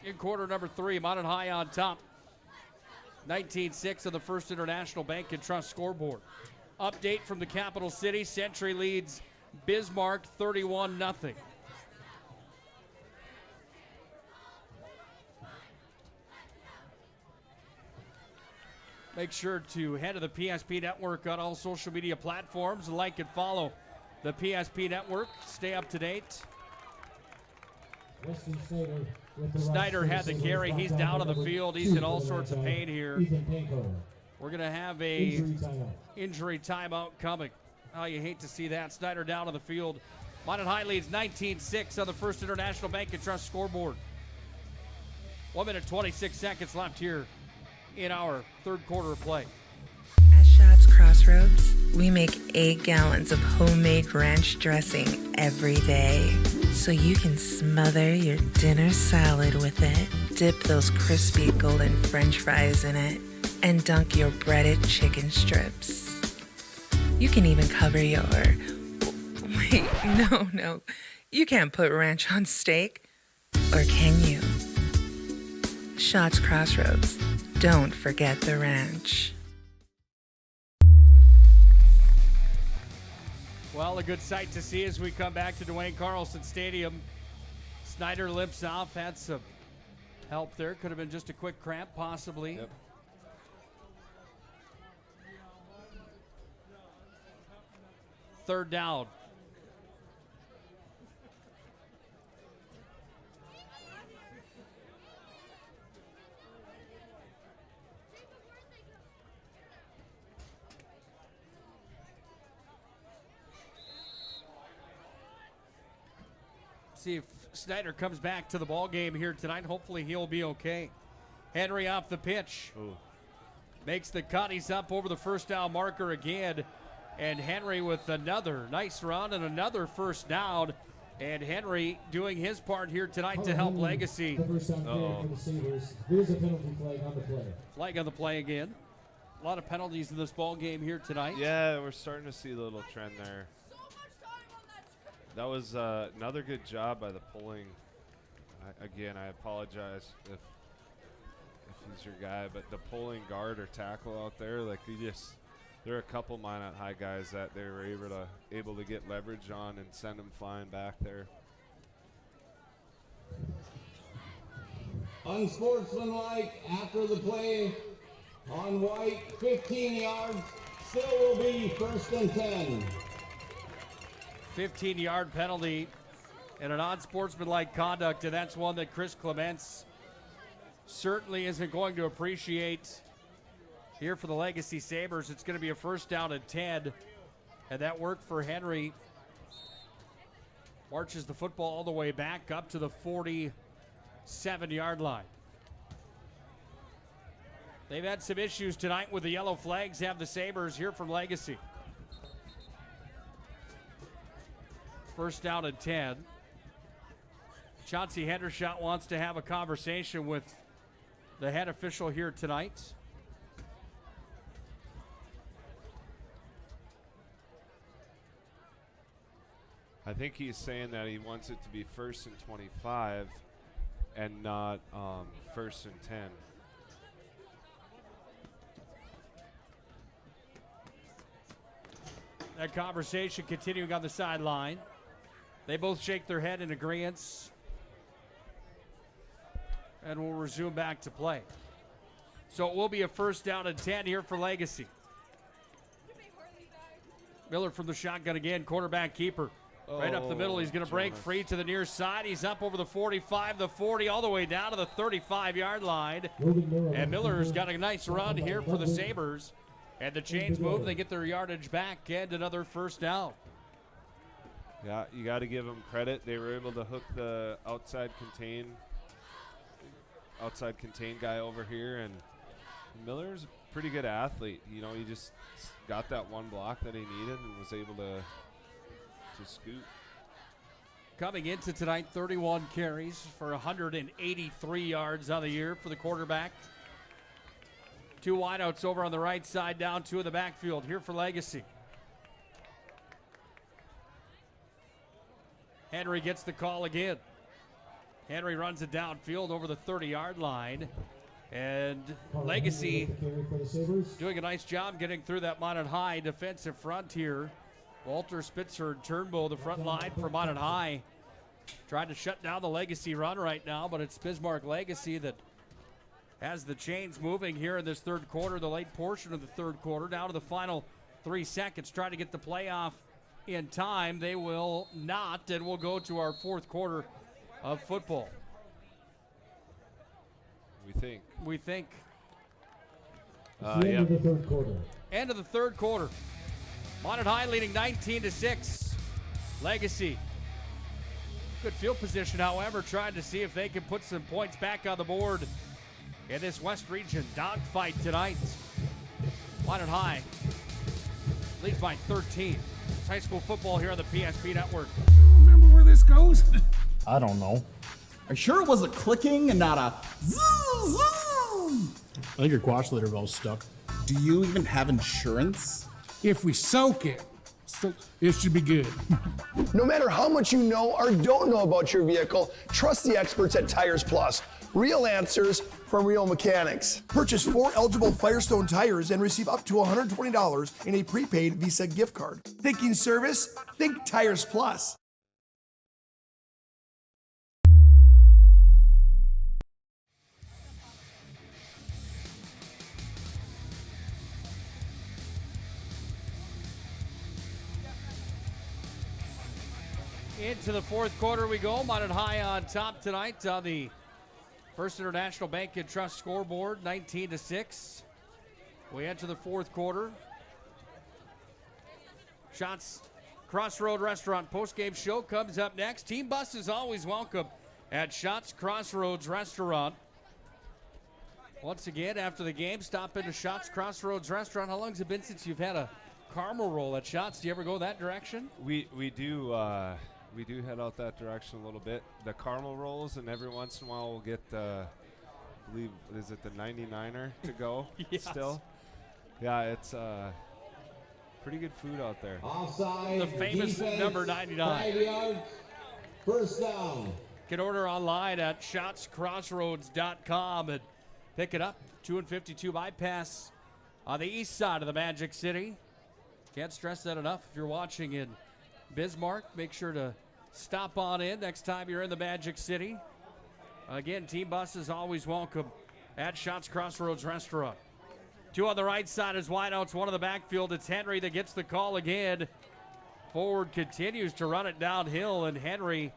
Speaker 14: in quarter number 3. Minot High on top. 19-6 of the First International Bank and Trust scoreboard. Update from the capital city. Century leads Bismarck 31-0. Make sure to head to the PSP Network on all social media platforms. Like and follow the PSP Network. Stay up to date. Snyder had the carry. He's down on the field. He's in all sorts of pain here. We're going to have a injury timeout coming. Oh, you hate to see that. Snyder down on the field. Minot High leads 19-6 on the First International Bank and Trust scoreboard. 1 minute 26 seconds left here in our third quarter of play.
Speaker 12: At Shops Crossroads, we make 8 gallons of homemade ranch dressing every day, so you can smother your dinner salad with it, dip those crispy golden French fries in it, and dunk your breaded chicken strips. You can even cover your... Wait, no. You can't put ranch on steak. Or can you? Shots Crossroads. Don't forget the ranch.
Speaker 14: Well, a good sight to see as we come back to Dwayne Carlson Stadium. Snyder limps off, had some help there. Could have been just a quick cramp, possibly.
Speaker 15: Yep.
Speaker 14: Third down. See if Snyder comes back to the ball game here tonight. Hopefully he'll be okay. Henry off the pitch.
Speaker 15: Ooh.
Speaker 14: Makes the cut. He's up over the first down marker again. And Henry with another nice run and another first down. And Henry doing his part here tonight to help Legacy.
Speaker 16: Here's a penalty flag on the play.
Speaker 14: Flag on the play again. A lot of penalties in this ball game here tonight.
Speaker 15: Yeah, we're starting to see a little trend there. That was another good job by the pulling. Again, I apologize if he's your guy, but the pulling guard or tackle out there, like there are a couple Minot High guys that they were able to get leverage on and send them flying back there.
Speaker 16: Unsportsmanlike after the play on White, 15 yards, still will be 1st and 10.
Speaker 14: 15-yard penalty and an unsportsmanlike conduct, and that's one that Chris Clements certainly isn't going to appreciate here for the Legacy Sabres. It's going to be a first down and 10, and that worked for Henry. Marches the football all the way back up to the 47-yard line. They've had some issues tonight with the yellow flags, have the Sabres here from Legacy. First down and 10. Chauncey Hendershot wants to have a conversation with the head official here tonight.
Speaker 15: I think he's saying that he wants it to be 1st and 25 and not 1st and 10.
Speaker 14: That conversation continuing on the sideline. They both shake their head in agreement. And we'll resume back to play. So it will be a first down and 10 here for Legacy. Miller from the shotgun again, quarterback keeper. Right up the middle, he's going to break free to the near side. He's up over the 45, the 40, all the way down to the 35-yard line. And Miller's got a nice run here for the Sabres. And the chains move, they get their yardage back, and another first down.
Speaker 15: Yeah, you got to give them credit. They were able to hook the outside contain guy over here, and Miller's a pretty good athlete. You know, he just got that one block that he needed and was able to scoot.
Speaker 14: Coming into tonight, 31 carries for 183 yards on the year for the quarterback. Two wideouts over on the right side, down two in the backfield here for Legacy. Henry gets the call again. Henry runs it downfield over the 30-yard line. And Legacy doing a nice job getting through that Minot High defensive front here. Walter Spitzer and Turnbull, the front line for Minot High, trying to shut down the Legacy run right now, but it's Bismarck Legacy that has the chains moving here in this third quarter, the late portion of the third quarter, down to the final 3 seconds, trying to get the playoff in time. They will not, and we'll go to our fourth quarter of football. We think.
Speaker 16: End of the third quarter.
Speaker 14: End of the third quarter. Minot High leading 19-6. Legacy. Good field position, however, trying to see if they can put some points back on the board in this West Region dogfight tonight. Minot High leads by 13. It's high school football here on the PSP Network.
Speaker 3: Remember where this goes?
Speaker 4: I don't know.
Speaker 5: Are you sure it was a clicking and not a zzz?
Speaker 4: I think your quash leader valve's stuck.
Speaker 5: Do you even have insurance?
Speaker 3: If we soak it, it should be good.
Speaker 6: No matter how much you know or don't know about your vehicle, trust the experts at Tires Plus. Real answers from real mechanics.
Speaker 7: Purchase 4 eligible Firestone tires and receive up to $120 in a prepaid Visa gift card. Thinking service? Think Tires Plus.
Speaker 14: Into the fourth quarter we go. Minot High on top tonight on the First International Bank and Trust scoreboard, 19-6. We enter the fourth quarter. Shots Crossroad Restaurant postgame show comes up next. Team bus is always welcome at Shots Crossroads Restaurant. Once again, after the game, stop into Shots Crossroads Restaurant. How long has it been since you've had a caramel roll at Shots? Do you ever go that direction?
Speaker 15: We do. We do head out that direction a little bit. The caramel rolls, and every once in a while we'll get, I believe, is it the 99er to go
Speaker 14: Yes.
Speaker 15: still? Yeah, it's pretty good food out there.
Speaker 16: Offside.
Speaker 14: The famous
Speaker 16: defense,
Speaker 14: number 99.
Speaker 16: 5 yards. First down.
Speaker 14: Can order online at shotscrossroads.com and pick it up. 2 and 52 bypass on the east side of the Magic City. Can't stress that enough. If you're watching in Bismarck, make sure to stop on in next time you're in the Magic City. Again, team bus is always welcome at Shots Crossroads Restaurant. 2 on the right side is wideouts, 1 on the backfield. It's Henry that gets the call again. Forward continues to run it downhill, and Henry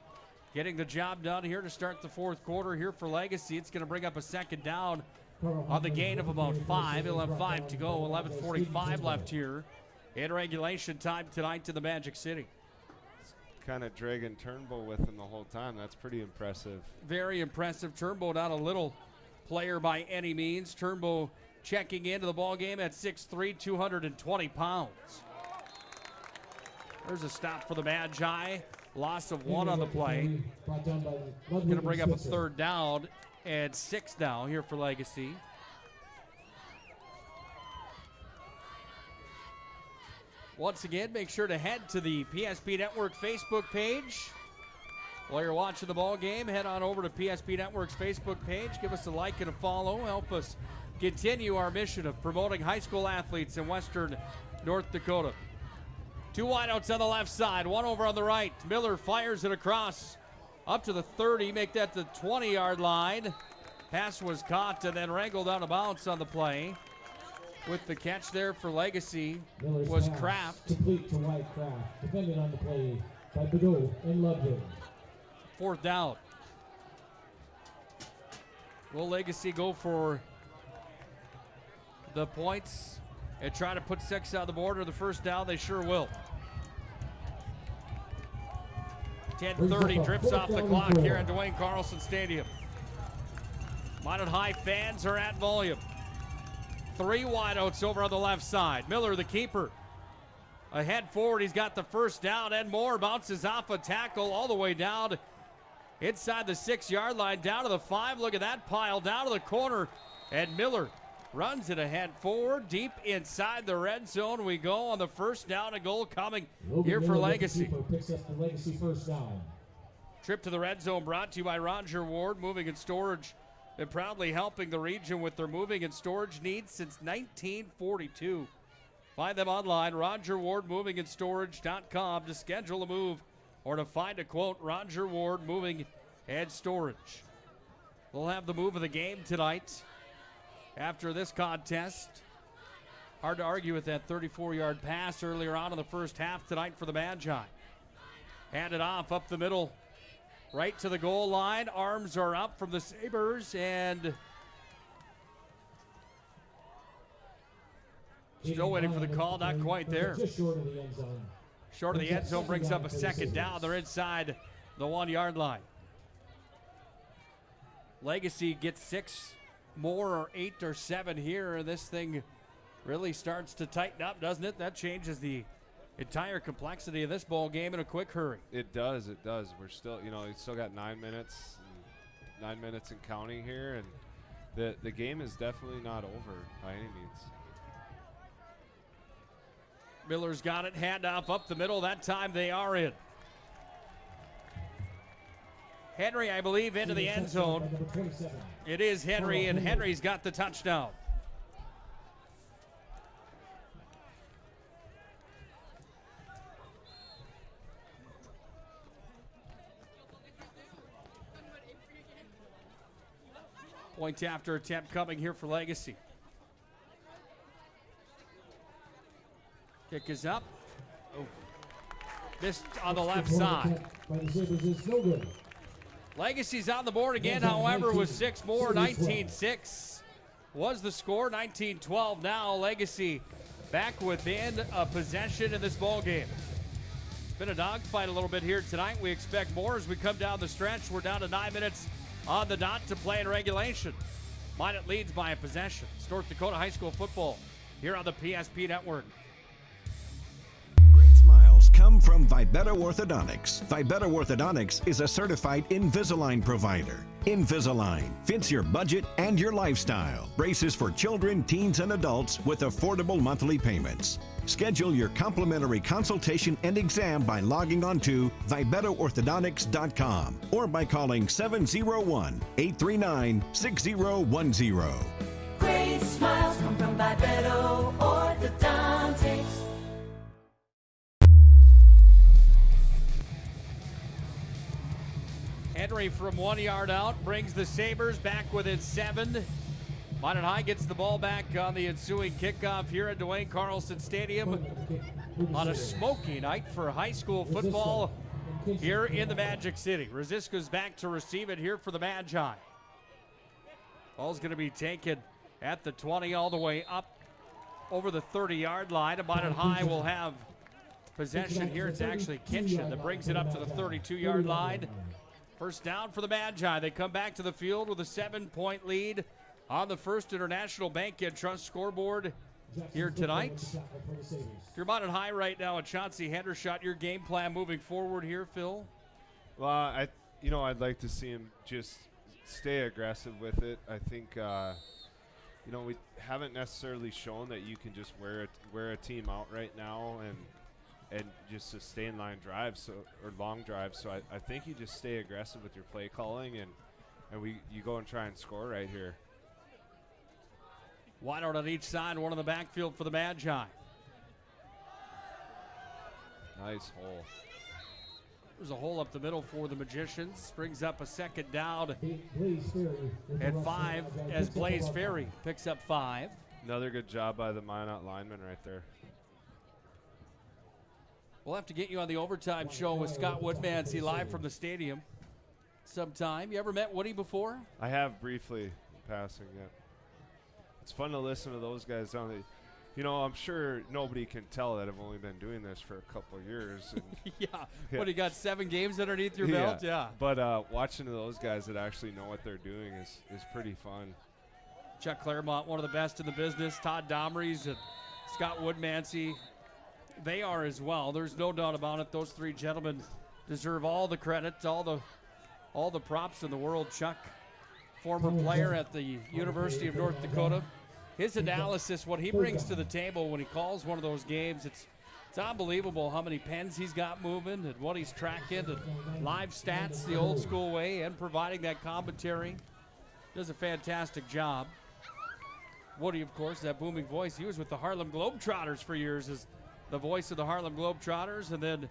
Speaker 14: getting the job done here to start the fourth quarter here for Legacy. It's going to bring up a second down on the gain of about 5. He'll have 5 to go, 11:45 left here in regulation time tonight to the Magic City.
Speaker 15: Kind of dragging Turnbull with him the whole time. That's pretty impressive.
Speaker 14: Very impressive. Turnbull not a little player by any means. Turnbull checking into the ball game at 6'3", 220 pounds. There's a stop for the Magi. Loss of 1 on the play. Going to bring up a 3rd down and 6 now here for Legacy. Once again, make sure to head to the PSP Network Facebook page. While you're watching the ball game, head on over to PSP Network's Facebook page. Give us a like and a follow. Help us continue our mission of promoting high school athletes in western North Dakota. 2 wideouts on the left side, 1 over on the right. Miller fires it across up to the 30, make that the 20-yard line. Pass was caught and then wrangled out of bounds on the play. With the catch there for Legacy was Kraft.
Speaker 16: Complete to White Kraft. Defended on the play by Bideau and Ludwig.
Speaker 14: 4th down. Will Legacy go for the points and try to put 6 on the board or the first down? They sure will. 10:30 drips off the clock here at Dwayne Carlson Stadium. Minot High fans are at volume. 3 wideouts over on the left side. Miller, the keeper. Ahead forward, he's got the first down and more. Bounces off a tackle all the way down inside the 6-yard line, down to the 5. Look at that pile, down to the corner. And Miller runs it ahead forward, deep inside the red zone. We go on the first down and goal coming here for Legacy.
Speaker 16: Picks up the Legacy first down.
Speaker 14: Trip to the red zone brought to you by Roger Ward Moving and Storage. Been proudly helping the region with their moving and storage needs since 1942. Find them online, RogerWardMovingandStorage.com, to schedule a move or to find a quote. Roger Ward Moving and Storage. We'll have the move of the game tonight after this contest. Hard to argue with that 34-yard pass earlier on in the first half tonight for the Magi. Handed off up the middle, right to the goal line. Arms are up from the Sabres, and still waiting for the call. Not quite there.
Speaker 16: Just short of the end zone.
Speaker 14: Short of the end zone brings up a second down. They're inside the 1-yard line. Legacy gets 6 more or 8 or 7 here, and this thing really starts to tighten up, doesn't it? That changes the entire complexity of this ball game in a quick hurry.
Speaker 15: It does. We're still, we still got 9 minutes, 9 minutes and counting here, and the game is definitely not over by any means.
Speaker 14: Miller's got it, handoff up the middle. That time they are in. Henry, I believe, into the end zone. It is Henry, and Henry's got the touchdown. Point after attempt coming here for Legacy. Kick is up. Oh. Missed on the left side. Legacy's on the board again, however, with 6 more. 19-6 was the score. 19-12 now. Legacy back within a possession in this ball game. It's been a dogfight a little bit here tonight. We expect more as we come down the stretch. We're down to 9 minutes on the dot to play in regulation. Minot leads by a possession. It's North Dakota High School football here on the PSP Network.
Speaker 1: Smiles come from Vibeto Orthodontics. Vibeto Orthodontics is a certified Invisalign provider. Invisalign fits your budget and your lifestyle. Braces for children, teens, and adults with affordable monthly payments. Schedule your complimentary consultation and exam by logging on to VibetoOrthodontics.com or by calling 701-839-6010.
Speaker 2: Great smiles come from Vibeto Orthodontics.
Speaker 14: Henry from 1 yard out brings the Sabres back within 7. Minot High gets the ball back on the ensuing kickoff here at Dwayne Carlson Stadium on a smoky night for high school football here in the Magic City. Rosiska's back to receive it here for the Magi. Ball's going to be taken at the 20 all the way up over the 30-yard line. And Minot High will have possession here. It's actually Kitchen that brings it up to the 32-yard line. First down for the Magi. They come back to the field with a 7-point lead on the First International Bank and Trust scoreboard here tonight. If you're Minot High right now at Chauncey Hendershot, your game plan moving forward here, Phil?
Speaker 15: Well, I'd like to see him just stay aggressive with it. I think, we haven't necessarily shown that you can just wear a team out right now and just sustain line drives or long drives. So I think you just stay aggressive with your play calling and you go and try and score right here.
Speaker 14: Wide out on each side, one on the backfield for the Magi.
Speaker 15: Nice hole.
Speaker 14: There's a hole up the middle for the Magicians. Brings up a second down at 5 as Blaze Ferry picks up 5.
Speaker 15: Another good job by the Minot lineman right there.
Speaker 14: We'll have to get you on the overtime show with Scott Woodmansey live from the stadium sometime. You ever met Woody before?
Speaker 15: I have briefly in passing, yeah. It's fun to listen to those guys down there. I'm sure nobody can tell that I've only been doing this for a couple of years. And
Speaker 14: yeah. What, you got 7 games underneath your belt? Yeah.
Speaker 15: But watching those guys that actually know what they're doing is pretty fun.
Speaker 14: Chuck Claremont, one of the best in the business. Todd Domrys and Scott Woodmansey, they are as well. There's no doubt about it. Those 3 gentlemen deserve all the credit, all the props in the world. Chuck, former player at the University of North Dakota. His analysis, what he brings to the table when he calls one of those games, it's unbelievable how many pens he's got moving and what he's tracking and live stats the old school way and providing that commentary. Does a fantastic job. Woody, of course, that booming voice. He was with the Harlem Globetrotters for years as the voice of the Harlem Globetrotters. And then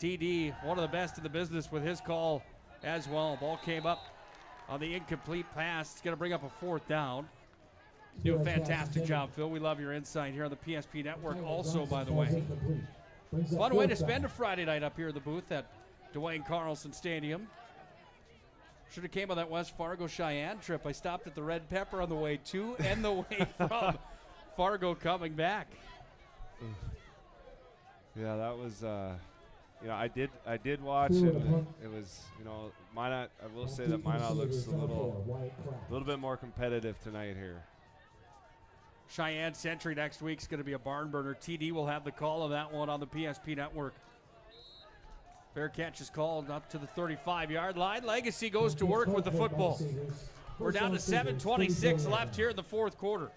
Speaker 14: TD, one of the best in the business with his call as well. Ball came up on the incomplete pass. It's going to bring up a 4th down. Do a fantastic job, Phil. We love your insight here on the PSP Network also, by the way. Fun way to spend a Friday night up here in the booth at Dwayne Carlson Stadium. Should have came on that West Fargo Cheyenne trip. I stopped at the Red Pepper on the way to and the way from Fargo coming back.
Speaker 15: Yeah, that was, I did watch and it was, Minot, I will say that Minot looks a little bit more competitive tonight here.
Speaker 14: Cheyenne Century next week is going to be a barn burner. TD will have the call of that one on the PSP Network. Fair catch is called up to the 35-yard line. Legacy goes to work with the football. We're down to 7:26 left here in the 4th quarter.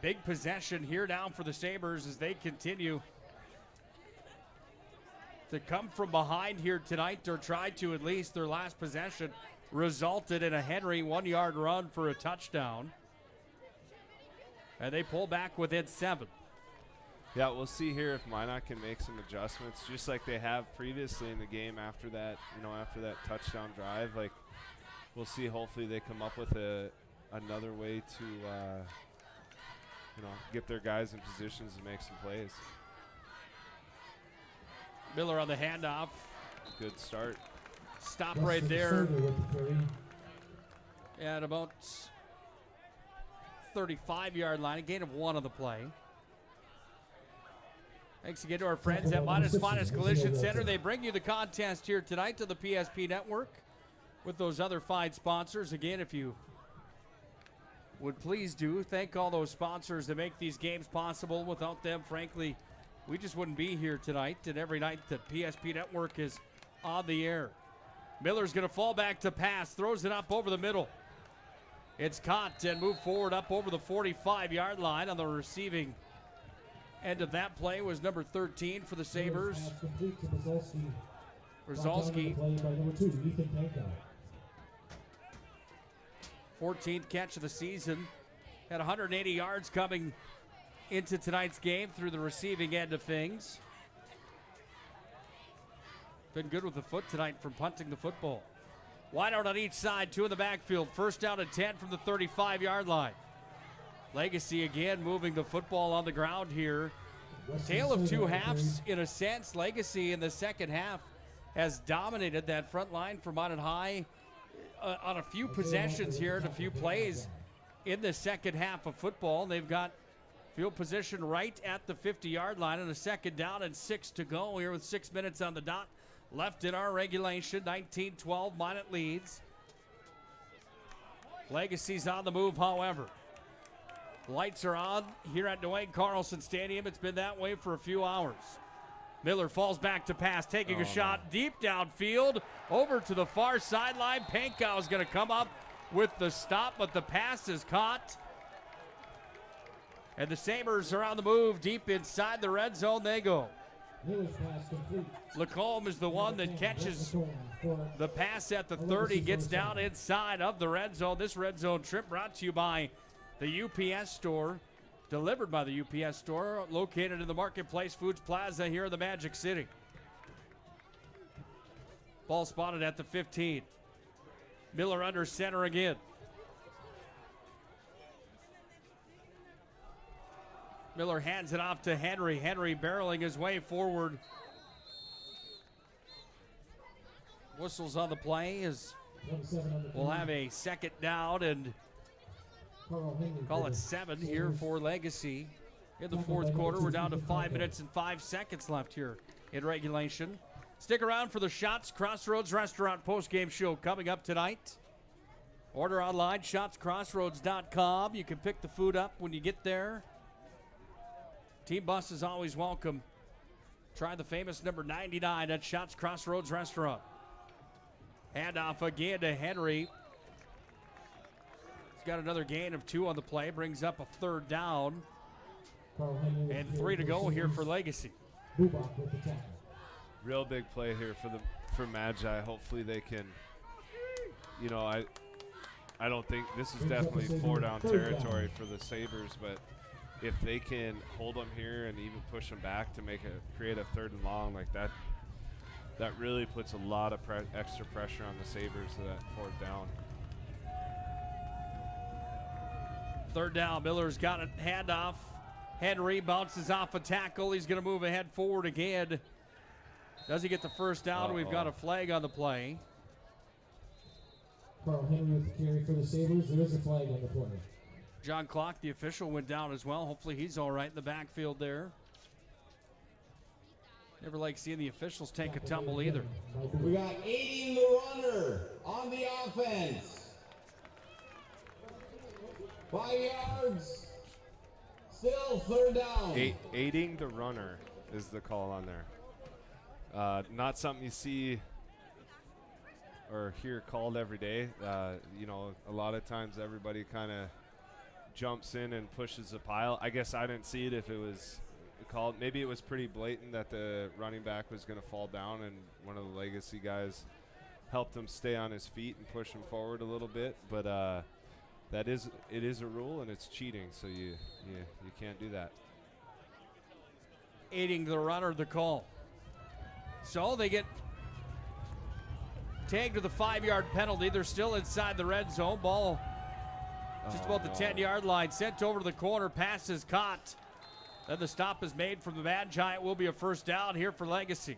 Speaker 14: Big possession here down for the Sabres as they continue to come from behind here tonight, or tried to at least. Their last possession resulted in a Henry 1-yard run for a touchdown. And they pull back within 7.
Speaker 15: Yeah, we'll see here if Minot can make some adjustments, just like they have previously in the game after that, after that touchdown drive. Like, we'll see. Hopefully they come up with another way to, get their guys in positions to make some plays.
Speaker 14: Miller on the handoff.
Speaker 15: Good start.
Speaker 14: Stop right there at about 35-yard line, a gain of 1 on the play. Thanks again to our friends at Minot's Finest Collision Center. They bring you the contest here tonight to the PSP Network with those other fine sponsors. Again, if you would please do, thank all those sponsors that make these games possible. Without them, frankly, we just wouldn't be here tonight. And every night the PSP Network is on the air. Miller's going to fall back to pass, throws it up over the middle. It's caught and moved forward up over the 45-yard line. On the receiving end of that play was number 13 for the Sabres. Brzezowski. 14th catch of the season. Had 180 yards coming into tonight's game through the receiving end of things. Been good with the foot tonight from punting the football. Wide out on each side, 2 in the backfield. First down and 10 from the 35-yard line. Legacy again moving the football on the ground here. Tale of 2 halves in a sense. Legacy in the second half has dominated that front line for Minot High on a few possessions here and a few plays in the second half of football. They've got field position right at the 50-yard line and a second down and 6 to go here with 6 minutes on the dot left in our regulation. 19-12, Minot leads. Legacy's on the move, however. Lights are on here at Dwayne Carlson Stadium. It's been that way for a few hours. Miller falls back to pass, taking a shot deep downfield over to the far sideline. Pankow is going to come up with the stop, but the pass is caught. And the Sabres are on the move deep inside the red zone. They go. Lacombe is the one that catches the pass at the 30, gets down inside of the red zone. This red zone trip brought to you by the UPS store, delivered by the UPS store, located in the Marketplace Foods Plaza here in the Magic City. Ball spotted at the 15. Miller under center again. Miller hands it off to Henry. Henry barreling his way forward. Whistles on the play as we'll have a second down and call it 7 here for Legacy. In the fourth quarter, we're down to 5 minutes and 5 seconds left here in regulation. Stick around for the Shots Crossroads Restaurant postgame show coming up tonight. Order online, shotscrossroads.com. You can pick the food up when you get there. Team bus is always welcome. Try the famous number 99 at Shots Crossroads Restaurant. Handoff again to Henry. He's got another gain of 2 on the play. Brings up a third down. And 3 to go here for Legacy.
Speaker 15: Real big play here for Magi. Hopefully they can, you know, I don't think this is definitely 4-down territory for the Sabres, but if they can hold them here and even push them back to create a 3rd and long like that, that really puts a lot of extra pressure on the Sabres to that 4th down.
Speaker 14: 3rd down, Miller's got it, handoff. Henry bounces off a tackle. He's going to move ahead forward again. Does he get the first down? We've got a flag on the play.
Speaker 16: Carl Henry with the carry for the Sabres. There is a flag on the play.
Speaker 14: John Clock, the official, went down as well. Hopefully he's all right in the backfield there. Never like seeing the officials take a tumble either.
Speaker 16: We got aiding the runner on the offense. 5 yards. Still 3rd down.
Speaker 15: Aiding the runner is the call on there. Not something you see or hear called every day. You know, a lot of times everybody kind of jumps in and pushes the pile. I guess I didn't see it if it was called. Maybe it was pretty blatant that the running back was going to fall down and one of the Legacy guys helped him stay on his feet and push him forward a little bit. But it is a rule and it's cheating, so you can't do that.
Speaker 14: Aiding the runner, the call. So they get tagged with a 5-yard penalty. They're still inside the red zone. Ball just about the 10-yard line. Sent over to the corner. Pass is caught. Then the stop is made from the Magi. It will be a first down here for Legacy.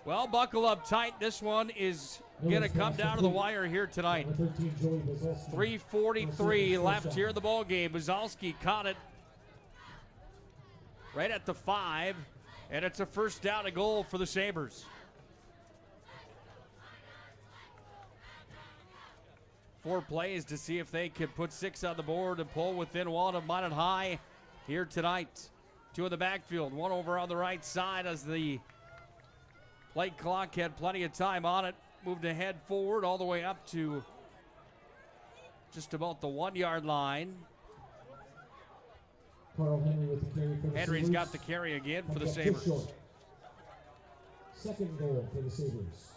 Speaker 14: Well, buckle up tight. This one is going to come down to the wire here tonight. 3:43 left here in the ball game. Buzalski caught it right at the 5, and it's a first down and goal for the Sabres. 4 plays to see if they could put 6 on the board and pull within 1 of Minot High here tonight. 2 in the backfield, 1 over on the right side as the play clock had plenty of time on it. Moved ahead forward all the way up to just about the 1-yard line.
Speaker 16: Carl Henry with the carry for the
Speaker 14: Henry's
Speaker 16: Sabres.
Speaker 14: got the carry again for the Sabres.
Speaker 16: 2nd goal for the Sabres.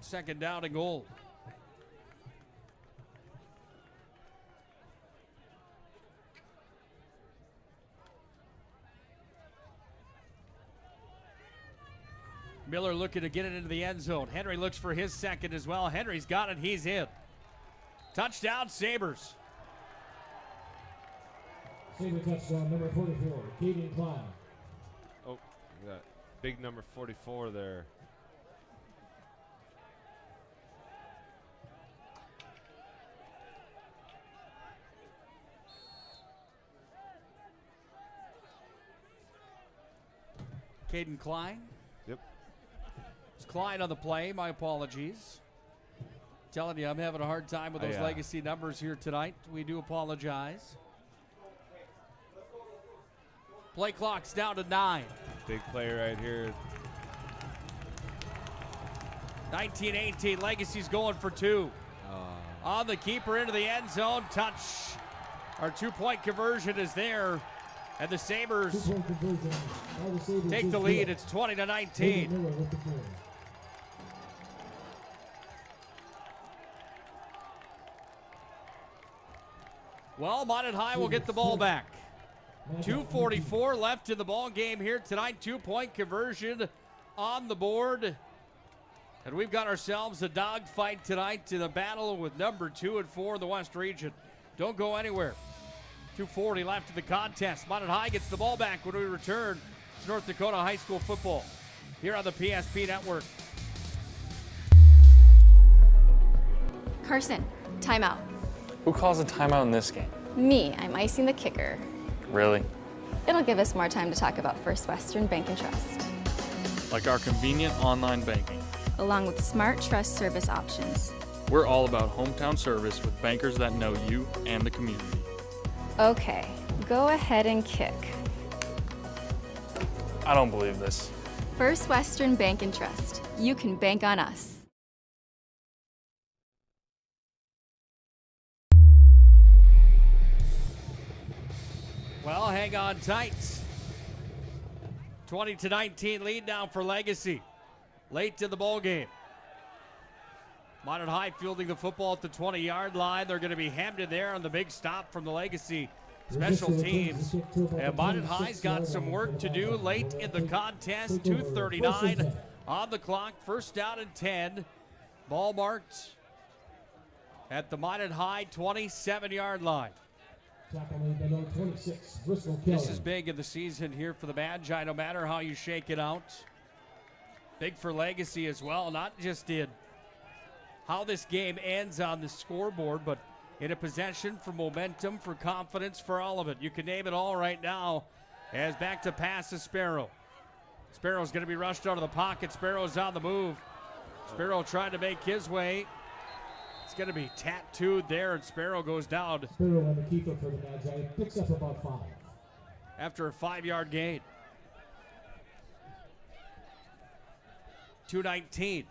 Speaker 14: 2nd down and goal. Miller looking to get it into the end zone. Henry looks for his 2nd as well. Henry's got it. He's in. Touchdown, Sabres.
Speaker 16: Sabre touchdown, number 44, Caden Klein.
Speaker 15: Oh, we got big number 44 there.
Speaker 14: Caden Klein.
Speaker 15: Yep.
Speaker 14: It's Klein on the play. My apologies. Telling you, I'm having a hard time with those
Speaker 15: Yeah.
Speaker 14: legacy numbers here tonight. We do apologize. Play clock's down to 9.
Speaker 15: Big play right here.
Speaker 14: 19-18, Legacy's going for 2. On the keeper into the end zone, touch. Our 2-point conversion is there, and the Sabres take the lead. It's 20-19. Well, Minot High will get the ball back. 2:44 left in the ball game here tonight. 2-point conversion on the board. And we've got ourselves a dogfight tonight to the battle with number 2 and 4 in the West region. Don't go anywhere. 2:40 left in the contest. Minot High gets the ball back when we return to North Dakota High School football here on the PSP Network.
Speaker 8: Carson, timeout.
Speaker 9: Who calls a timeout in this game?
Speaker 8: Me, I'm icing the kicker.
Speaker 9: Really?
Speaker 8: It'll give us more time to talk about First Western Bank and Trust,
Speaker 9: Like our convenient online banking.
Speaker 8: along with smart trust service options.
Speaker 9: We're all about hometown service with bankers that know you and the community.
Speaker 8: Okay, go ahead and kick.
Speaker 9: I don't believe this.
Speaker 8: First Western Bank and Trust. You can bank on us.
Speaker 14: Well, hang on tight. 20-19 lead now for Legacy. Late to the ball game. Minot High fielding the football at the 20-yard line. They're going to be hemmed in there on the big stop from the Legacy special teams. And Minot High's got some work to do late in the contest. 2:39 on the clock. First down and 10. Ball marked at the Minot High 27-yard line. This is big in the season here for the Magi, no matter how you shake it out. Big for Legacy as well, not just in how this game ends on the scoreboard, but in a possession, for momentum, for confidence, for all of it. You can name it all right now as back to pass to Sparrow. Sparrow's going to be rushed out of the pocket. Sparrow's on the move. Sparrow trying to make his way. It's going to be tattooed there, and Sparrow goes down.
Speaker 16: Sparrow on the keeper for the Magi. Picks up about 5.
Speaker 14: After a 5-yard gain. 2:19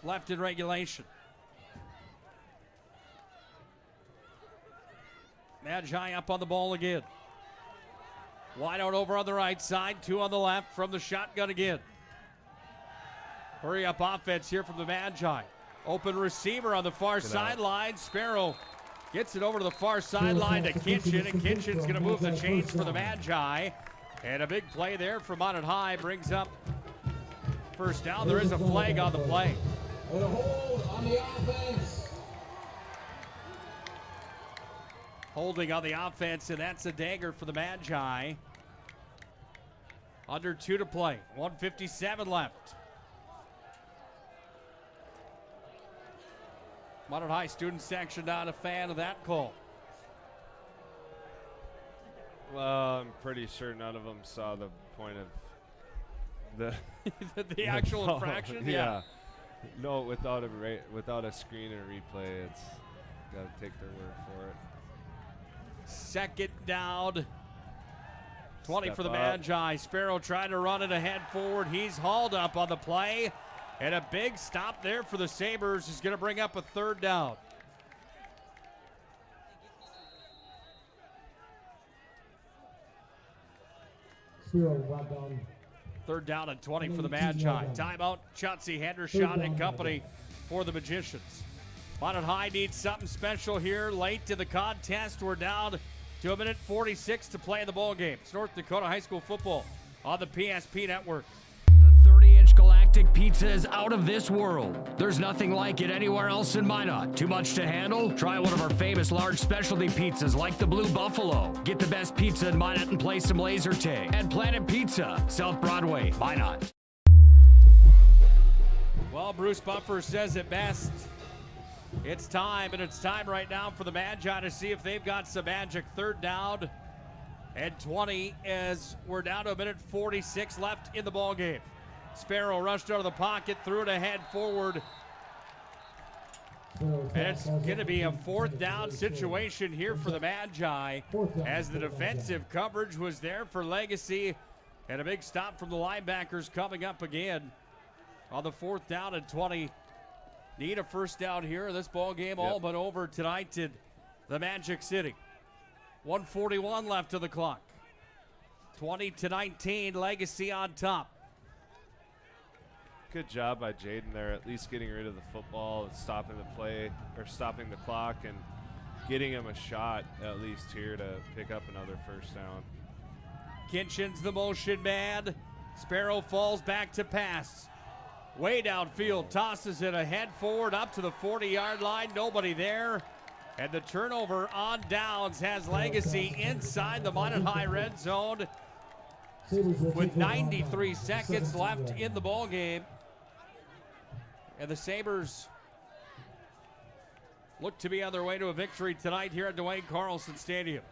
Speaker 14: left in regulation. Magi up on the ball again. Wide out over on the right side, 2 on the left from the shotgun again. Hurry up offense here from the Magi. Open receiver on the far sideline. Sparrow gets it over to the far sideline to Kitchen, and Kitchen's going to move the chains for the Magi. And a big play there from Minot High brings up first down. There is a flag on the play.
Speaker 16: And a hold on the offense.
Speaker 14: Holding on the offense, and that's a dagger for the Magi. Under 2 to play. 1:57 left. Minot High student section not a fan of that call.
Speaker 15: Well, I'm pretty sure none of them saw the point of
Speaker 14: the actual infraction.
Speaker 15: Yeah. No, without a screen or replay, it's got to take their word for it.
Speaker 14: Second down. 20
Speaker 15: Step
Speaker 14: for the
Speaker 15: up.
Speaker 14: Magi. Sparrow trying to run it ahead forward. He's hauled up on the play. And a big stop there for the Sabres is going to bring up a third down.
Speaker 16: Sparrow brought down.
Speaker 14: Third down and 20 for the Magi. Timeout, Chauncey Hendershot and company for the Magicians. Minot High needs something special here late to the contest. We're down to 1:46 to play in the ball game. It's North Dakota High School football on the PSP Network.
Speaker 13: The 30-inch galactic pizza is out of this world. There's nothing like it anywhere else in Minot. Too much to handle? Try one of our famous large specialty pizzas like the Blue Buffalo. Get the best pizza in Minot and play some laser tag. At Planet Pizza, South Broadway, Minot.
Speaker 14: Well, Bruce Buffer says it best. It's time, and it's time right now for the Magi to see if they've got some magic. Third down and 20 as we're down to 1:46 left in the ball game. Sparrow rushed out of the pocket, threw it ahead forward And it's going to be a 4th down situation here for the Magi as the defensive coverage was there for Legacy. And a big stop from the linebackers coming up again on the 4th down and 20. Need a first down here. This ball game all but over tonight in the Magic City. 1:41 left of the clock. 20-19, Legacy on top.
Speaker 15: Good job by Jaden there, at least getting rid of the football and stopping the play, or stopping the clock and getting him a shot at least here to pick up another first down.
Speaker 14: Kinchin's the motion man. Sparrow falls back to pass. Way downfield, tosses it ahead forward up to the 40-yard line. Nobody there. And the turnover on downs has Legacy inside the Minot High red zone with 93 seconds left in the ball game. And the Sabres look to be on their way to a victory tonight here at Dwayne Carlson Stadium.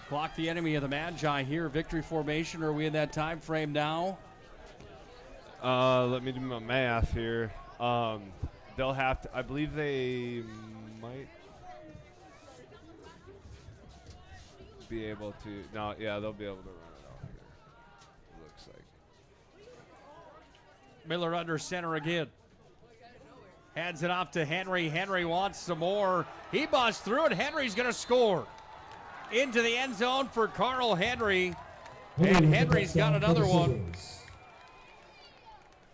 Speaker 14: Clock the enemy of the Magi here. Victory formation. Are we in that time frame now?
Speaker 15: Let me do my math here. They'll have to, I believe they might be able to, no, yeah, they'll be able to run it out here, it looks like.
Speaker 14: Miller under center again. Hands it off to Henry. Henry wants some more. He busts through it. Henry's going to score. Into the end zone for Carl Henry. And Henry's got another one.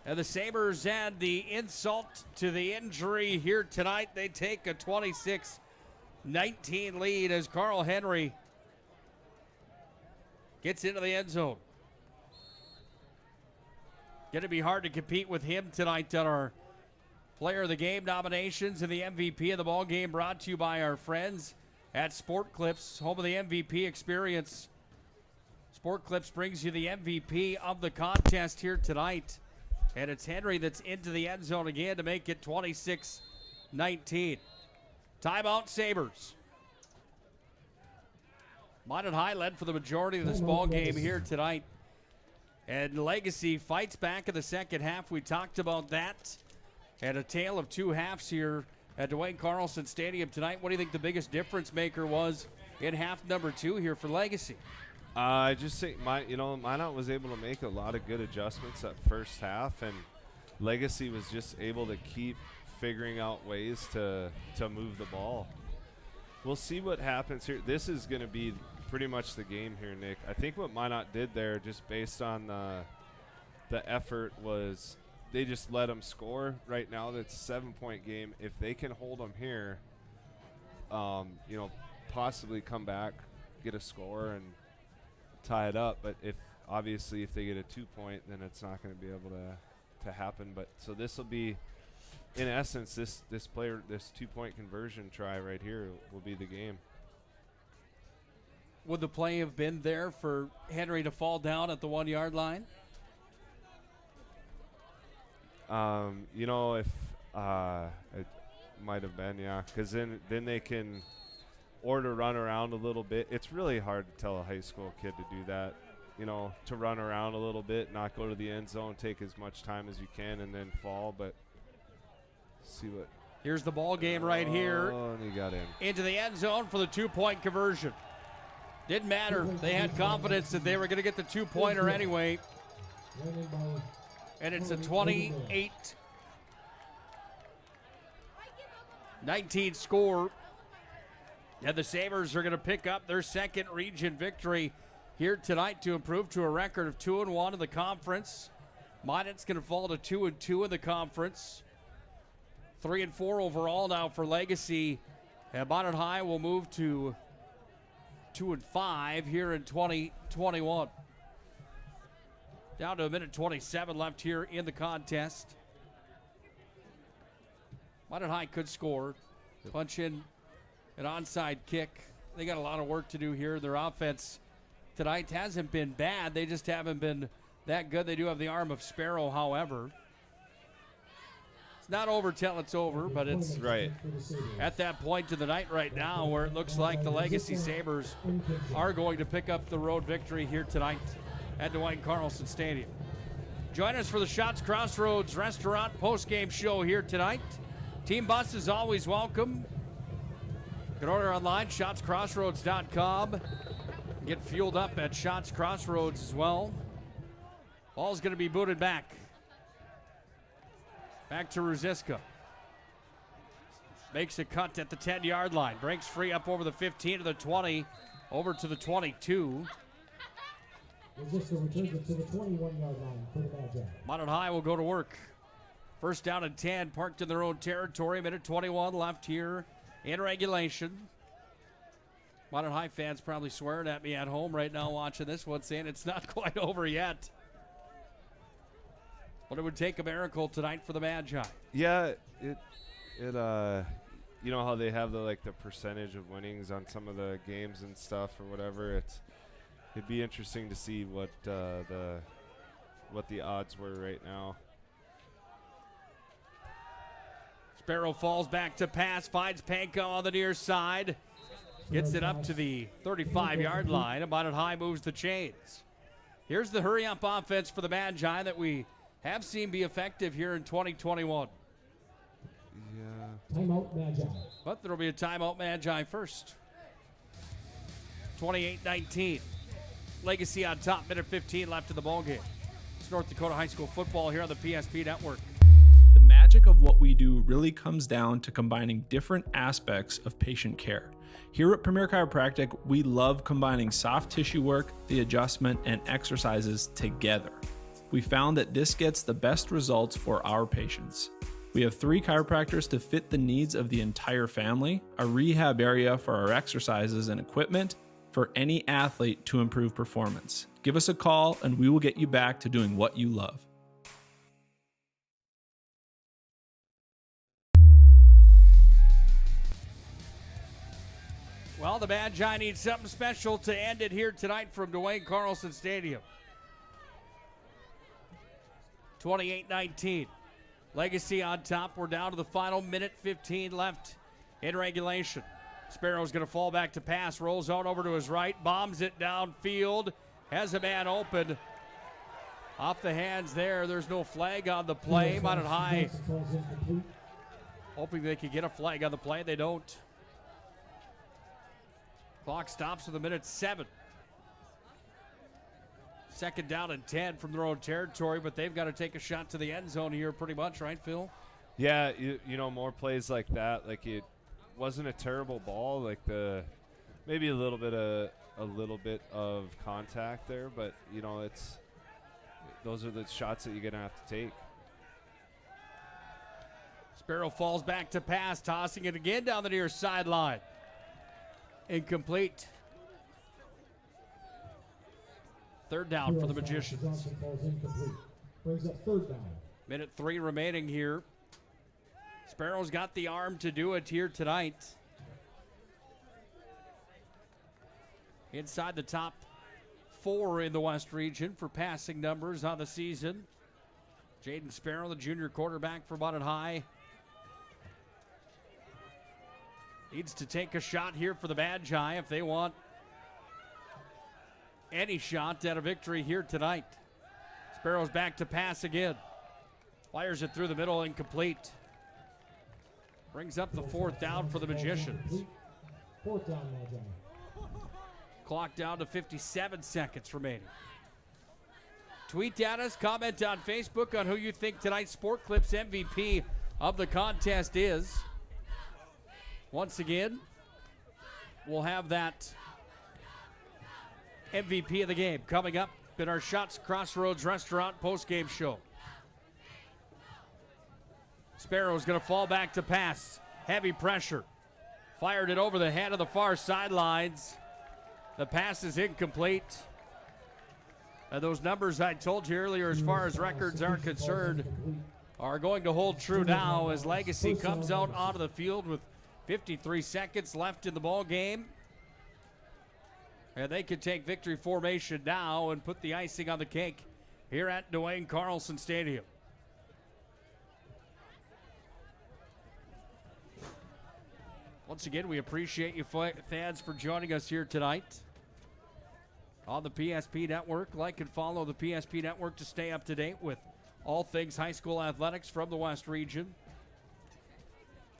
Speaker 14: And the Sabres add the insult to the injury here tonight. They take a 26-19 lead as Carl Henry gets into the end zone. Going to be hard to compete with him tonight on our Player of the Game nominations and the MVP of the ball game, brought to you by our friends at Sport Clips, home of the MVP experience. Sport Clips brings you the MVP of the contest here tonight. And it's Henry that's into the end zone again to make it 26-19. Timeout, Sabres. Minot High led for the majority of this ball game here tonight. And Legacy fights back in the second half. We talked about that. And a tale of two halves here at Dwayne Carlson Stadium tonight. What do you think the biggest difference maker was in half number 2 here for Legacy?
Speaker 15: I just think Minot was able to make a lot of good adjustments that first half, and Legacy was just able to keep figuring out ways to move the ball. We'll see what happens here. This is going to be pretty much the game here, Nick. I think what Minot did there, just based on the effort, was they just let them score. Right now, that's a 7-point game. If they can hold them here, possibly come back, get a score, and tie it up. But if they get a 2-point, then it's not going to be able to happen. But so this will be, in essence, this 2-point conversion try right here will be the game.
Speaker 14: Would the play have been there for Henry to fall down at the 1-yard line?
Speaker 15: If it might have been, yeah, because then they can to run around a little bit. It's really hard to tell a high school kid to do that, to run around a little bit, not go to the end zone, take as much time as you can, and then fall. But see what.
Speaker 14: Here's the ball game right here.
Speaker 15: Oh, and he got in.
Speaker 14: Into the end zone for the 2-point conversion. Didn't matter. They had confidence that they were going to get the 2-pointer anyway. And it's a 28-19 score. And the Sabres are going to pick up their second region victory here tonight to improve to a record of 2-1 in the conference. Minot's going to fall to 2-2 in the conference. 3-4 overall now for Legacy. And Minot High will move to 2-5 here in 2021. Down to a minute 27 left here in the contest. Minot High could score. Punch in an onside kick. They got a lot of work to do here. Their offense tonight hasn't been bad. They just haven't been that good. They do have the arm of Sparrow, however. It's not over till it's over, but it's
Speaker 15: right
Speaker 14: at that point of the night right now where it looks like the Legacy Sabres are going to pick up the road victory here tonight at Dwayne Carlson Stadium. Join us for the Shots Crossroads Restaurant postgame show here tonight. Team bus is always welcome. You can order online, shotscrossroads.com. Get fueled up at Shots Crossroads as well. Ball's going to be booted back. Back to Ruziska. Makes a cut at the 10-yard line. Breaks free up over the 15 to the 20, over to the 22.
Speaker 16: Ruziska returns it to the 21-yard line for the Magi.
Speaker 14: Minot High will go to work. First down and 10, parked in their own territory. Minute 21 left here in regulation. Minot High fans probably swearing at me at home right now watching this one, saying it's not quite over yet. But it would take a miracle tonight for the Magi.
Speaker 15: Yeah, it you know how they have the percentage of winnings on some of the games and stuff or whatever. It'd be interesting to see what the odds were right now.
Speaker 14: Sparrow falls back to pass, finds Panko on the near side. Gets it up to the 35-yard line, and Minot High moves the chains. Here's the hurry-up offense for the Magi that we have seen be effective here in 2021.
Speaker 15: Yeah.
Speaker 16: Timeout Magi.
Speaker 14: But there will be a timeout Magi first. 28-19. Legacy on top, minute 15 left in the ballgame. It's North Dakota High School football here on the PSP Network.
Speaker 10: The magic of what we do really comes down to combining different aspects of patient care. Here at Premier Chiropractic, we love combining soft tissue work, the adjustment, and exercises together. We found that this gets the best results for our patients. We have 3 chiropractors to fit the needs of the entire family, a rehab area for our exercises and equipment, for any athlete to improve performance. Give us a call and we will get you back to doing what you love.
Speaker 14: Well, the Magi need something special to end it here tonight from Dwayne Carlson Stadium. 28-19. Legacy on top. We're down to the final minute 15 left in regulation. Sparrow's going to fall back to pass. Rolls out over to his right. Bombs it downfield. Has a man open. Off the hands there. There's no flag on the play. Minot High hoping they could get a flag on the play. They don't. Clock stops with a minute 7. Second down and 10 from their own territory, but they've got to take a shot to the end zone here pretty much, right, Phil?
Speaker 15: Yeah, you know, more plays like that. It wasn't a terrible ball. Maybe a little bit of contact there, but those are the shots that you're gonna have to take.
Speaker 14: Sparrow falls back to pass, tossing it again down the near sideline. Incomplete. Third down for the Magicians.
Speaker 16: Brings up third down.
Speaker 14: Minute 3 remaining here. Sparrow's got the arm to do it here tonight. Inside the top 4 in the West region for passing numbers on the season. Jaden Sparrow, the junior quarterback for Minot High, needs to take a shot here for the Magi if they want any shot at a victory here tonight. Sparrow's back to pass again. Fires it through the middle, incomplete. Brings up the 4th down for the Magicians.
Speaker 16: 4th down, Magi.
Speaker 14: Clock down to 57 seconds remaining. Tweet at us, comment on Facebook on who you think tonight's Sport Clips MVP of the contest is. Once again, we'll have that MVP of the game coming up in our Shots Crossroads Restaurant postgame show. Sparrow's going to fall back to pass. Heavy pressure. Fired it over the head of the far sidelines. The pass is incomplete. And those numbers I told you earlier as far as records are concerned are going to hold true now as Legacy comes out onto the field with 53 seconds left in the ball game. And they can take victory formation now and put the icing on the cake here at Dwayne Carlson Stadium. Once again, we appreciate you fans for joining us here tonight on the PSP Network. Like and follow the PSP Network to stay up to date with all things high school athletics from the West Region.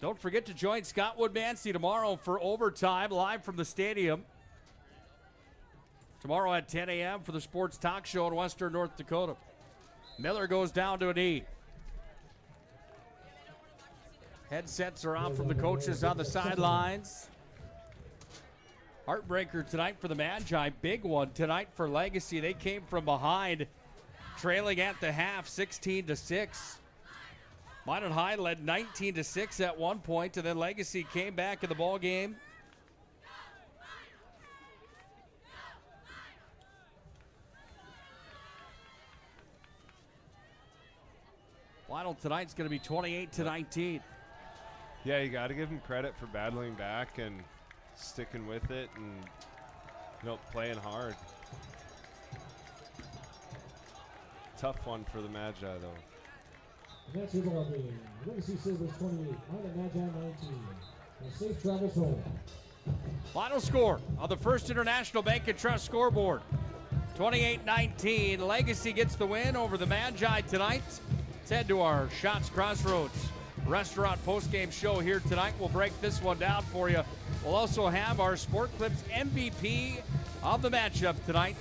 Speaker 14: Don't forget to join Scott Woodmansey tomorrow for Overtime live from the stadium. Tomorrow at 10 a.m. for the Sports Talk Show in Western North Dakota. Miller goes down to a knee. Headsets are off from the coaches on the sidelines. Heartbreaker tonight for the Magi. Big one tonight for Legacy. They came from behind, trailing at the half, 16-6. Minot High led 19-6 at one point, and then Legacy came back in the ball game. Final tonight's going to be 28-19.
Speaker 15: Yeah, you got to give him credit for battling back and sticking with it and, playing hard. Tough one for the Magi, though.
Speaker 16: Next ball game, Legacy Sabres 28, Minot Magi 19. And safe travels home.
Speaker 14: Final score on the First International Bank and Trust scoreboard. 28-19. Legacy gets the win over the Magi tonight. Let's head to our Shots Crossroads Restaurant postgame show here tonight. We'll break this one down for you. We'll also have our Sport Clips MVP of the matchup tonight.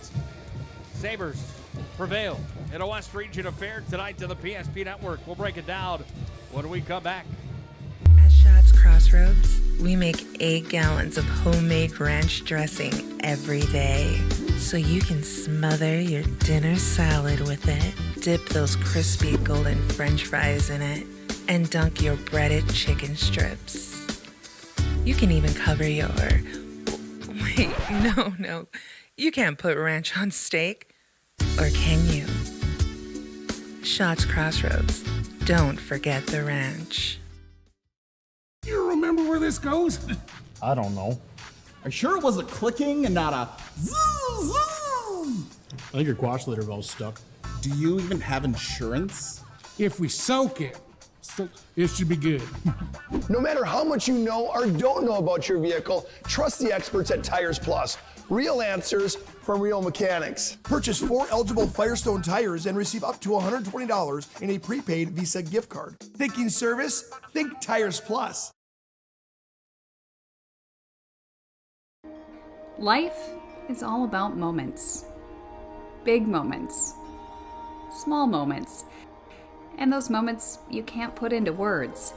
Speaker 14: Sabres prevailed in a West Region affair tonight to the PSP Network. We'll break it down when we come back.
Speaker 12: At Shots Crossroads, we make 8 gallons of homemade ranch dressing every day, so you can smother your dinner salad with it, dip those crispy golden French fries in it, and dunk your breaded chicken strips. You can even cover your... Wait, no. You can't put ranch on steak. Or can you? Shots Crossroads. Don't forget the ranch.
Speaker 3: You remember where this goes?
Speaker 4: I don't know.
Speaker 5: Are you sure it was a clicking and not a zoom?
Speaker 4: I think your quash later valve's stuck.
Speaker 5: Do you even have insurance?
Speaker 3: If we soak it, it should be good.
Speaker 6: No matter how much you know or don't know about your vehicle, trust the experts at Tires Plus. Real answers from real mechanics.
Speaker 7: Purchase 4 eligible Firestone tires and receive up to $120 in a prepaid Visa gift card. Thinking service? Think Tires Plus.
Speaker 11: Life is all about moments. Big moments. Small moments. And those moments you can't put into words.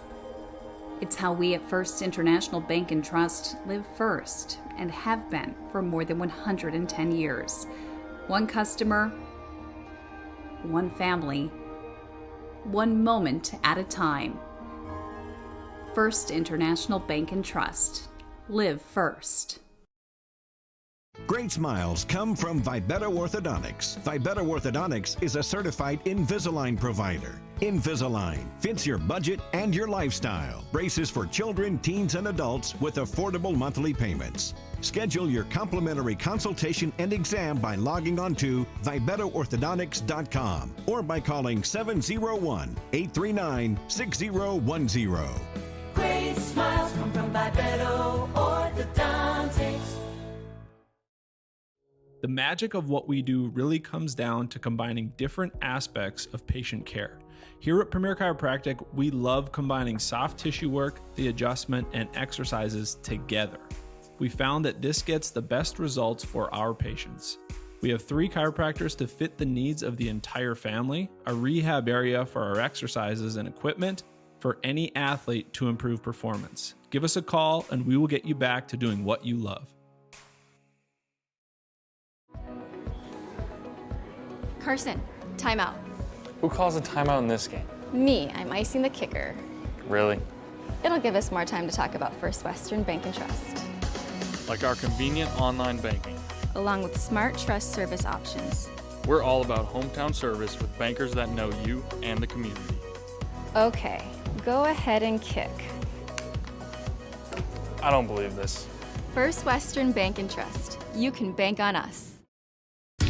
Speaker 11: It's how we at First International Bank and Trust live first and have been for more than 110 years. One customer, one family, one moment at a time. First International Bank and Trust. Live first.
Speaker 1: Great smiles come from Vibetta Orthodontics. Vibetta Orthodontics is a certified Invisalign provider. Invisalign fits your budget and your lifestyle. Braces for children, teens, and adults with affordable monthly payments. Schedule your complimentary consultation and exam by logging on to VibettaOrthodontics.com or by calling 701-839-6010.
Speaker 2: Great smiles come from Vibetta Orthodontics.
Speaker 10: The magic of what we do really comes down to combining different aspects of patient care. Here at Premier Chiropractic, we love combining soft tissue work, the adjustment, and exercises together. We found that this gets the best results for our patients. We have 3 chiropractors to fit the needs of the entire family, a rehab area for our exercises and equipment for any athlete to improve performance. Give us a call and we will get you back to doing what you love.
Speaker 8: Carson, timeout.
Speaker 9: Who calls a timeout in this game?
Speaker 8: Me, I'm icing the kicker.
Speaker 9: Really?
Speaker 8: It'll give us more time to talk about First Western Bank and Trust,
Speaker 9: Like our convenient online banking.
Speaker 8: along with smart trust service options.
Speaker 9: We're all about hometown service with bankers that know you and the community.
Speaker 8: Okay, go ahead and kick.
Speaker 9: I don't believe this.
Speaker 8: First Western Bank and Trust. You can bank on us.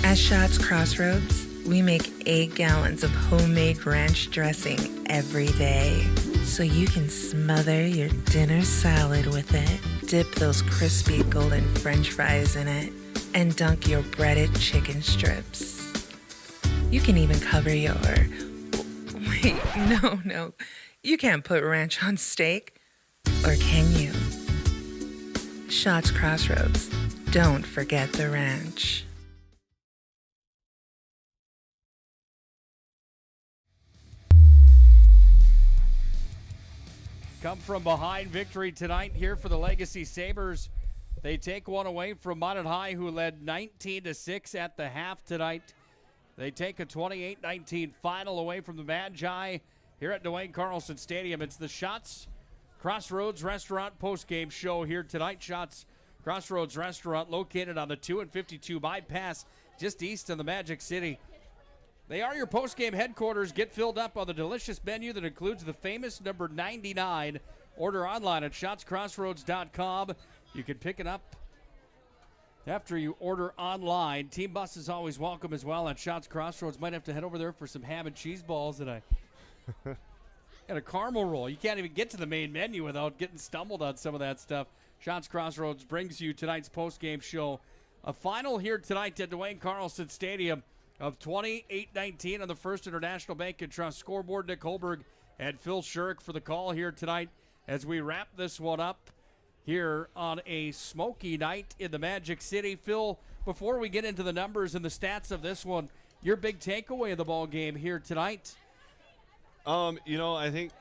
Speaker 12: At Shots Crossroads, we make 8 gallons of homemade ranch dressing every day, so you can smother your dinner salad with it. Dip those crispy golden French fries in it and dunk your breaded chicken strips. You can even cover your... Wait, no. You can't put ranch on steak. Or can you? Shots Crossroads. Don't forget the ranch.
Speaker 14: Come from behind victory tonight here for the Legacy Sabres. They take one away from Minot High, who led 19-6 at the half tonight. They take a 28-19 final away from the Magi here at Dwayne Carlson Stadium. It's the Shots Crossroads Restaurant postgame show here tonight. Shots Crossroads Restaurant located on the 2 and 52 bypass just east of the Magic City. They are your postgame headquarters. Get filled up on the delicious menu that includes the famous number 99. Order online at shotscrossroads.com. You can pick it up after you order online. Team bus is always welcome as well at Shots Crossroads. Might have to head over there for some ham and cheese balls and a caramel roll. You can't even get to the main menu without getting stumbled on some of that stuff. Shots Crossroads brings you tonight's postgame show. A final here tonight at Dwayne Carlson Stadium of 28-19 on the First International Bank and Trust scoreboard. Nick Holberg and Phil Shurk for the call here tonight as we wrap this one up here on a smoky night in the Magic City. Phil, before we get into the numbers and the stats of this one, your big takeaway of the ball game here tonight?
Speaker 15: I think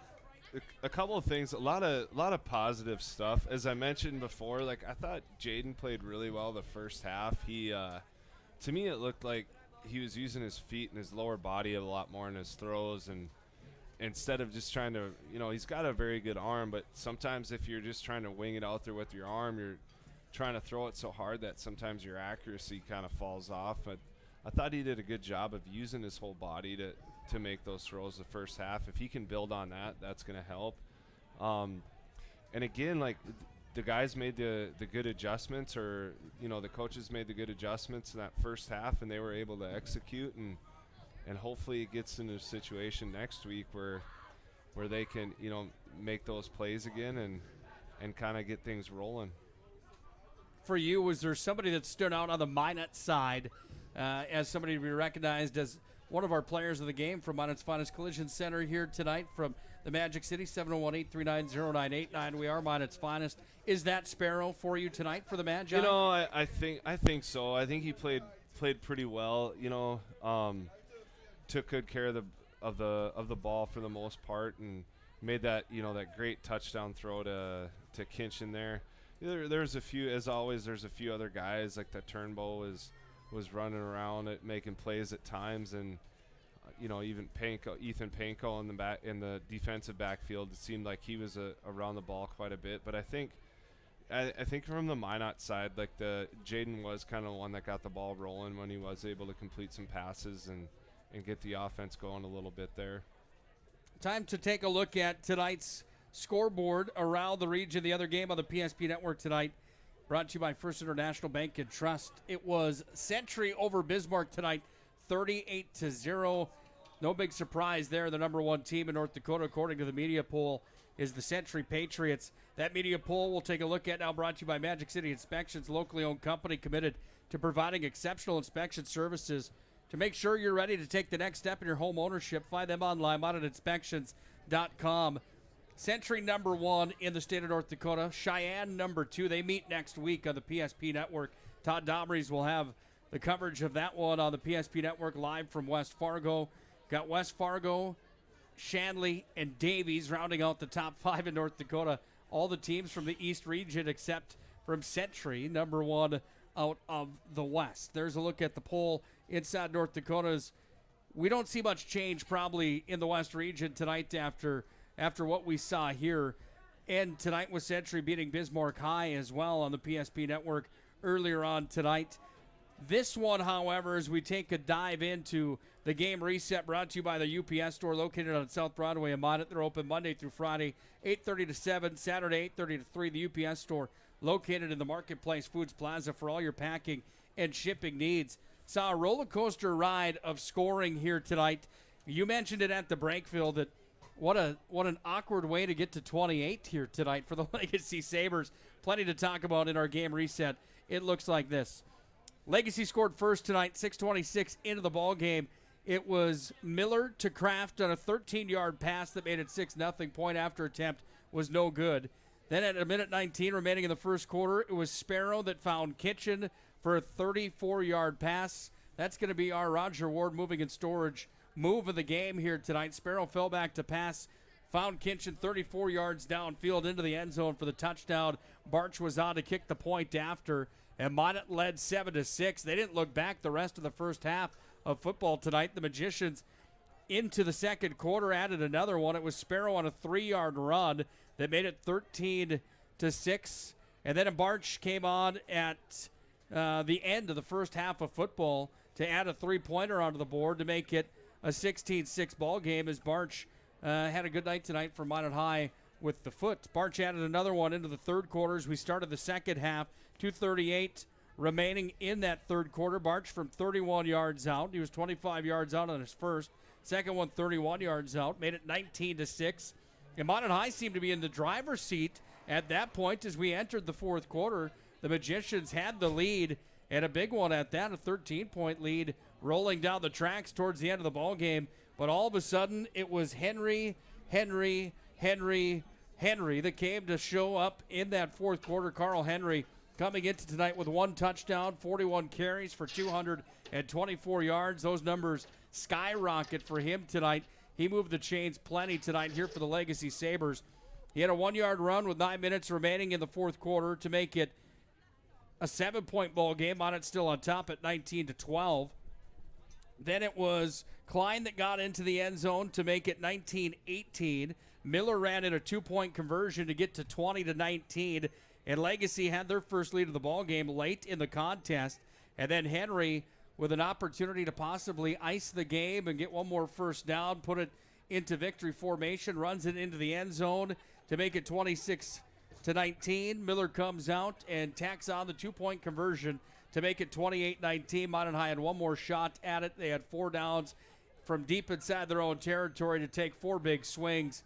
Speaker 15: a couple of things, a lot of positive stuff. As I mentioned before, like I thought Jaden played really well the first half. He, to me, it looked like he was using his feet and his lower body a lot more in his throws, and instead of just trying to, he's got a very good arm, but sometimes if you're just trying to wing it out there with your arm, you're trying to throw it so hard that sometimes your accuracy kind of falls off. But I thought he did a good job of using his whole body to make those throws the first half. If he can build on that, that's going to help. And again, like the guys made the good adjustments, or the coaches made the good adjustments in that first half, and they were able to execute, and hopefully it gets into a situation next week where they can make those plays again and kind of get things rolling.
Speaker 14: For you, was there somebody that stood out on the Minot side as somebody to be recognized as one of our players of the game from Minot's Finest Collision Center here tonight from the Magic City? 701-839-0989. We are Minot's Finest. Is that Sparrow for you tonight for the Magi?
Speaker 15: I think so. I think he played pretty well. Took good care of the ball for the most part, and made that that great touchdown throw to Kinchin there. There's a few, as always. There's a few other guys like that Turnbow was running around at making plays at times, and even Ethan Panko in the defensive backfield, it seemed like he was around the ball quite a bit. But I think from the Minot side, like Jaden was kind of the one that got the ball rolling when he was able to complete some passes and get the offense going a little bit there.
Speaker 14: Time to take a look at tonight's scoreboard around the region. The other game on the PSP Network tonight, brought to you by First International Bank and Trust. It was Century over Bismarck tonight, 38-0. No big surprise there. The number one team in North Dakota, according to the media poll, is the Century Patriots. That media poll we'll take a look at now, brought to you by Magic City Inspections, locally owned company committed to providing exceptional inspection services. To make sure you're ready to take the next step in your home ownership, find them online, mountaininspections.com. Century number one in the state of North Dakota. Cheyenne number two. They meet next week on the PSP Network. Todd Domrys will have the coverage of that one on the PSP Network live from West Fargo. Got West Fargo, Shanley, and Davies rounding out the top five in North Dakota. All the teams from the East region except from Century, number one out of the West. There's a look at the poll inside North Dakota's. We don't see much change probably in the West region tonight after what we saw here. And tonight with Century beating Bismarck High as well on the PSP Network earlier on tonight. This one, however, as we take a dive into the game reset, brought to you by the UPS store located on South Broadway in Minot. They're open Monday through Friday, 8:30 to 7, Saturday 8:30 to 3. The UPS store located in the Marketplace Foods Plaza for all your packing and shipping needs. Saw a roller coaster ride of scoring here tonight. You mentioned it at the break, Phil, that What an awkward way to get to 28 here tonight for the Legacy Sabres. Plenty to talk about in our game reset. It looks like this. Legacy scored first tonight, 6:26 into the ball game. It was Miller to Kraft on a 13-yard pass that made it 6-0. Point after attempt was no good. Then at a minute 19 remaining in the first quarter, it was Sparrow that found Kitchen for a 34-yard pass. That's going to be our Roger Ward moving and storage move of the game here tonight. Sparrow fell back to pass, found Kitchen 34 yards downfield into the end zone for the touchdown. Barch was on to kick the point after, and Minot led 7-6. They didn't look back the rest of the first half of football tonight. The Magicians into the second quarter added another one. It was Sparrow on a 3-yard run that made it 13-6. And then a Barch came on at the end of the first half of football to add a 3-pointer onto the board to make it a 16-6 ball game, as Barch had a good night tonight for Minot High with the foot. Barch added another one into the third quarter as we started the second half. 2:38 remaining in that third quarter. Barch from 31 yards out. He was 25 yards out on his first. Second one, 31 yards out. Made it 19-6. And Minot High seemed to be in the driver's seat at that point as we entered the fourth quarter. The Magicians had the lead, and a big one at that, a 13-point lead rolling down the tracks towards the end of the ball game. But all of a sudden, it was Henry that came to show up in that fourth quarter. Carl Henry coming into tonight with 1 touchdown, 41 carries for 224 yards. Those numbers skyrocket for him tonight. He moved the chains plenty tonight here for the Legacy Sabres. He had a 1-yard run with 9 minutes remaining in the fourth quarter to make it a 7-point ball game. Minot still on top at 19-12. Then it was Klein that got into the end zone to make it 19-18. Miller ran in a 2-point conversion to get to 20-19. And Legacy had their first lead of the ball game late in the contest. And then Henry with an opportunity to possibly ice the game and get one more first down, put it into victory formation, runs it into the end zone to make it 26-19. Miller comes out and tacks on the 2-point conversion to make it 28-19. Minot High had one more shot at it. They had 4 downs from deep inside their own territory to take 4 big swings.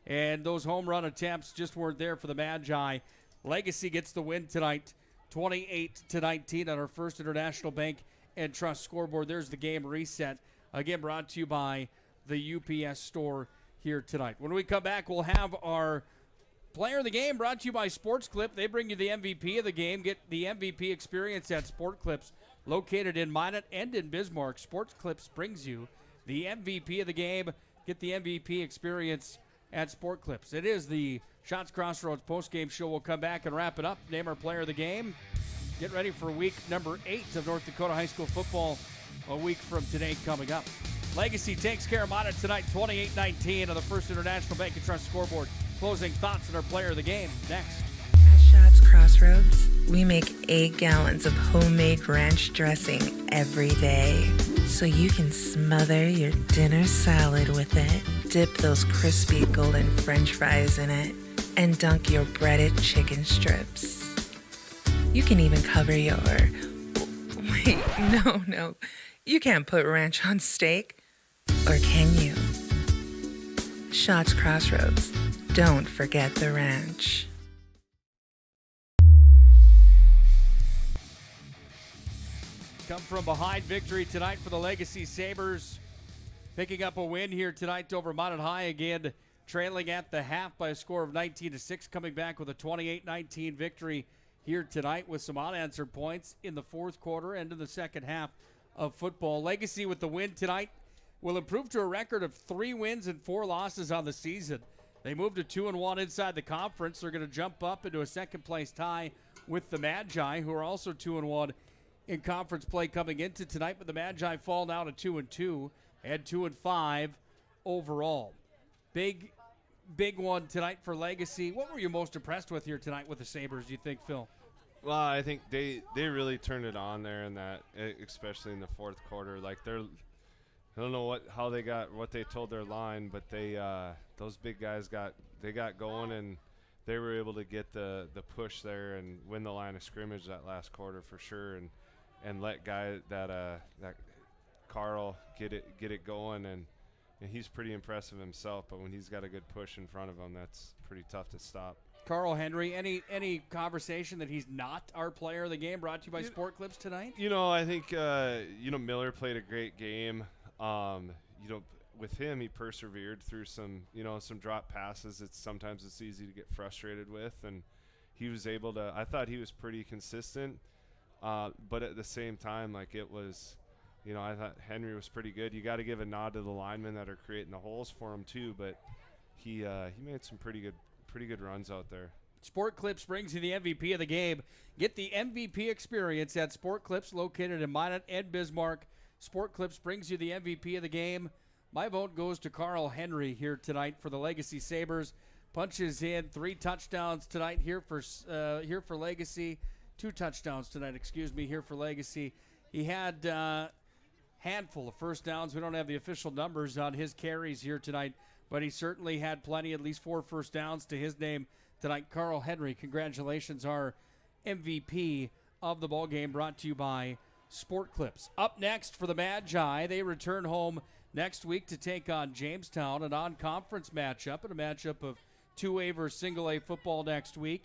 Speaker 14: And those home run attempts just weren't there for the Magi. Legacy gets the win tonight, 28-19 on our First International Bank and Trust scoreboard. There's the game reset. Again, brought to you by the UPS store here tonight. When we come back, we'll have our player of the game brought to you by Sports Clip. They bring you the MVP of the game. Get the MVP experience at Sport Clips, located in Minot and in Bismarck. Sports Clips brings you the MVP of the game. Get the MVP experience at Sport Clips. It is the Shots Crossroads postgame show. We'll come back and wrap it up. Name our player of the game. Get ready for week number 8 of North Dakota High School football a week from today coming up. Legacy takes care of Minot tonight, 28-19 on the First International Bank and Trust scoreboard. Closing thoughts on our player of the game next.
Speaker 12: At Shots Crossroads, we make 8 gallons of homemade ranch dressing every day, so you can smother your dinner salad with it, dip those crispy golden French fries in it, and dunk your breaded chicken strips. You can even cover your... Wait, no. You can't put ranch on steak. Or can you? Shots Crossroads. Don't forget the ranch.
Speaker 14: Come from behind victory tonight for the Legacy Sabres. Picking up a win here tonight over Minot High again, trailing at the half by a score of 19-6, coming back with a 28-19 victory here tonight with some unanswered points in the fourth quarter and in the second half of football. Legacy with the win tonight will improve to a record of 3 wins and 4 losses on the season. They moved to 2-1 inside the conference. They're going to jump up into a second-place tie with the Magi, who are also 2-1 in conference play coming into tonight. But the Magi fall now to 2-2 and 2-5 overall. Big one tonight for Legacy. What were you most impressed with here tonight with the Sabres, do you think, Phil?
Speaker 15: Well, I think they really turned it on there in that, especially in the fourth quarter. Like I don't know how they got what they told their line, but they those big guys got going, and they were able to get the push there and win the line of scrimmage that last quarter for sure, and let that Carl get it going, and and he's pretty impressive himself, but when he's got a good push in front of him, that's pretty tough to stop.
Speaker 14: Carl Henry, any conversation that he's not our player of the game, brought to you by Sport Clips tonight?
Speaker 15: I think, Miller played a great game. With him, he persevered through some drop passes. Sometimes it's easy to get frustrated with, and he was able to, I thought he was pretty consistent, but at the same time, I thought Henry was pretty good. You got to give a nod to the linemen that are creating the holes for him too, but he made some pretty good runs out there.
Speaker 14: Sport Clips brings you the MVP of the game. Get the MVP experience at Sport Clips, located in Minot and Bismarck. Sport Clips brings you the MVP of the game. My vote goes to Carl Henry here tonight for the Legacy Sabres. Punches in 3 touchdowns tonight here for Legacy. 2 touchdowns tonight, here for Legacy. He had a handful of first downs. We don't have the official numbers on his carries here tonight, but he certainly had plenty, at least 4 first downs to his name tonight. Carl Henry, congratulations, our MVP of the ball game, brought to you by Sport Clips. Up next for the Magi, they return home next week to take on Jamestown, a non-conference matchup, and a matchup of 2A versus single-A football next week.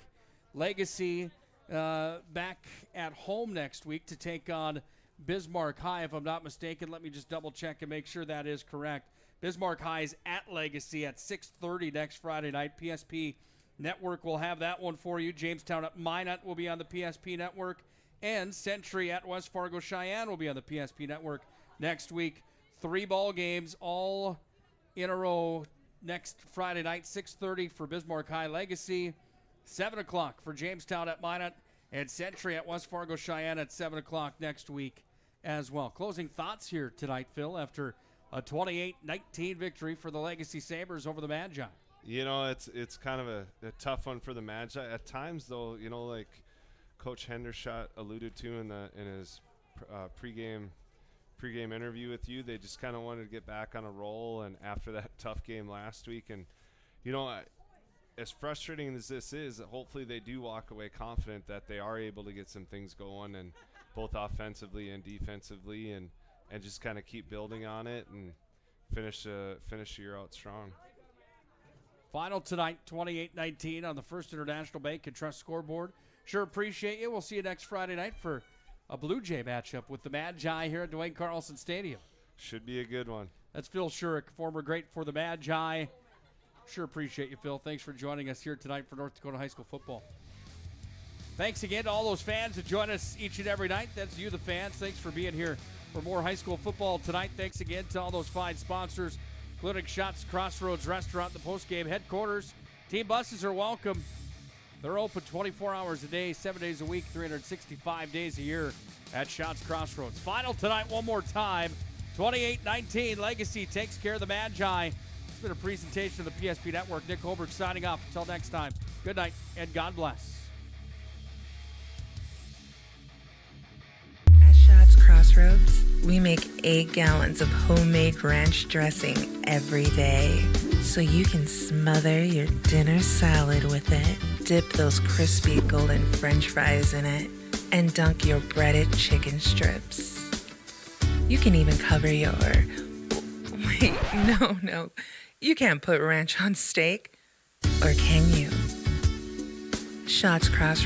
Speaker 14: Legacy back at home next week to take on Bismarck High, if I'm not mistaken. Let me just double-check and make sure that is correct. Bismarck High is at Legacy at 6:30 next Friday night. PSP Network will have that one for you. Jamestown at Minot will be on the PSP Network, and Century at West Fargo Cheyenne will be on the PSP Network next week. 3 ball games all in a row next Friday night. 6:30 for Bismarck High Legacy, 7 o'clock for Jamestown at Minot, and Century at West Fargo Cheyenne at 7 o'clock next week as well. Closing thoughts here tonight, Phil, after a 28-19 victory for the Legacy Sabres over the Magi.
Speaker 15: It's kind of a tough one for the Magi. At times, though, like Coach Hendershot alluded to in his pregame interview with you, they just kind of wanted to get back on a roll, and after that tough game last week, and as frustrating as this is, hopefully they do walk away confident that they are able to get some things going, and both offensively and defensively, and just kind of keep building on it and finish the year out strong.
Speaker 14: Final tonight, 28-19 on the First International Bank and Trust scoreboard. Sure appreciate you. We'll see you next Friday night for a Blue Jay matchup with the Magi here at Dwayne Carlson Stadium.
Speaker 15: Should be a good one.
Speaker 14: That's Phil Shurik, former great for the Magi. Sure appreciate you, Phil. Thanks for joining us here tonight for North Dakota High School football. Thanks again to all those fans that join us each and every night. That's you, the fans. Thanks for being here for more high school football tonight. Thanks again to all those fine sponsors, including Shots Crossroads Restaurant, the postgame headquarters. Team buses are welcome. They're open 24 hours a day, 7 days a week, 365 days a year at Shots Crossroads. Final tonight one more time. 28-19, Legacy takes care of the Magi. It's been a presentation of the PSP Network. Nick Holbrook signing off. Until next time, good night and God bless.
Speaker 12: At Shots Crossroads, we make 8 gallons of homemade ranch dressing every day, so you can smother your dinner salad with it, dip those crispy golden French fries in it, and dunk your breaded chicken strips. You can even cover your... Wait, no. You can't put ranch on steak. Or can you? Shots Crossroads.